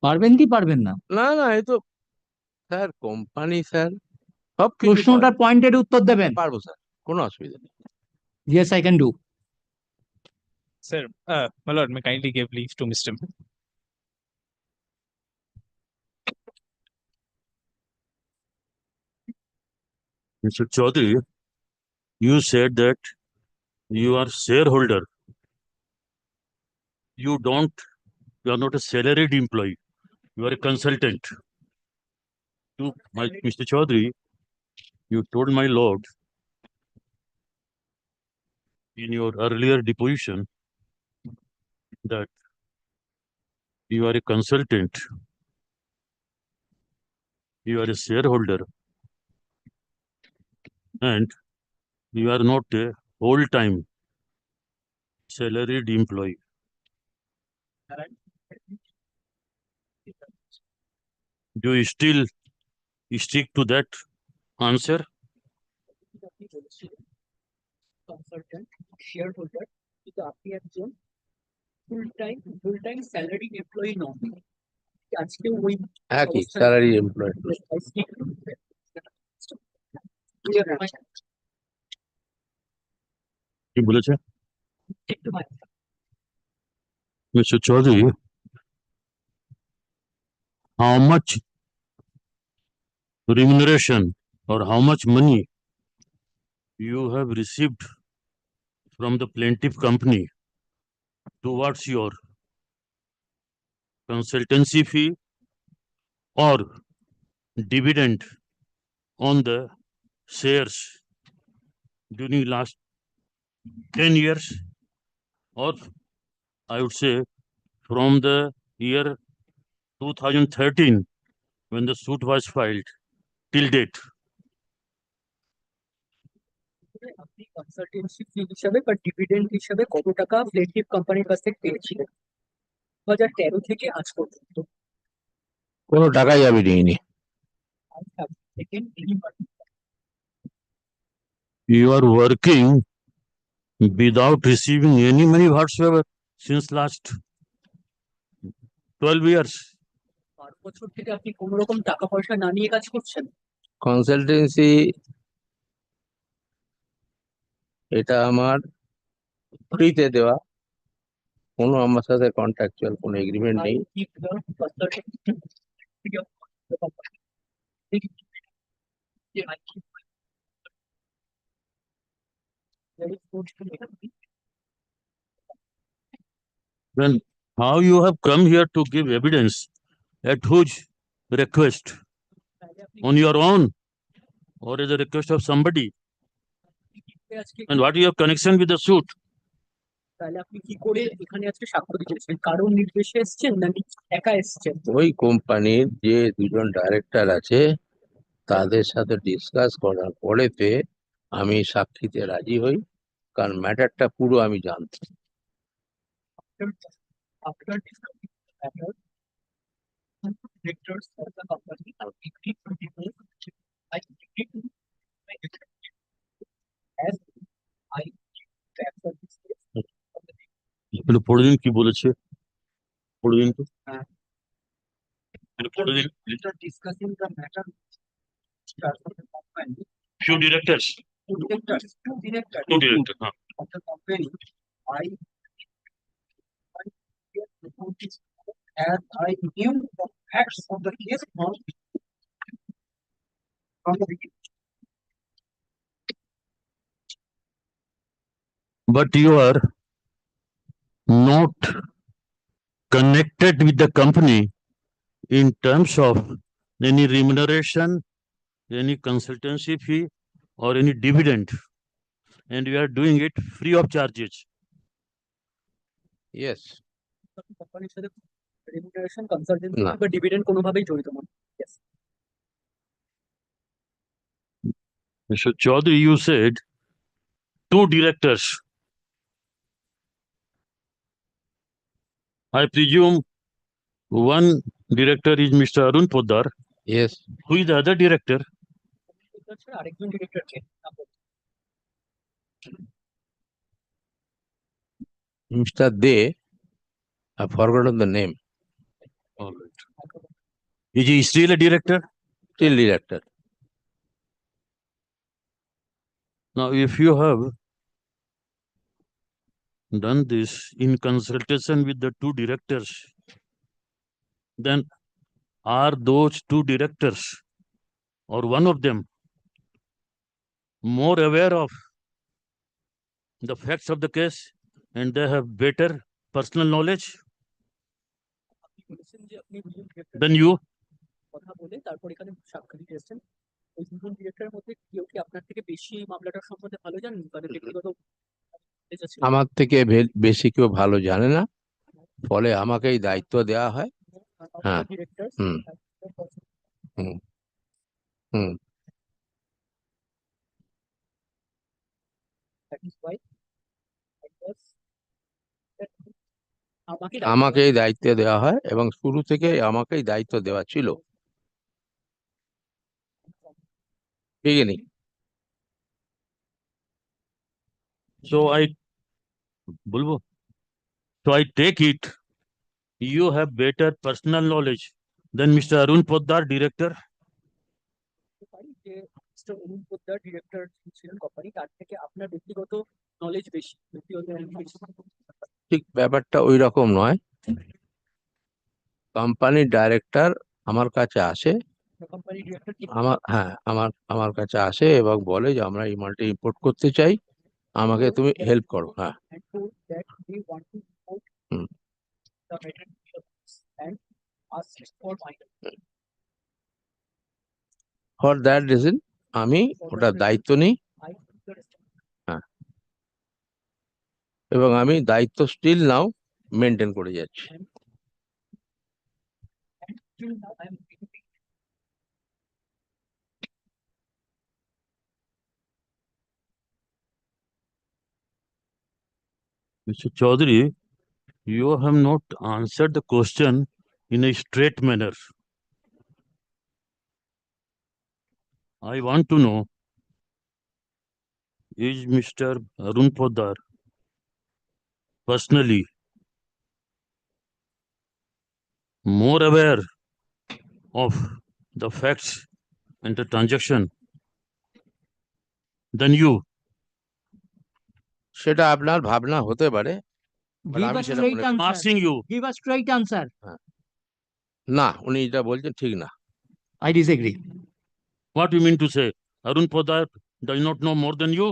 পারবেন কি পারবেন না? না না, এই তো স্যার কোম্পানি স্যার, সব প্রশ্নটার পয়েন্টের উত্তর দেবেন। পারবো স্যার, কোনো অসুবিধা নেই। Yes, I can do. Sir, my lord, may kindly give leave to Mr. Mr. Chaudhary, you said that you are shareholder. You are not a salaried employee. You are a consultant. To Mr. Chaudhary, You told my lord in your earlier deposition that you are a consultant, you are a shareholder, and you are not a whole-time salaried employee. Do you still stick to that answer? Consultant, shareholder, কিন্তু আপনি একজন full time salaried employee নন। আজকে ওই একই salary employed. কি বলেছে? Mr. Chaudhary, how much remuneration or how much money you have received from the plaintiff company towards your consultancy fee or dividend on the shares during last 10 years, or I would say from the year 2013 when the suit was filed till date? আপনি consultancy ফি হিসাবে বা dividend হিসাবে কত টাকা প্লেনটিফ কোম্পানির কাছ থেকে পেয়েছিলেন 2013 থেকে আজ পর্যন্ত? কোনো টাকাই আমি নিইনি। You are working without receiving any money whatsoever since last 12 years. 5 বছর থেকে আপনি কোনো রকম টাকা পয়সা না নিয়ে কাজ করছেন? কনসালটেন্সি এটা আমার ফ্রিতে দেওয়া, কোনো আমার সাথে কন্ট্রাকচুয়াল কোনো এগ্রিমেন্ট নেই। Then how you have come here to give evidence at whose request? On your own or as a request of somebody? And what is your connection with the suit? তাহলে আপনি কি করে এখানে আজকে সাক্ষ্য দিয়েছেন? কারণ নির্দেশে এসেছেন নাকি একা এসেছেন? ওই কোম্পানির যে দুজন ডাইরেক্টর আছে তাদের সাথে ডিসকাস করার পরেতে আমি সাক্ষীতে রাজি হই, কারণ ম্যাটারটা পুরো আমি জানতাম। After discussing the matter, directors of the company are agreed to divorce. I agreed to my as I transfer this case. একটু পড়ে দিন কি বলেছে, পড়ে দিন তো। After discussing the matter, of the company, Few directors. two directors Huh. of the company, I as I knew the facts of the case from the beginning. But you are not connected with the company in terms of any remuneration, any consultancy fee, or any dividend, and you are doing it free of charges. Yes. কোম্পানির সাথে remuneration consultancy না। বা dividend কোনোভাবেই জড়িত নন। Yes. Mr. Chaudhary, you said 2 directors. I presume one director is Mr. Arun Poddar. Yes. Who is the other director? আরেকজন director K? Mr. De, I've forgotten the name. All right. Is he still a director? Still director. Now, if you have done this in consultation with the 2 directors, then are those 2 directors or one of them more aware of the facts of the case and they have better personal knowledge than you? কথা বলে তারপর এখানে সাক্ষ্য দিতে এসেছেন। ওই দুজন ডিরেক্টরের মধ্যে কেউ কি আপনার থেকে বেশি এই মামলাটার সম্বন্ধে ভালো জানেন, মানে ব্যক্তিগত knowledge আছে? আমার থেকে বেশি কেউ ভালো জানে না, ফলে আমাকেই দায়িত্ব দেওয়া হয়। হ্যাঁ, Directors hmm and the person hmm hmm that is why I was that আমাকে আমাকেই দায়িত্ব দেওয়া হয় এবং শুরু থেকে আমাকেই দায়িত্ব দেওয়া ছিল। বিগিনিং। So বলবো, so I take it you have better personal knowledge than Mr. Arun Poddar, director. পারি যে মিস্টার অরুণ পোদ্দার ডিরেক্টর ছিলেন কোম্পানি, তার থেকে আপনার ব্যক্তিগত নলেজ বেশি, ব্যক্তিগত knowledge বেশি। ঠিক ব্যাপারটা ওই রকম নয়। কোম্পানির ডাইরেক্টর আমার কাছে আসে, কোম্পানি ডিরেক্টর কি আমার কাছে আসে এবং বলে যে আমরা এই মালটা ইম্পোর্ট করতে চাই, আমাকে তুমি হেল্প করো। হ্যাঁ, and told that they want to import hmm the material and ask for minor. For that reason আমি ওটার দায়িত্ব নিই। I understand. হ্যাঁ, এবং আমি দায়িত্ব স্টিল নাও মেনটেন করে যাচ্ছি। And till now I am being Mr. Chaudhary, you have not answered the question in a straight manner. I want to know, is Mr. Arun Poddar personally more aware of the facts and the transaction than you? সেটা আপনার ভাবনা হতে পারে, but Give আমি a সেটা straight মনে করি answer. Asking you. Give a straight answer. না, উনি যেটা বলছেন ঠিক না। I disagree. What you mean to say? Arun Poddar does not know more than you?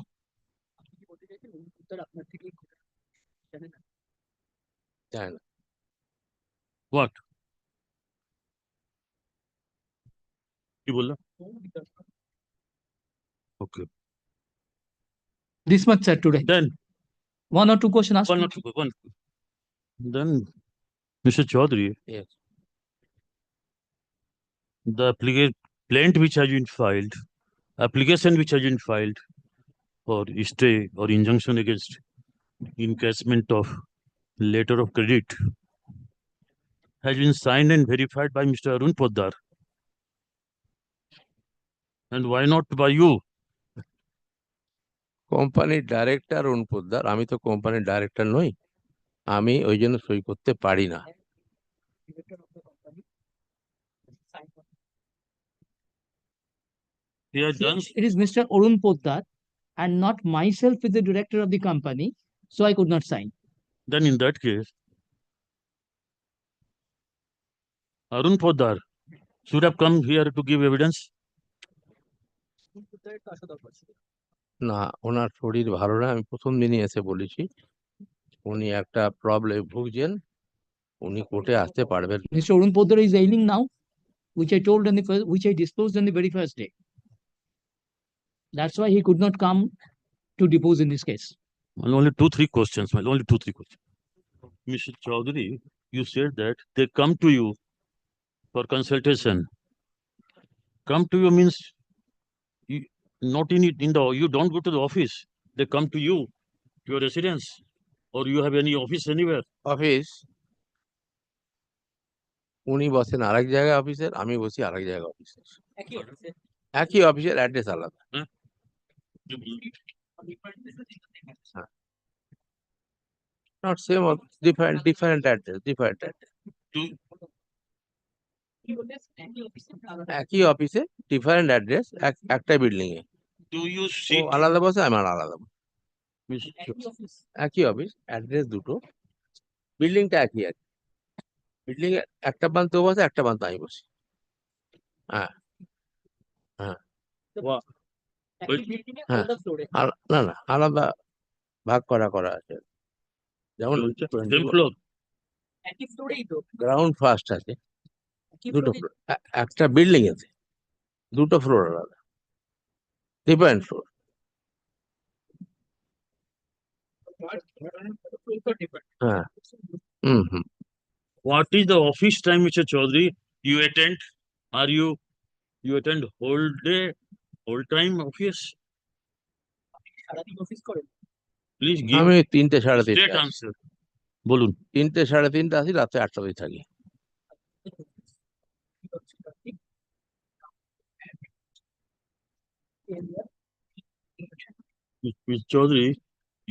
কি বলতে চাইছেন, অরুণ পোদ্দার আপনার থেকে জানেন না? জানি না। What? কি বললো? Okay. This much, sir, today. Then One or two questions asked. one or two. Then, Mr. Chaudhary, Yes. the plaint which has been filed, application which has been filed for stay or injunction against encashment of letter of credit has been signed and verified by Mr. Arun Poddar. And why not by you? কোম্পানির director অরুণ পোদ্দার, আমি তো কোম্পানির director নই, আমি ওই জন্য সই করতে পারি না। Director of the company signed on. He has done. It is Mr. Arun Poddar and not myself with the director of the company, so I could not sign. Then in that case, Arun Poddar should have come here to give evidence. অরুণ পোদ্দারের তো আসা দরকার ছিল। না, ওনার শরীর ভালো না, আমি প্রথম দিনই এসে বলেছি। উনি একটা প্রবলেম ভুগছেন, উনি কোর্টে আসতে পারবেন। Mr. Arun Poddar is ailing now, which I told on the first, which I disclosed on the very first day. That's why he could not come to depose in this case. Well, only three questions. Well, only two, three questions. Mr. Chaudhary, you said that they come to you for consultation. Come to you means you, not in the you don't go to the office. They come to you, to your residence, or you have any office anywhere. Office, উনি বসেন আরেক জায়গায় অফিসের, আমি বসি আরেক জায়গায় অফিসের। একই অফিসে একই অফিসের অ্যাড্রেস আলাদা। Not same office, different address. একই অফিসে ডিফারেন্ট অ্যাড্রেস, একটা বিল্ডিং এ। Do you ও see? আলাদা বসে, আমার আলাদা বসে। একই অফিস একই অফিস, অ্যাড্রেস দুটো, বিল্ডিংটা একই আছে। বিল্ডিং এ একটা প্রান্তে ও বসে, একটা প্রান্তে আমি বসি। হ্যাঁ হ্যাঁ একই বিল্ডিং এ হ্যাঁ আলাদা ফ্লোরে। না না, আলাদা ভাগ করা আছে। যেমন Same floor. একই ফ্লোরেই তো, গ্রাউন্ড ফার্স্ট আছে, একই দুটো ফ্লোরে। ফ্লোর, একটা বিল্ডিং এতে দুটো ফ্লোর আলাদা। 3.4. Mm-hmm. What is the office time, Mr. Chaudhary? You attend? Are you attend whole day, whole time office? Please give আমি 3টে সাড়ে straight 3টে আসি। answer. বলুন। 3টে সাড়ে 3টে আসি, রাতে 8টাতেই থাকি। Mr. Chaudhary,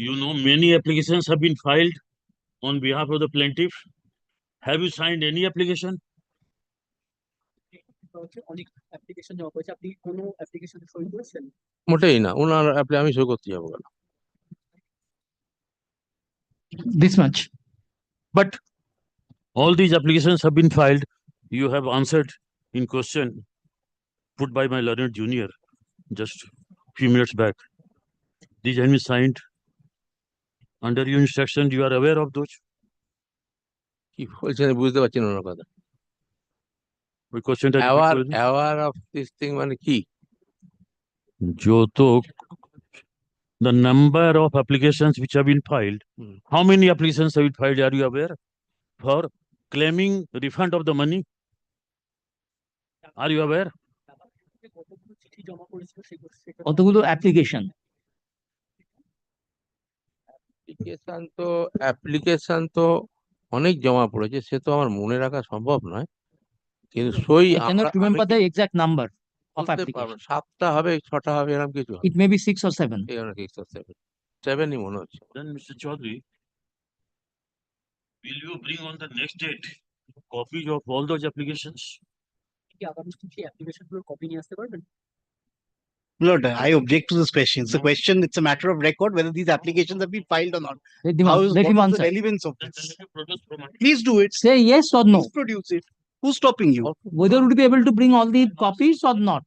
you know many applications have been filed on behalf of the plaintiff. Have you signed any application? মোটেই না, ওনার আমি সই করতে যাবো কেন? This much. But all these applications have been filed. You have answered in question put by my learned junior just few minutes back. These have been signed under your instruction. You are aware of those? কি বলছেন বুঝতে পারছি না ওনার কথা। ওই কোশ্চেনটা aware of this thing মানে কি? The number of applications which have been filed, how many applications have been filed, are you aware? For claiming refund of the money? Are you aware? কতগুলো অ্যাপ্লিকেশন? অ্যাপ্লিকেশন তো অনেক জমা পড়েছে, সে তো আমার মনে রাখা সম্ভব নয়, কিন্তু সই I cannot remember the exact number of applications. 7টা হবে, 6টা হবে, এরকম কিছু হবে। It may be 6 or 7. 6 or 7, 7ই মনে হচ্ছে। Then Mr. Chaudhary, will you bring on the next date copies of all those applications? Lord, I object to this question. It's a question, it's a matter of record whether these applications have been filed or not. Let What is him the answer. relevance of this? Please do it. Say yes or no. Please produce it. Who's stopping you? Whether would be able to bring all the copies or not.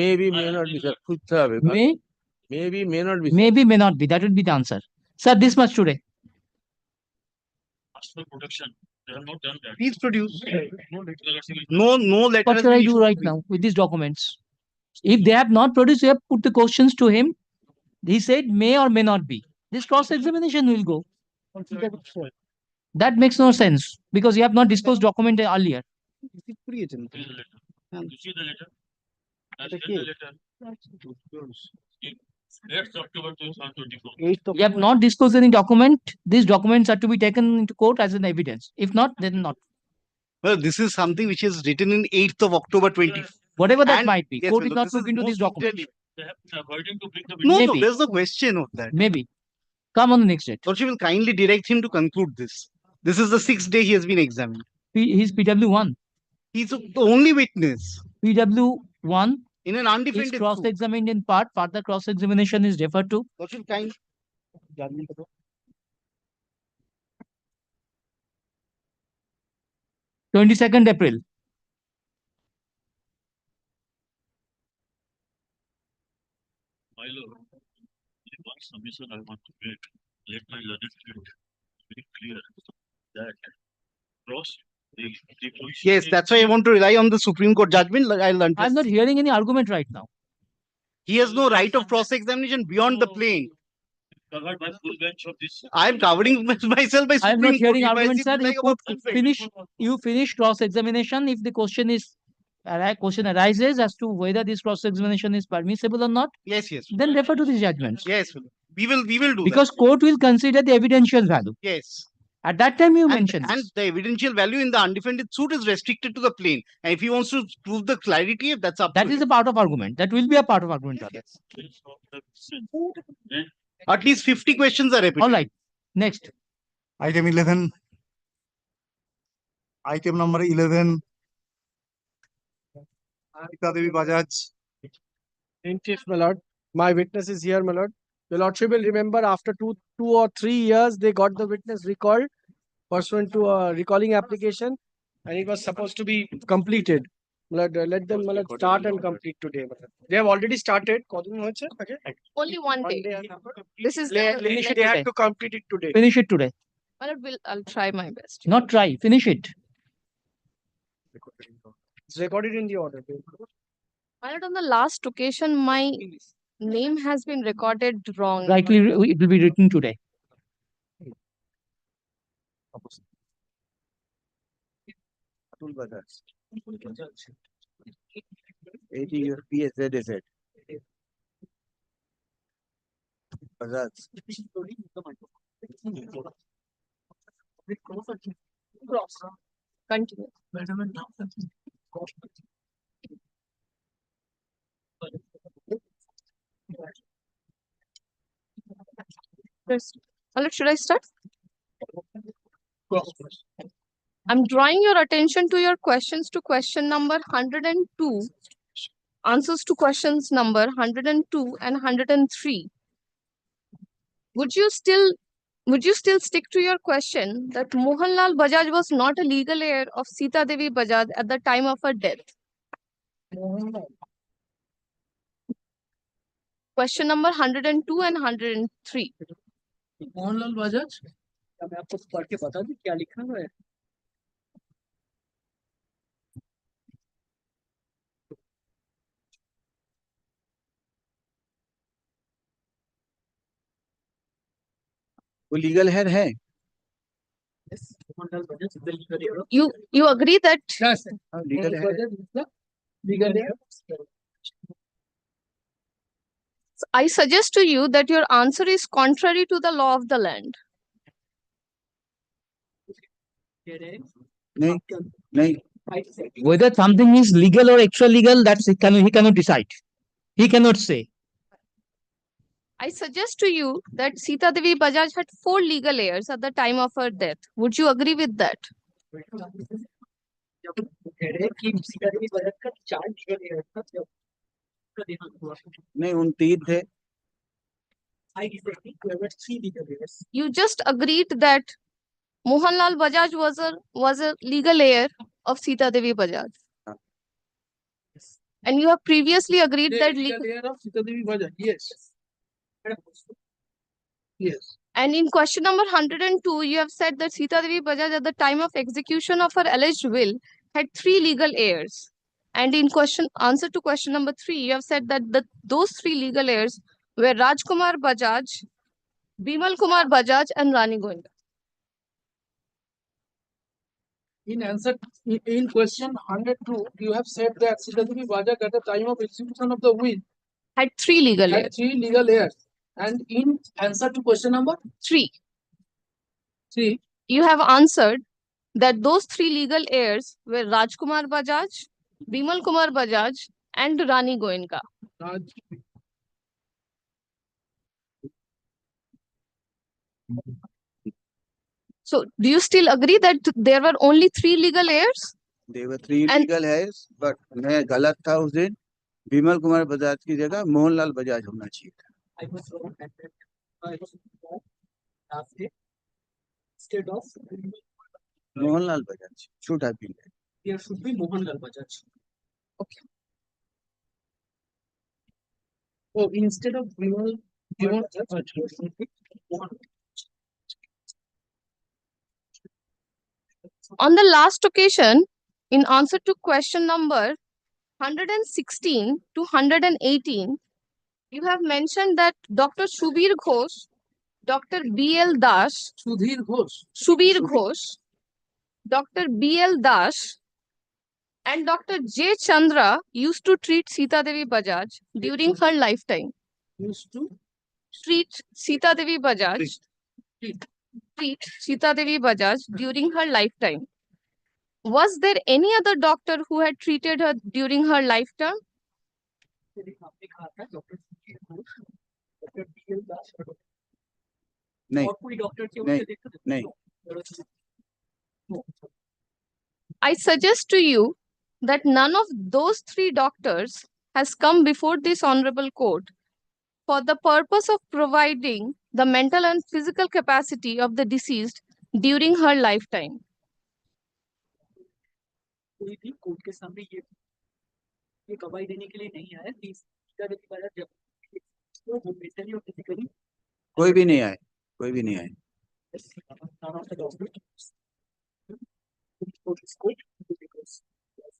Maybe, may not be, sir. খুঁজতে হবে। Maybe, may not be. Maybe, may not be. That would be the answer. Sir, this much today. Ask for protection. They have not done that. Please produce. No letter. What shall I do right now with these documents? If they have not produced, you have put the questions to him. He said may or may not be. This cross-examination will go. That makes no sense because you have not disclosed document earlier. You see the letter? Has read the letter. 8th October 2024. You have not disclosed any document. These documents are to be taken into court as an evidence. If not, then not. Well, this is something which is written in 8th of October 20. Whatever that might be. Yes, Court well, is not this is looking into these most documents. They have been avoiding to bring the No, Maybe. no, there's no question of that. Maybe. Come on the next date. Lordship will kindly direct him to conclude this. This is the 6th day he has been examined. He's PW1. He's the only witness. PW1 in an is undefended suit. cross-examined in part. Further cross-examination is referred to. Lordship, kind. 22nd April. My lord, only one submission I want to make. Let my learned friend very clear that cross the position. Yes, that's why I want to rely on the Supreme Court judgment. I'll I'm not hearing any argument right now. He has no right of cross-examination beyond the plane. Covered by full bench of this. I'm covering myself by Supreme I'm not hearing Court. If I argument, see sir. like You about could perfect. finish. You finish cross-examination if the question is question arises as to whether this cross-examination is permissible or not. Yes, yes. Then refer to these judgments. Yes, we will do because court will consider the evidential value. that. Yes. At that time, you mentioned And this. the evidential value in the undefended suit is restricted to the plane. And if he wants to prove the clarity, that's up That to is him. a part of argument. That will be a part of argument. rather. At least 50 questions are repeated. All right. Next. Item 11. Item number 11. Anita Devi Bajaj. Plaintiff, my lord. My witness is here, my lord. The lordship will remember after two or 3 years, they got the witness recalled pursuant to a recalling application, and it was supposed to be completed. My lord, let them my lord, start and complete today. My lord. They have already started. Only one day. This is They the had to complete it today. Finish it today. I'll try my best. Not try. Finish it. It's recorded in the order. My lord, on the last occasion, my name has been recorded wrong. Likely, it will be written today. Atul Bajaj. 80-year PSZ. Bajaj. Continue. Yes. My lord, should I start? I'm drawing your attention to your questions to question number 102, answers to questions number 102 and 103. Would you still stick to your question that Mohanlal Bajaj was not a legal heir of Sita Devi Bajaj at the time of her death? Question number 102 and 103. Mohanlal Bajaj क्या मैं आपको पढ़ के बता दूं क्या लिखा हुआ है? वो लीगल हेड है? You agree that legal head. I suggest to you that your answer is contrary to the law of the land. नहीं. Whether something is legal or extra legal, that's he cannot decide. He cannot say. I suggest to you that Sita Devi Bajaj had 4 legal heirs at the time of her death. Would you agree with that? नहीं, उन 3 थे. You just agreed that Mohanlal Bajaj was a legal heir of Sita Devi Bajaj. And you have previously agreed that legal heir of Sita Devi Bajaj. Yes. Yes. And in question number 102, you have said that Sita Devi Bajaj at the time of execution of her alleged will had 3 legal heirs. And in answer to question number 3, you have said that those 3 legal heirs were Rajkumar Bajaj, Bimal Kumar Bajaj, and Rani Goenka. In question 102, you have said that Sita Devi Bajaj at the time of execution of the will had 3 legal heirs. had 3 legal heirs. And in answer to question number 3, 3, you have answered that those 3 legal heirs were Rajkumar Bajaj, Bimal Kumar Bajaj, and Rani Goenka. So, do you still agree that there were only 3 legal heirs? There were 3 legal heirs, but मैं गलत था उस दिन. विमल कुमार बजाज की जगह मोहनलाल बजाज होना चाहिए था. I was wrong at that. I was wrong last day. Instead of Mohanlal Bajaj should have been there. there should be Mohanlal Bajaj. Okay. Oh, instead of Bimal On the last occasion, in answer to question number 116 to 118, you have mentioned that Dr. Shubir Ghosh, Dr. B.L. Das, Sudhir Ghosh, Shubir Ghosh, Dr. B.L. Das, and Dr. J. Chandra used to treat Sita Devi Bajaj during her lifetime. used to Treat Sita Devi Bajaj. Treat Sita Devi Bajaj during her lifetime. Was there any other doctor who had treated her during her lifetime? नहीं. नहीं. I suggest to you that none of those 3 doctors has come before this honorable court for the purpose of providing the mental and physical capacity of the deceased during her lifetime. कोई भी court के सामने ये गवाही देने के लिए नहीं आया कि सीता देवी बजाज जब वो मेंटली और फिजिकली कोई भी नहीं आए. कोई भी नहीं आए.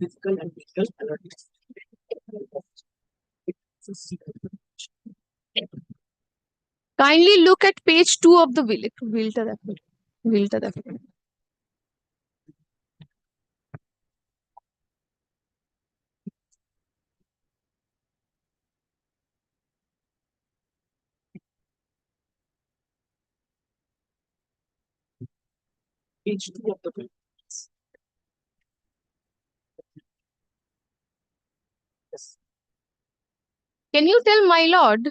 physical and mental alertness. Kindly look at page 2 of the will. Willটা দেখো, willটা দেখো। Page 2 of the will. Can you tell my lord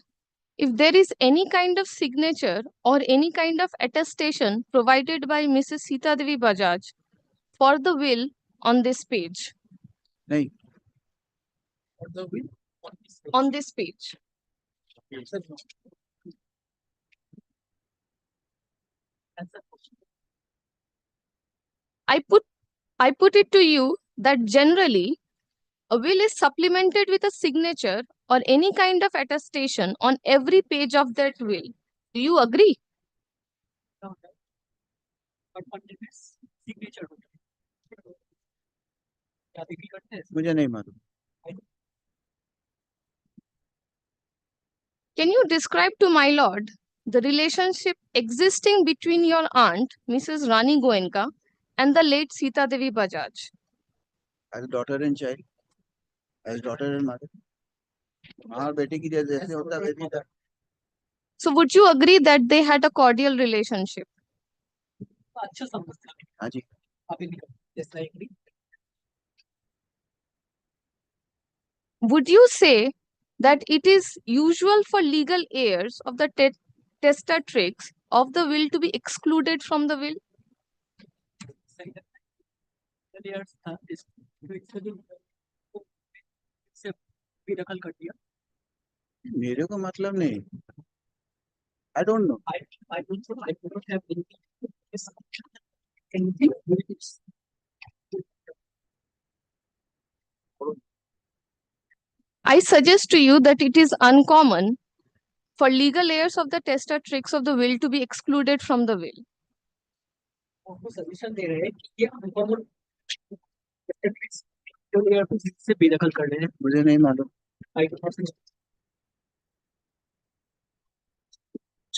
if there is any kind of signature or any kind of attestation provided by Mrs. Sita Devi Bajaj for the will on this page? नहीं For the will On this page. I put it to you that generally a will is supplemented with a signature or any kind of attestation on every page of that will. Do you agree? signature. मुझे नहीं मालूम। Can you describe to my lord the relationship existing between your aunt, Mrs. Rani Goenka, and the late Sita Devi Bajaj? As daughter and child, as daughter and mother। हाँ बेटी की जैसे होता है वैसे था। So would you agree that they had a cordial relationship? अच्छा समझते हैं। हाँ जी। आप ही निकल। Yes, I agree. Would you say that it is usual for legal heirs of the testatrix of the will to be excluded from the will? बेदखल कर दिया। मेरे को मतलब नहीं। I don't know. I don't have anything. I suggest to you that it is uncommon for legal heirs of the testatrix of the will to be excluded from the will. आपको suggestion दे रहे हैं कि ये uncommon से बेदखल कर रहे हैं। मुझे नहीं मालूम।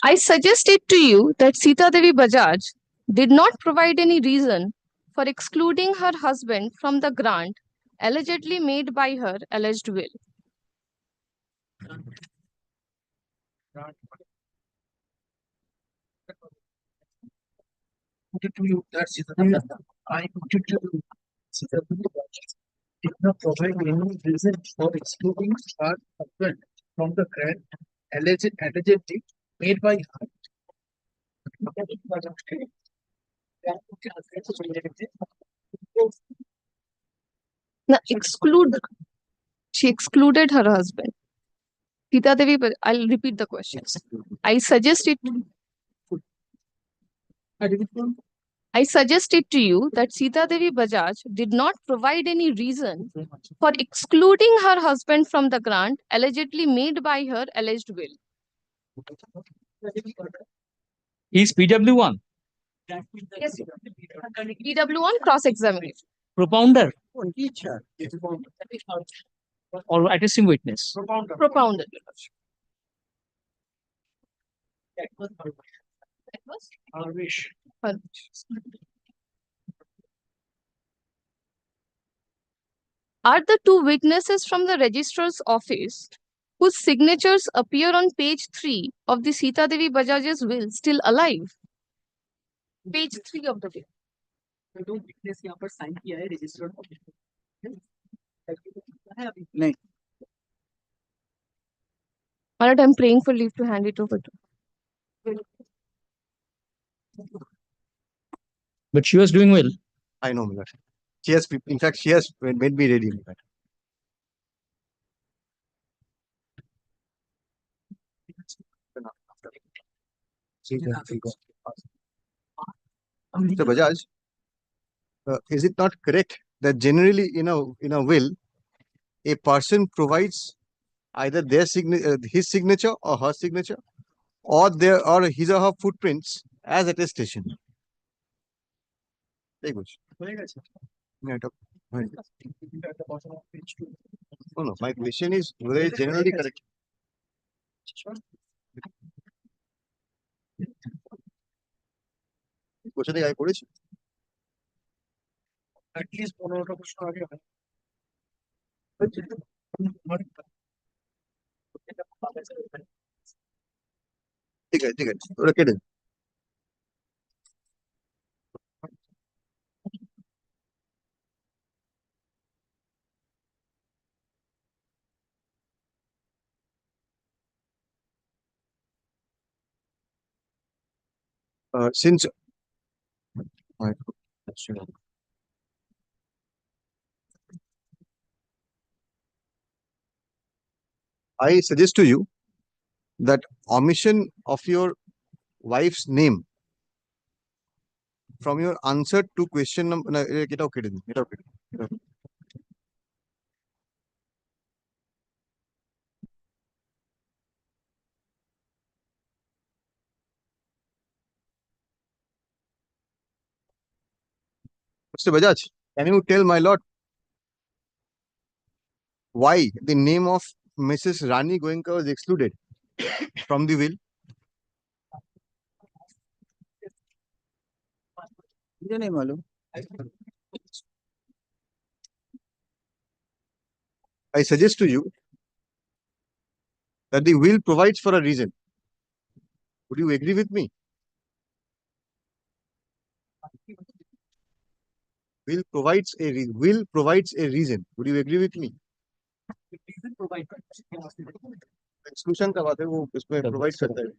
I suggest it to you that Sita Devi Bajaj did not provide any reason for excluding her husband from the grant allegedly made by her alleged will. Put it to you that I put it to you. Sita Devi Bajaj did not provide any reason for excluding her husband from the grant allegedly made by her. Now, she excluded her husband. Sita Devi, I'll repeat the question. I suggest it to you that Sita Devi Bajaj did not provide any reason for excluding her husband from the grant allegedly made by her alleged will. Is PW1 Yes, PW1 cross-examination. propounder or attesting witness? Propounded. Are the two witnesses from the registrar's office whose signatures appear on page 3 of the Sita Devi Bajaj's will still alive? Page 3 of the will. दो witness यहाँ पर sign किया है registered नहीं। Alright, I'm praying for leave to hand it over to. But she was doing well. I know, Milord. She has, in fact, she has made me ready. In fact. Mr. Bajaj, is it not correct that generally in a will, a person provides either their his signature or her signature, or his or her footprints as attestation? Very good. Right. No, my question is whether it's generally correct. কোথা থেকে আয় করেছি? At least 15টা প্রশ্ন আগে হয়। ঠিক আছে, ঠিক আছে, ওরা কেটে দিন। Since I suggest to you that omission of your wife's name from your answer to question number. No, এটাও কেটে দিন, এটাও কেটে দিন, এটাও কেটে দিন। Mr. Bajaj, can you tell my lord why the name of Mrs. Rani Goenka was excluded from the will? मुझे नहीं मालूम। I suggest to you that the will provides for a reason. Would you agree with me? Will provides a reason. Would you agree with me? Exclusion का बात है, वो इसमें provide करता है।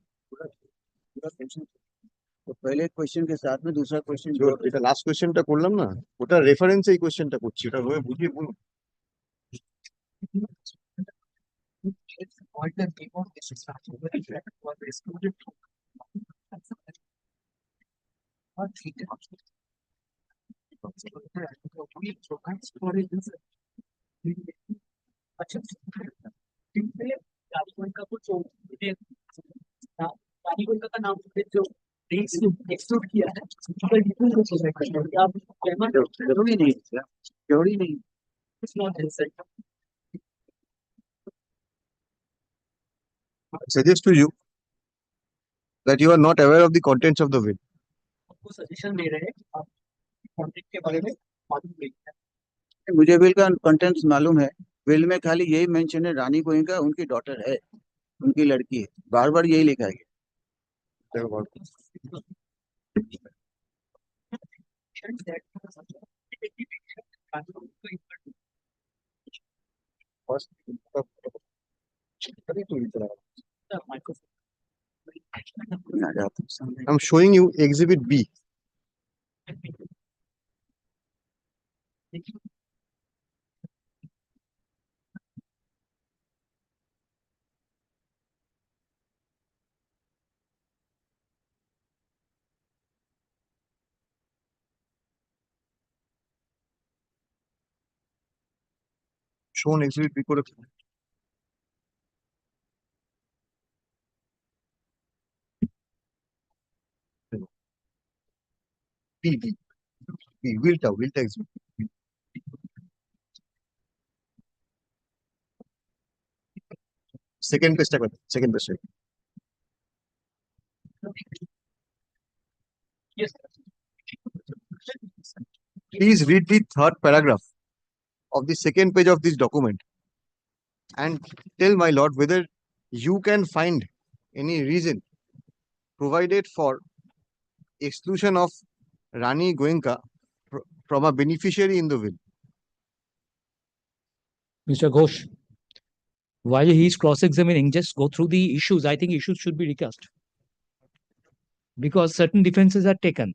তো पहले क्वेश्चन के साथ में दूसरा क्वेश्चन जो এটা লাস্ট কোশ্চেনটা করলাম না, ওটা রেফারেন্স এই কোশ্চেনটা করছি, ওটা হয়ে বুঝিয়ে বলুন। What the name of this statute was excluded from what treated we provides for a reason. अच्छा सिंपल राजकोट का कुछ राजकोट का नाम जो एक्सक्लूड किया है आप जरूरी नहीं जरूरी नहीं it's not necessary I suggest to you that you are not aware of the contents of the will. आपको सजेशन दे रहे हैं आप कॉन्टेक्ट के बारे में मालूम नहीं है। मुझे बिल का कंटेंट्स मालूम है। बिल में खाली यही मेंशन है रानी गोइंका उनकी डॉटर है, उनकी लड़की है, बार बार यही लिखा है। I'm showing you Exhibit B. Shown Exhibit B করে B will exhibit. Second page টা second page. Yes. Please read the third paragraph of the second page of this document and tell my lord whether you can find any reason provided for exclusion of Rani Goenka from a beneficiary in the will. Mr. Ghosh, while he is cross-examining, just go through the issues. I think issues should be recast. Because certain defenses are taken.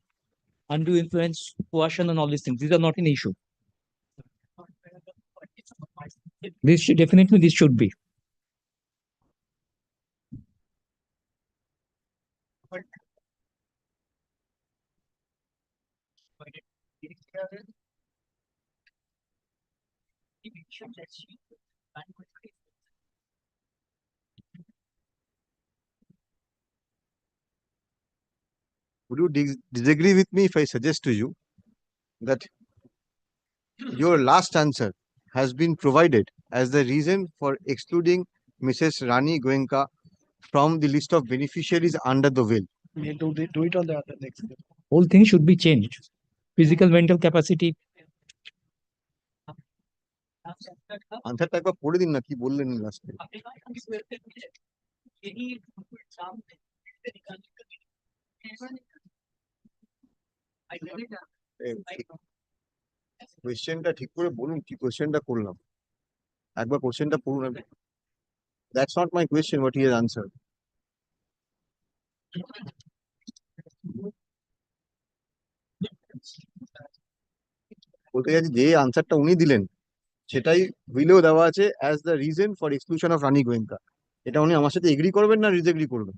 Undue influence, coercion, and all these things. These are not an issue. This should definitely this should be. Would you disagree with me if I suggest to you that your last answer has been provided as the reason for excluding Mrs. Rani Goenka from the list of beneficiaries under the will. We do it on the other next. Whole thing should be changed. Physical, mental capacity. আনসারটা একবার পড়ে দিন না কি বললেন লাস্টে। কোয়েশ্চেনটা ঠিক করে বলুন কি কোয়েশ্চেনটা করলাম, একবার কোয়েশ্চেনটা পড়ুন। That's not my question what he has answered. বলতে গেছি যে আনসারটা উনি দিলেন সেটাই উইলেও দেওয়া আছে as the reason for exclusion of Rani Goenka. এটা উনি আমার সাথে এগ্রি করবেন না ডিসএগ্রি করবেন?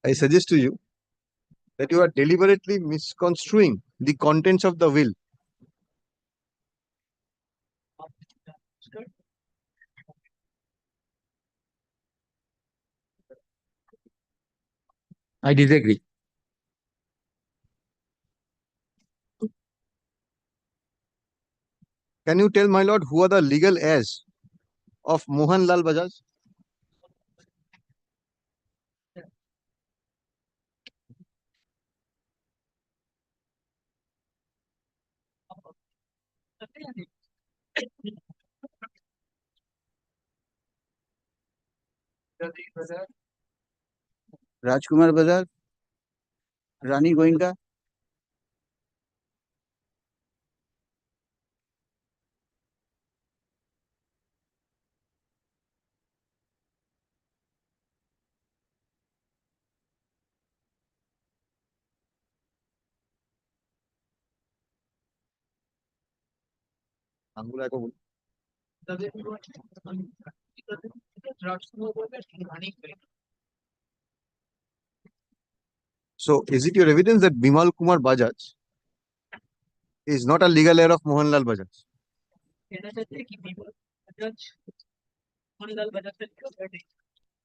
I suggest to you that you are deliberately misconstruing the contents of the will. I disagree. Can you tell my lord who are the legal heirs of Mohan Lal Bajaj? Rajkumar Bajaj, Rani Goenka, আঙ্গুল একবার বলুন। So is it your evidence that Bimal Kumar Bajaj is not a legal heir of Mohan Lal Bajaj?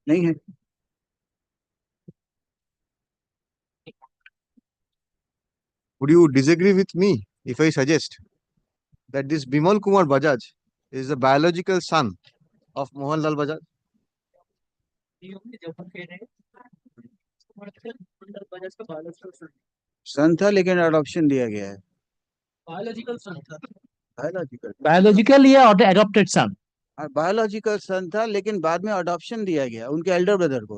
नहीं है। Would you disagree with me if I suggest that this Bimal Kumar Bajaj is the biological son of Mohan Lal Bajaj? सन था लेकिन adoption दिया गया है। Biological या adopted son? Biological सन था लेकिन बाद में अडॉप्शन दिया गया उनके एल्डर ब्रदर को।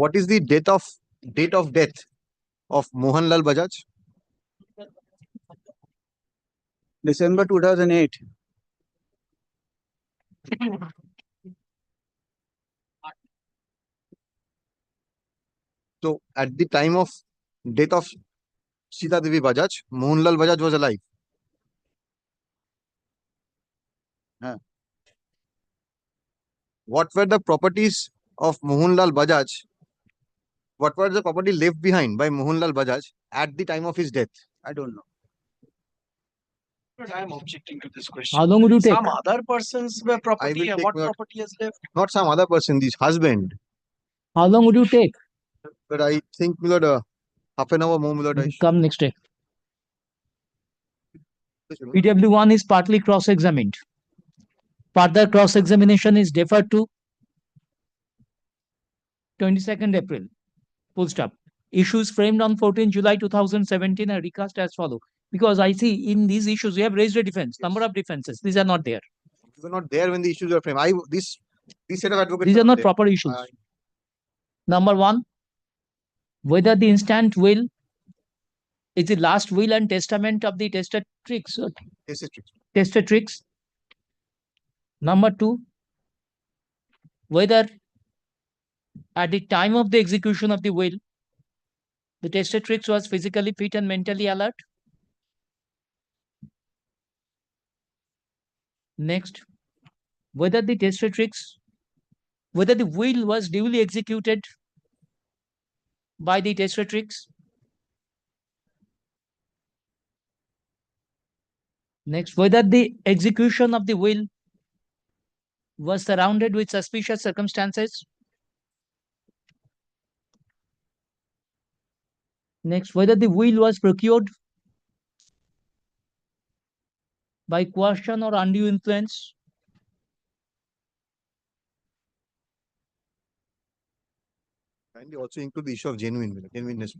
What is the date of death of Mohan Lal Bajaj? December 2008. So at the time of death of Sita Devi Bajaj, Mohan Lal Bajaj was alive. What were the properties of Mohan Lal Bajaj? What was the property left behind by Mohan Lal Bajaj at the time of his death? I don't know. I am objecting to this question. How long would you take? Some other persons were property. take What note. property is left? Not some other person, this husband. How long would you take? But I think, my lord, half an hour more, my lord. Come next day. PW1 is partly cross-examined. Further cross-examination is deferred to 22nd April. Full stop. Issues framed on 14 July 2017 are recast as follow. Because I see in these issues, you have raised a defense, number of defenses. These are not there. You were not there when the issues were framed. This set of advocates. These are not there. proper issues. Number one, whether the instant will is the last will and testament of the testatrix. Testatrix. Number two, whether at the time of the execution of the will, the testatrix was physically fit and mentally alert. Next, whether the testatrix, whether the will was duly executed by the testatrix. Next, whether the execution of the will was surrounded with suspicious circumstances. Next, whether the will was procured by coercion or undue influence. Kindly also include the issue of genuineness.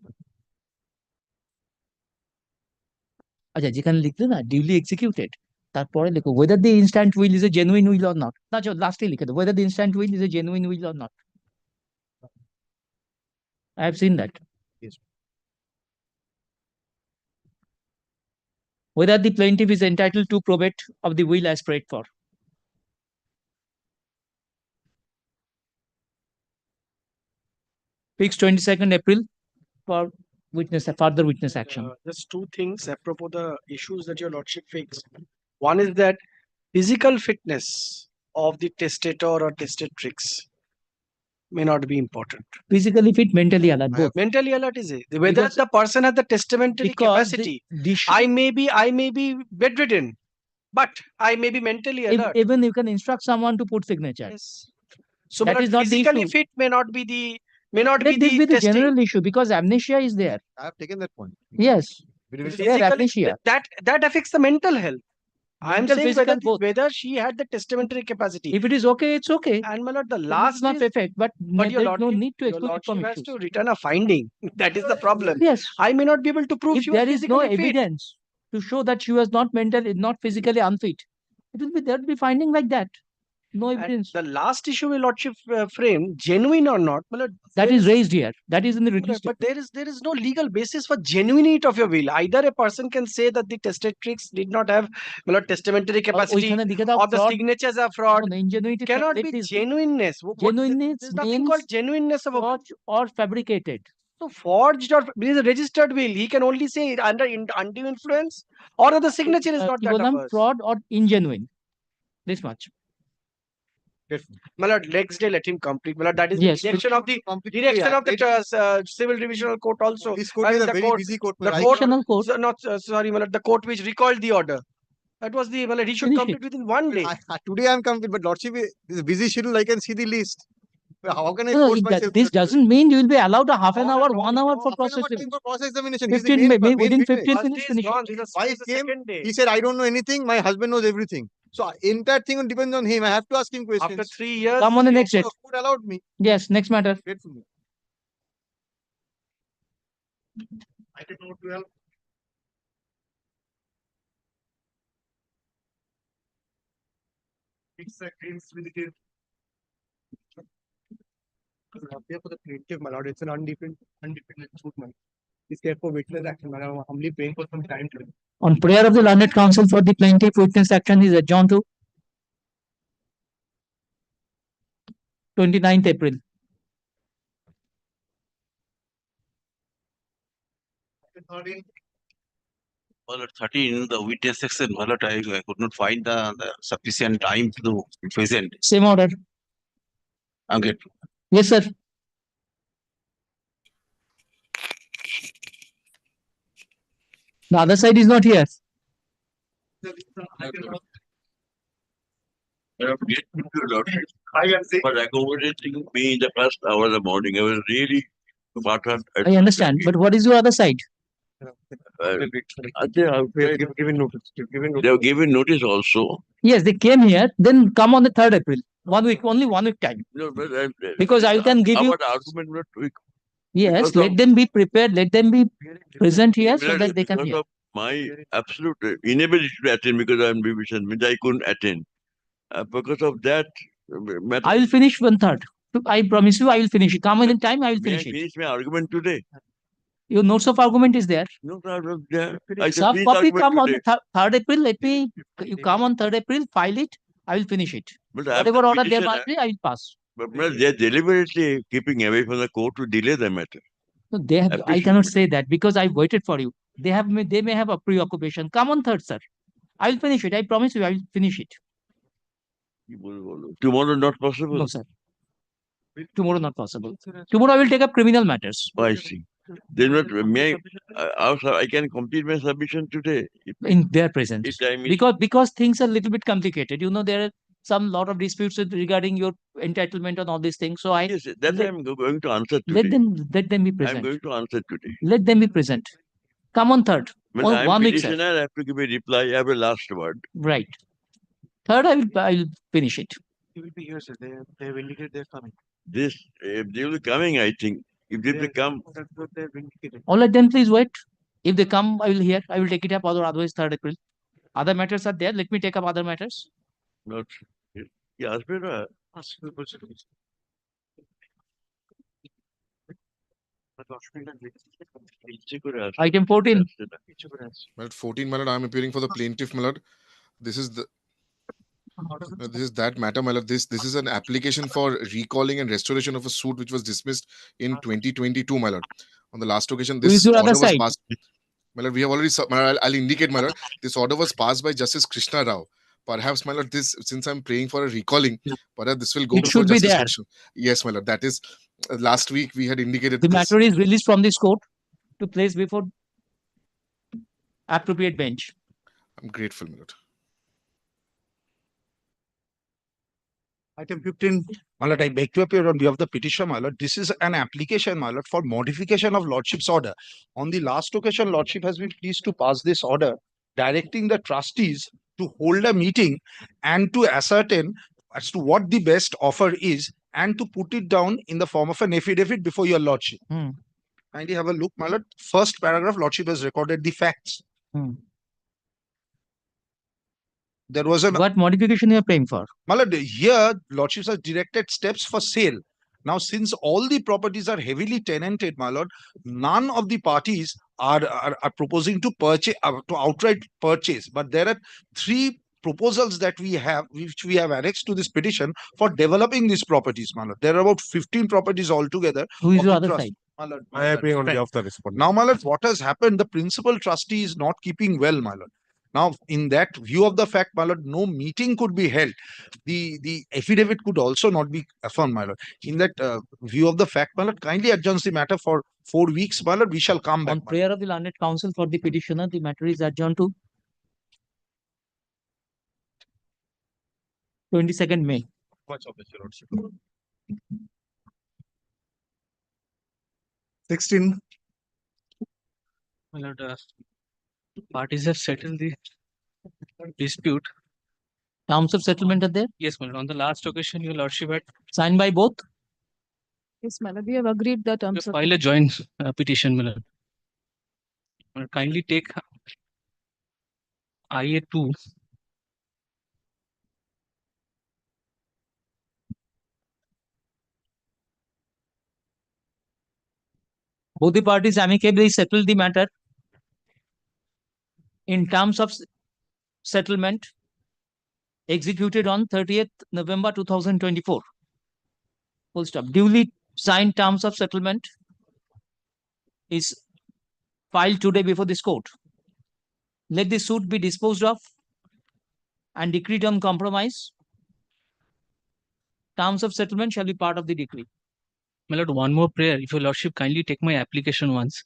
আচ্ছা যেখানে লিখলে না duly executed তারপরে লেখো whether the instant will is a genuine will or not, না লাস্টে লিখে দাও whether the instant will is a genuine will or not. I have seen that. Yes. Whether the plaintiff is entitled to probate of the will as prayed for. Fixed 22nd April for further witness action. Just two things apropos the issues that your lordship fixed. One is that physical fitness of the testator or testatrix may not be important. Physically fit, mentally alert, both. Mentally alert is it? Whether the person has the testamentary capacity. I may be bedridden, but I may be mentally alert. Even you can instruct someone to put signature. Yes. So that is not physically the issue. fit may not be the Let this be the general issue because amnesia is there. I have taken that point. Yes. Physically, amnesia. That affects the mental health. I am Mental, saying physical, both. whether she had the testamentary capacity. If it is okay, it's okay. And my lord, the It last does not is, affect, but your there's no lordship- need to your exclude it lordship from has issues. to return a finding. That is the problem. Yes. I may not be able to prove If she was there is no physically fit. evidence to show that she was not physically unfit, there will be finding like that. No evidence. The last issue my lordship framed, genuine or not, my lord, That is raised here. That is in the written but statement. there is no legal basis for genuinity of your will. Either a person can say that the testatrix did not have my lord, testamentary capacity, ওইখানে লিখে দাও or the fraud. signatures are fraud. No, ingenuity Cannot let be this genuineness. Genuineness There's nothing means called genuineness of a will. forged or fabricated. So forged or it is a registered will. He can only say it under undue influence, or the signature is not কি that বললাম of us. fraud or ingenuine. This much. My lord, next day let him complete. My lord, that is Yes. the direction of the civil divisional court also. This court I is mean, a the very court- busy court. The I- court, Divisional court. not sorry, my lord, the court which recalled the order. That was the my lord, he should Finish complete within one day. Today I'm complete, but lordship is a busy schedule. I can see the list. How can I No, force myself? this doesn't mean you will be allowed a half an No, hour, no, 1 hour for Half an hour processing. time for process examination. He's the 15 main within witness. 15 First minutes day is finish gone. it. This is Wife the came, second day. he said, I don't know anything. My husband knows everything. So entire thing depends on him. I have to ask him questions. After 3 years, Come on the next date. Court allowed me. Yes, next matter. Grateful. Item number 12. It's a claims with the Here for the plaintiff, my lord, it's an undefended suit, man. Is there for witness action, man? I'm humbly praying for some time today. On prayer of the learned counsel for the plaintiff, witness action is adjourned to 29th April. Well, at 13, the witness section, well, I could not find the sufficient time to present. Same order. Okay. Yes, sir. The other side is not here. But accommodating me in the first hour of the morning, I was really buttered. I understand. But what is your other side? They have given notice also. Yes, they came here, then come on the 3rd April. 1 week, only 1 week time. No, but Because I can give you. Our argument was weak. Yes, Because let of- them be prepared. Let them be present here so Because that they can because hear. of my absolute inability to attend because I'm revision, means I couldn't attend. Because of that matter. I will finish 1/3. I promise you, I will finish it. Come in time, I will May I finish it. finish my argument today? Your notes of argument is there. No problem. Yeah. I shall Soft finish copy argument come on today. the 3rd April. You come on 3rd April, file it. I will finish it. But I have Whatever the order there petition, must be, I will pass. But they're deliberately keeping away from the court to delay the matter. No, they have. I Appreciate cannot it. say that because I waited for you. They may have a preoccupation. Come on 3rd, sir. I will finish it. I promise you, I will finish it. Tomorrow not possible? No, sir. Tomorrow not possible. Tomorrow I will take up criminal matters. Oh, I see. Then what, I can complete my submission today. In their presence. If time is, Because things are a little bit complicated. You know, there are some lot of disputes regarding your entitlement and all these things. So I yes, that's why I'm going to answer today. let them be I'm present. going to answer today. Let them be present. Come on third. When Or I'm 1 week, sir. petitioner, I have to give a reply. I have a last word. Right. Third, I will finish it. He will be here, sir. They have indicated they're coming. This, they will be coming, I think. If they come, That's what they have indicated. All right, then please wait. If they come, I will hear. I will take it up. Otherwise, 3rd April. Other matters are there. Let me take up other matters. not. Yeah, better. Item 14. My lord, 14, my lord, I am appearing for the plaintiff, my lord. This is the this is that matter, my lord. This is an application for recalling and restoration of a suit which was dismissed in 2022, my lord. On the last occasion, Who is this your order other was side? passed. My lord, we have already. My lord, I'll indicate, my lord. This order was passed by Justice Krishna Rao. Perhaps, my lord, this since I'm praying for a recalling, perhaps this will go It before should be Justice there. Krishna. Yes, my lord. That is last week we had indicated The this. matter is released from this court to place before appropriate bench. I'm grateful, my lord. Item 15, my lord, I beg to appear on behalf of the petitioner, my lord. This is an application, my lord, for modification of lordship's order. On the last occasion, lordship has been pleased to pass this order, directing the trustees to hold a meeting and to ascertain as to what the best offer is and to put it down in the form of an affidavit before your lordship. Kindly have a look, my lord. First paragraph, lordship has recorded the facts. There was an What modification you are paying for? My lord, here lordships has directed steps for sale. Now, since all the properties are heavily tenanted, my lord, none of the parties are proposing to purchase to outright purchase. But there are 3 proposals that we have, which we have annexed to this petition for developing these properties, my lord. There are about 15 properties altogether. Who is of your the other trust. side? My lord, I appear on behalf of the respondent. now, my lord, what has happened? The principal trustee is not keeping well, my lord. Now, in that view of the fact, my lord, no meeting could be held. The affidavit could also not be affirmed, my lord. In that view of the fact, my lord, kindly adjourns the matter for 4 weeks, my lord. We shall come back. On prayer of the learned counsel for the petitioner, the matter is adjourned to 22nd May. Much of your lordship. 16. My lord, parties have settled the dispute. Terms of settlement are there? Yes, my lord. On the last occasion, your lordship had Signed by both? Yes, madam. We have agreed the terms of. file a joint petition, my lord. My lord, kindly take IA 2. Both the parties amicably settled the matter in terms of settlement executed on 30th November 2024. Full stop. Duly signed terms of settlement is filed today before this court. Let the suit be disposed of and decreed on compromise. Terms of settlement shall be part of the decree. My lord, one more prayer. If your lordship kindly take my application once.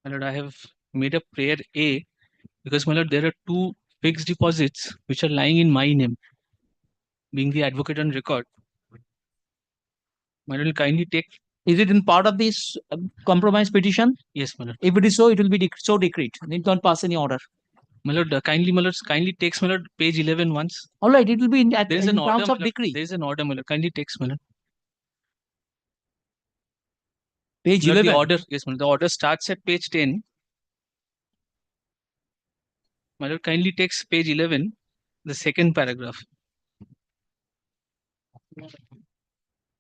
My lord, I have made a prayer A because, my lord, there are 2 fixed deposits which are lying in my name, being the advocate on record. My lord, kindly take. Is it in part of this compromise petition? Yes, my lord. If it is so, it will be so decreed. Need not pass any order. My lord, kindly takes, my lord, page 11 once. All right, it will be in There is an order, terms my of lord. decree. There is an order, my lord. Kindly takes, my lord. Page My lord, 11. the order, yes, my lord. The order starts at page 10. My lord, kindly takes page 11, the 2nd paragraph. Your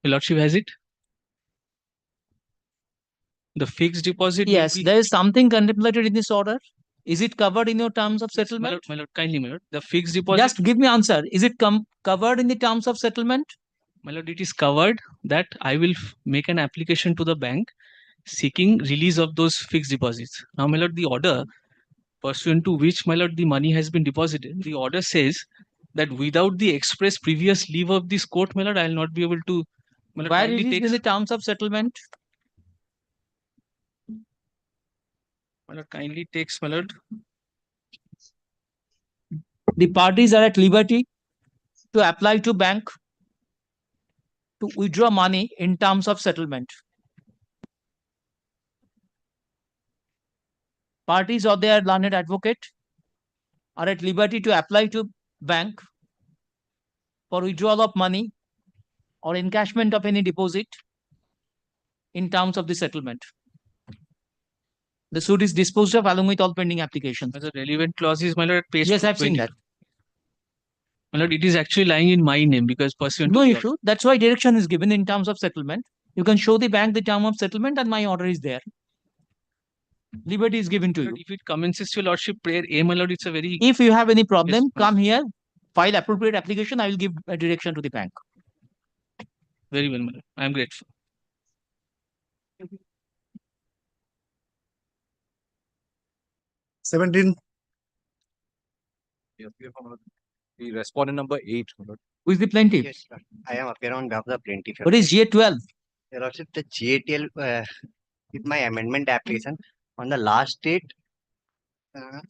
lordship has it? The fixed deposit. Yes, there is something contemplated in this order. Is it covered in your terms of Yes, settlement? my lord, kindly, my lord. The fixed deposit. Just give me answer. Is it covered in the terms of settlement? My lord, it is covered that I will make an application to the bank seeking release of those fixed deposits. Now, my lord, the order pursuant to which, my lord, the money has been deposited. The order says that without the express previous leave of this court, my lord, I will not be able to. My lord, Where kindly it is in takes- the terms of settlement? My lord, kindly takes, my lord. The parties are at liberty to apply to bank to withdraw money in terms of settlement. Parties or their learned advocate are at liberty to apply to bank for withdrawal of money or encashment of any deposit in terms of the settlement. The suit is disposed of along with all pending applications. The relevant clause is, my lord, at page Yes, I've seen 220. that. My lord, it is actually lying in my name because pursuant No to the issue. That's why direction is given in terms of settlement. You can show the bank the term of settlement and my order is there. Liberty is given to you. If it commences to your lordship prayer A, my lord, it's a very. If you have any problem, Yes, come here, file appropriate application. I will give a direction to the bank. Very well, my lord. I am grateful. Seventeen. The respondent number 8. Who is the plaintiff? Yes, sir. I am appearing on behalf of the plaintiff. What is GA12? Your Lordship, the GATL with my amendment application on the last date. Have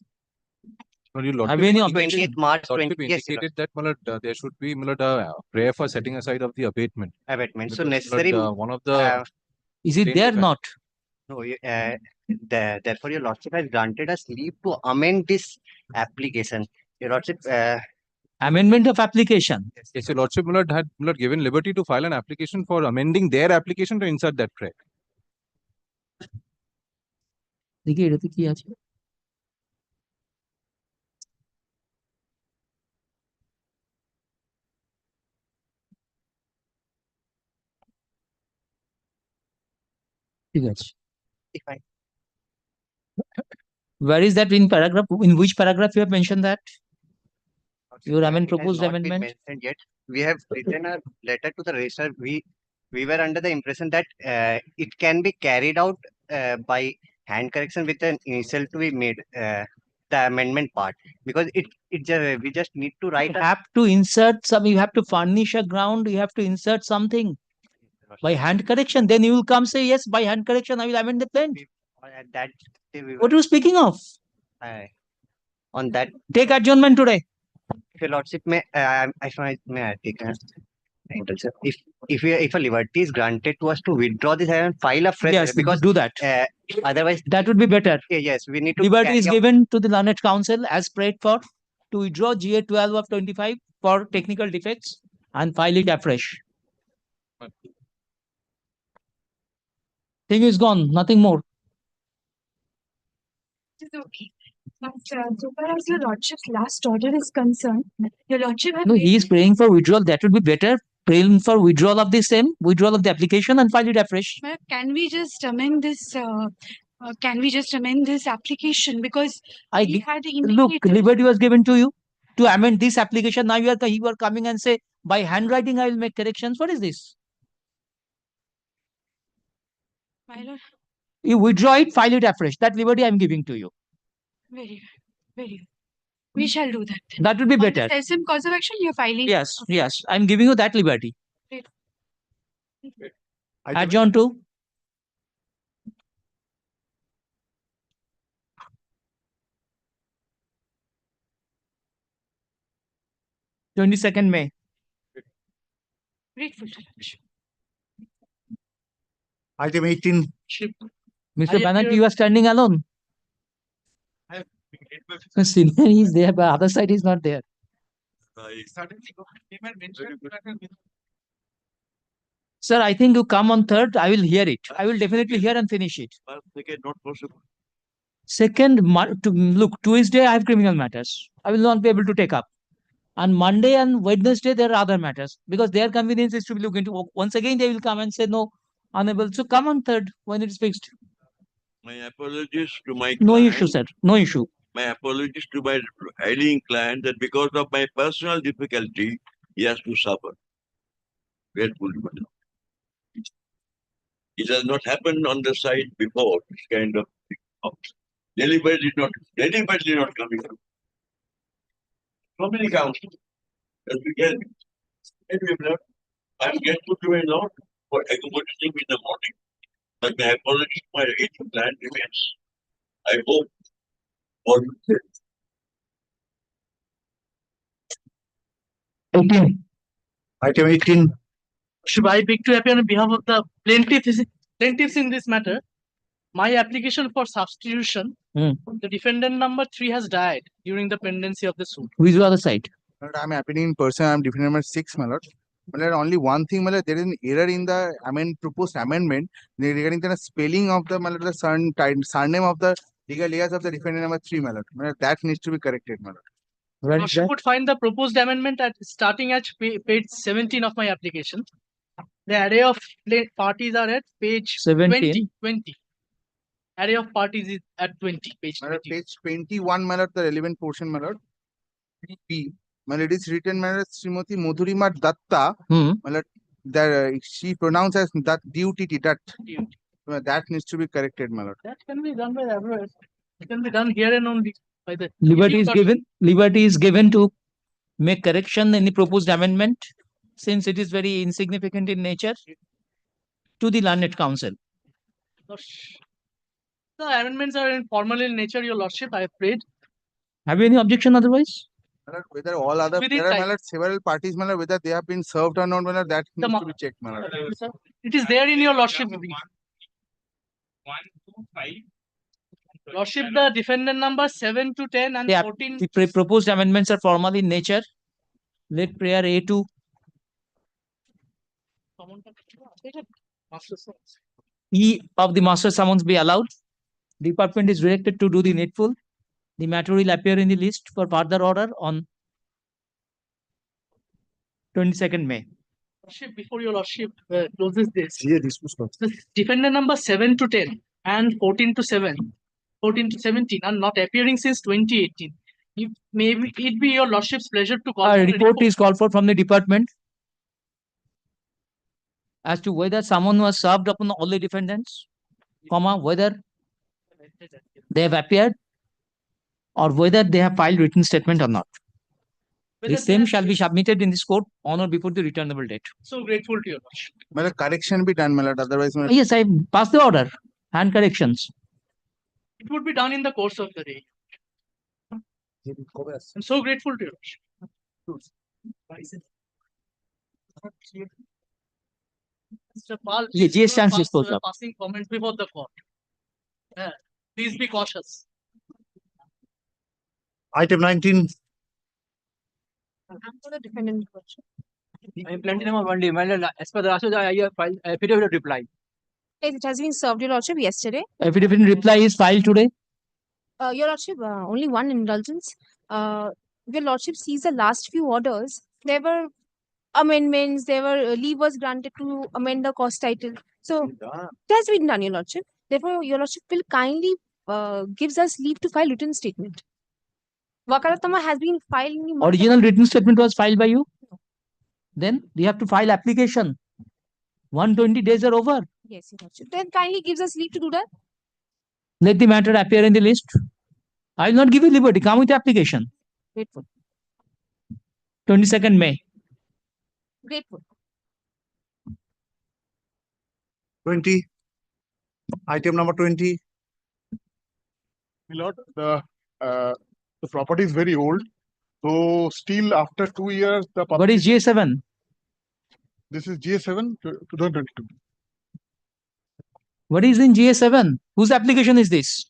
any objection? 28th March 20. Lordship Yes, indicated that there should be a prayer for setting aside of the abatement. abatement. So Because, necessary. one of the Is it there? plaintiff- Not. No, therefore your Lordship has granted us leave to amend this application. Your Lordship. Amendment of application. Yes, your Lordship, my lord, had given liberty to file an application for amending their application to insert that prayer. দেখি এটাতে কি আছে? ঠিক আছে। Where is that in paragraph? In which paragraph you have mentioned that? Your proposed Not been amendment? mentioned yet. We have written a letter to the registrar. We were under the impression that it can be carried out by hand correction with an initial to be made. The amendment part, because we just need to write. You have to insert some. You have to furnish a ground. You have to insert something by hand correction. Then you will come say yes. By hand correction, I will amend the plan. At that What are you speaking of? On that. Take adjournment today. If your Lordship may I take a if a liberty is granted to us to withdraw this and file a fresh. Yes, because do that. Otherwise, that would be better. Yes, we need to. Liberty is given to the learned counsel as prayed for to withdraw GA12 of 25 for technical defects and file it afresh. Thing is gone. Nothing more. It is okay. But so far as your Lordship's last order is concerned, your Lordship has No, made- he is praying for withdrawal. That would be better. Praying for withdrawal of the same, withdrawal of the application and file it afresh. Ma'am, can we just amend this? Can we just amend this application because we had Look, indicated. liberty was given to you to amend this application. Now you are coming and say by handwriting I will make corrections. What is this? My lord, You withdraw it, file it afresh. That liberty I am giving to you. very good, very good. We shall do that. That would be On better. the same cause of action, you're filing. Yes, yes. I am giving you that liberty. Great. Adjourn to 22nd May. Grateful to Lordship. Item 18. Mr. Banerjee, you are standing alone. Senior is there, but other side is not there. Sir, I think you come on 3rd. I will hear it. I will definitely hear and finish it. Not possible. Second, look, Tuesday I have criminal matters. I will not be able to take up. On Monday and Wednesday, there are other matters because their convenience is to be looked into. Once again, they will come and say, no, unable. So come on 3rd when it is fixed. My apologies to my No client. issue, sir. No issue. My apologies to my hiring client that because of my personal difficulty, he has to suffer. Grateful to my It has not happened on the side before, this kind of thing. deliberately not coming. So many counts. As we get, anyway, brother, I'm grateful to my Lord for accommodating me in the morning. But my apology, my 18 plan remains. I hope all will say. 18. Item 18. Should I beg to appear on behalf of the plaintiffs in this matter? My application for substitution, the defendant number 3 has died during the pendency of the suit. Who is the other side? I'm appealing in person. I'm defendant number 6, my lord. My lord, only one thing, my lord, there is an error in the proposed amendment regarding the spelling of the, my lord, the surname of the legal alias of the defendant number 3, my lord. My lord, that needs to be corrected, my lord. Now, she would find the proposed amendment at starting at page 17 of my application. The array of parties are at page 17. 20. Array of parties is at 20. Page My lord, 20. page 21, my lord, the relevant portion, my lord. P. My lord, it is written, my lord, Srimati Madhurima Datta. My lord, that she pronounced as that DUTT, that. That needs to be corrected, my lord. That can be done by everywhere. It can be done here and only by the Liberty is given to make correction in the proposed amendment, since it is very insignificant in nature, to the learned counsel. The amendments are informal in nature, your lordship. I have prayed. Have you any objection otherwise? My lord, whether all other, Within there are, my time. lord, several parties, my lord, whether they have been served or not, my lord, that needs to be checked, my lord. It is there in your lordship. Lordship, the defendant number 7 to 10 and 14. The proposed amendments are formal in nature. Let prayer A2 E of the master summons be allowed. Department is directed to do the needful. The matter will appear in the list for further order on 22nd May. Lordship, before your lordship closes this, Yeah, this was not. the defendant number 7 to 10 and 14 to 17 are not appearing since 2018. Maybe it be your lordship's pleasure to call. A report is called for from the department as to whether someone was served upon all the defendants, whether they have appeared or whether they have filed written statement or not. The same shall be submitted in this court on or before the returnable date. So grateful to your lordship. My lord, correction be done, my lord, otherwise, my lord. Yes, I passed the order. Hand corrections. It would be done in the course of the day. I'm so grateful to you. Mr. Pal, Yeah, GS stands disposed of. passing comments before the court. Please be cautious. Item 19. The defendant question. I am planting number 1D. As per the Rashid, I have filed affidavit of reply. Yes, it has been served, your lordship, yesterday. Affidavit in reply is filed today. Your lordship, only one indulgence. Your lordship sees the last few orders. There were amendments. There were leave was granted to amend the cost title. So it has been done, your lordship. Therefore, your lordship will kindly gives us leave to file written statement. Wakalatama has been filed in the Original written statement was filed by you. Then you have to file application. 120 days are over. Yes, your lordship. Then kindly gives us leave to do that. Let the matter appear in the list. I will not give you liberty. Come with the application. Grateful. 22nd May. Grateful. 20. Item number 20. My lord, the property is very old. So still after 2 years, the What is J7? This is GA7 2022. What is in GA7? Whose application is this?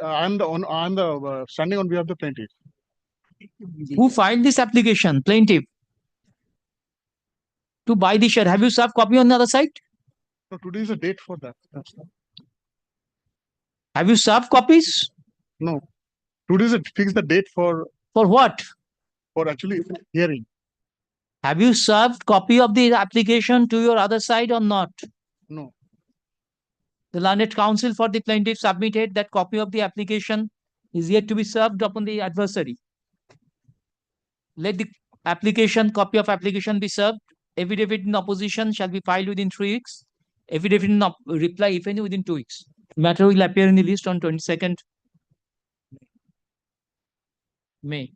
I'm standing on behalf of the plaintiff. Who filed this application? Plaintiff. To buy the share. Have you served copy on the other side? So today is a date for that. Have you served copies? No. Today is a fix the date for. For what? For actually hearing. Have you served copy of the application to your other side or not? No. The learned counsel for the plaintiff submitted that copy of the application is yet to be served upon the adversary. Let the copy of application be served. Affidavit in opposition shall be filed within 3 weeks. Affidavit in reply, if any, within 2 weeks. Matter will appear in the list on 22nd May.